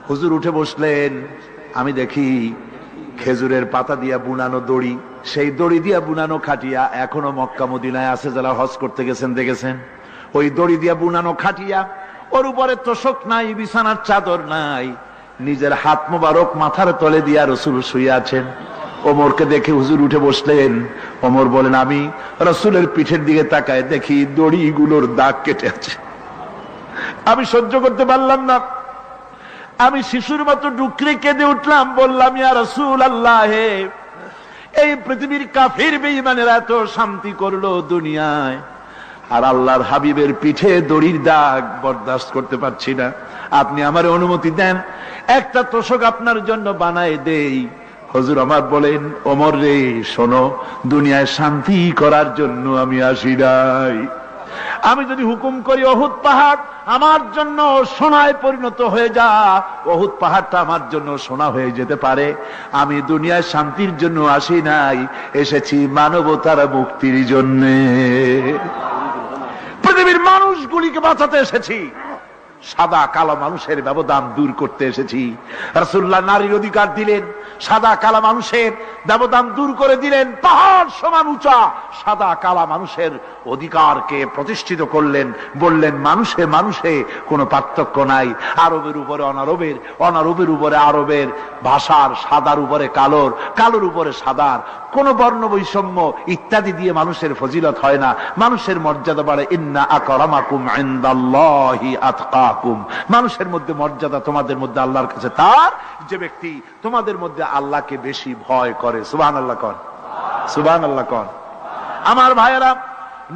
হুজুর উঠে বসলেন। আমি দেখি খেজুরের পাতা দিয়া বুনানো দড়ি, সেই দড়ি দিয়া বুনানো খাটিয়া এখনো মক্কা মদিনায় আছে, যারা হজ করতে গেছেন দেখেছেন। ওই দড়ি দিয়া বুনানো খাটিয়া, ওর উপরে তোশক নাই, বিছানার চাদর নাই, নিজের হাত মোবারক মাথার তলে দিয়া রাসূল শুয়ে আছেন। ওমরকে দেখে হুজুর উঠে বসলেন। ওমর বলেন, আমি রাসূলের পিঠের দিকে তাকায় দেখি দড়িগুলোর দাগ কেটে আছে। আমি সহ্য করতে পারলাম না, আমি শিশুর মতো ডুকরে কেঁদে উঠলাম, বললাম, ইয়া রাসূলুল্লাহ, এই পৃথিবীর কাফির বেঈমানেরা এত শান্তি করলো দুনিয়ায়, আর আল্লাহর হাবিবের পিঠে দড়ির দাগ বরদাস্ত করতে পারছি না। আপনি আমার অনুমতি দেন, একটা তোশক আপনার জন্য বানায় দেই। হুজুর আমার বলেন, ওমর রে, শোনো, দুনিয়ায় শান্তি করার জন্য আমি আসি নাই। আমি যদি হুকুম করি উহুদ পাহাড় আমার জন্য সোনায় পরিণত হয়ে যা, উহুদ পাহাড়টা আমার জন্য সোনা হয়ে যেতে পারে। আমি দুনিয়ায় শান্তির জন্য আসি নাই, এসেছি মানবতার মুক্তির জন্য। পৃথিবীর মানুষগুলিকে বাঁচাতে এসেছি, সাদা কালো মানুষের ব্যবধান দূর করতে এসেছি। রাসূলুল্লাহ নারীর অধিকার দিলেন, সাদা কালা মানুষের ব্যবধান দূর করে দিলেন। পাহাড় সমান উঁচা সাদা কালা মানুষের অধিকারকে প্রতিষ্ঠিত করলেন, বললেন মানুষে মানুষে কোনো পার্থক্য নাই। আরবের উপরে অনারবের, অনারবের উপরে আরবের, ভাষার, সাদার উপরে কালোর, কালোর উপরে সাদার, কোন বর্ণ বৈষম্য ইত্যাদি দিয়ে মানুষের ফজিলত হয় না। মানুষের মর্যাদা বাড়ে, ইন্না আকরামাকুম ইনদাল্লাহি আতকাকুম। মানুষের মধ্যে মর্যাদা তোমাদের মধ্যে আল্লাহর কাছে তার, যে ব্যক্তি তোমাদের মধ্যে আল্লাহকে বেশি ভয় করে। সুবহানাল্লাহ কোন, সুবহানাল্লাহ কোন। আমার ভাইয়েরা,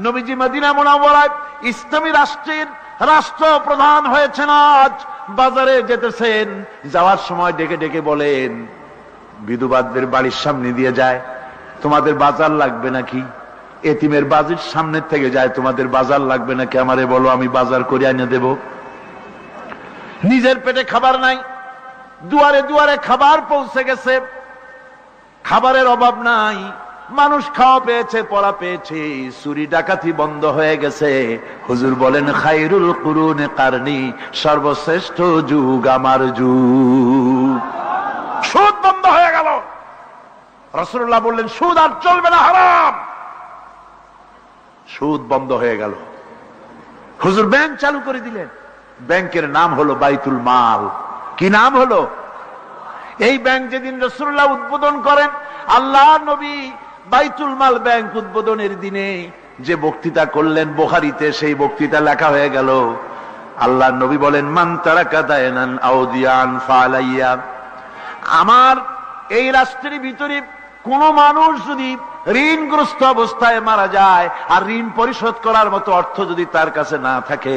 নবীজি মদিনা মুনাওয়ারায় ইসলামী রাষ্ট্রের রাষ্ট্রপ্রধান হয়েছেন। আজ বাজারে যেতেছেন, যাওয়ার সময় ডেকে ডেকে বলেন, বিধবাদের বাড়ির সামনে দিয়ে যায়, তোমাদের বাজার লাগবে নাকি? এতিমের বাড়ির সামনে থেকে যায়, তোমাদের বাজার লাগবে নাকি? আমারে বলো, আমি বাজার করে এনে দেব। নিজের পেটে খাবার নাই, দুয়ারে দুয়ারে খাবার পৌঁছে গেছে, খাবারের অভাব নাই, মানুষ খাওয়া পেয়েছে, পড়া পেয়েছে, চুরি ডাকাতি বন্ধ হয়ে গেছে। হুজুর বলেন খায়রুল কুরুনে কারনি, সর্বশ্রেষ্ঠ যুগ আমার যুগ। সুদ বন্ধ হয়ে গেল। রাসূলুল্লাহ বললেন সুদ আর চলবে না, হারাম। সুদ বন্ধ হয়ে গেল। হুজুর ব্যাংক চালু করে দিলেন। ব্যাংকের নাম হলো বাইতুল মাল। কি নাম হলো? এই ব্যাংক যেদিন রাসূলুল্লাহ উদ্বোধন করেন, আল্লাহ নবী বাইতুল মাল ব্যাংক উদ্বোধনের দিনে যে বক্তৃতা করলেন, বুখারীতে সেই বক্তৃতা লেখা হয়ে গেল। আল্লাহ নবী বলেন মান তারাকা দায়নান আউদিয়ান ফালাইয়া, আমার এই রাষ্ট্রের ভিতরে কোন মানুষ যদি ঋণগ্রস্ত অবস্থায় মারা যায় আর ঋণ পরিশোধ করার মতো অর্থ যদি তার কাছে না থাকে,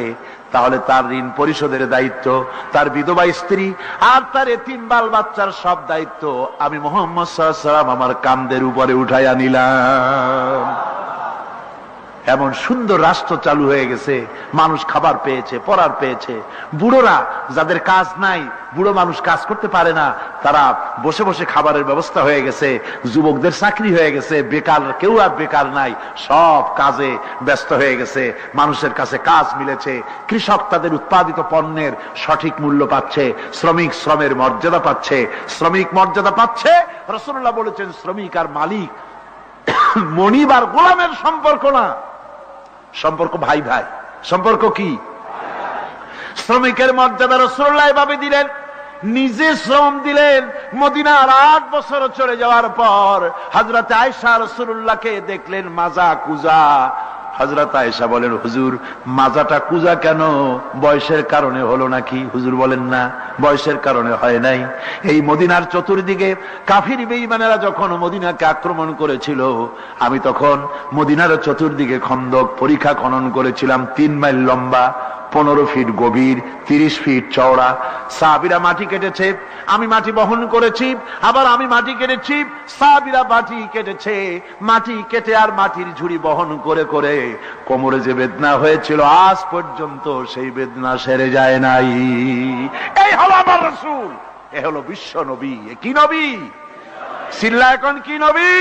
তাহলে তার ঋণ পরিশোধের দায়িত্ব, তার বিধবা স্ত্রী আর তার এতিম বাল বাচ্চার সব দায়িত্ব আমি মুহাম্মদ সাল্লাল্লাহু আলাইহি ওয়াসাল্লাম আমার কাঁধের উপরে উঠাইয়া নিলাম। এমন সুন্দর রাষ্ট্র চালু হয়ে গেছে, মানুষ খাবার পেয়েছে, পড়ার পেয়েছে। বুড়োরা যাদের কাজ নাই, বুড়ো মানুষ কাজ করতে পারে না, তারা বসে বসে খাবারের ব্যবস্থা হয়ে গেছে। যুবকদের চাকরি হয়ে গেছে, বেকার কেউ আর বেকার নাই, সব কাজে ব্যস্ত হয়ে গেছে, মানুষের কাছে কাজ মিলেছে। কৃষক তাদের উৎপাদিত পণ্যের সঠিক মূল্য পাচ্ছে, শ্রমিক শ্রমের মর্যাদা পাচ্ছে, শ্রমিক মর্যাদা পাচ্ছে। রাসূলুল্লাহ বলেছেন শ্রমিক আর মালিক, মনিব আর গোলামের সম্পর্ক না, সম্পর্ক ভাই ভাই। সম্পর্ক কি? শ্রমিকের মর্যাদা রাসূলুল্লাহ এভাবে দিলেন, নিজে শ্রম দিলেন। মদিনার 8 বছর চলে যাওয়ার পর হযরত আয়েশা রাসূলুল্লাহকে দেখলেন মাজা কুজা। হযরত আয়েশা বলেন হুজুর মাজাটা কুজা কেন? বয়সের কারণে হলো নাকি? হুজুর বলেন না, বয়সের কারণে হয় নাই। এই মদিনার চতুর্দিকে কাফির বেঈমানেরা যখন মদিনাকে আক্রমণ করেছিল, আমি তখন মদিনার চতুর্দিকে খন্দক পরিখা খনন করেছিলাম, 3 মাইল লম্বা, 15 ফিট গভীর, 30 ফিট চওড়া। সাহাবীরা মাটি কেটেছে, আমি মাটি বহন করেছি, আবার আমি মাটি কেটেছি, সাহাবীরা মাটি কেটেছে। মাটি কেটে আর মাটির ঝুড়ি বহন করে করে কোমরে যে বেদনা হয়েছিল আজ পর্যন্ত সেই বেদনা সেরে যায় নাই। এই হলো আমার রাসূল, এ হলো বিশ্ব নবী। কি নবী? সিল্লা এখন কি নবী?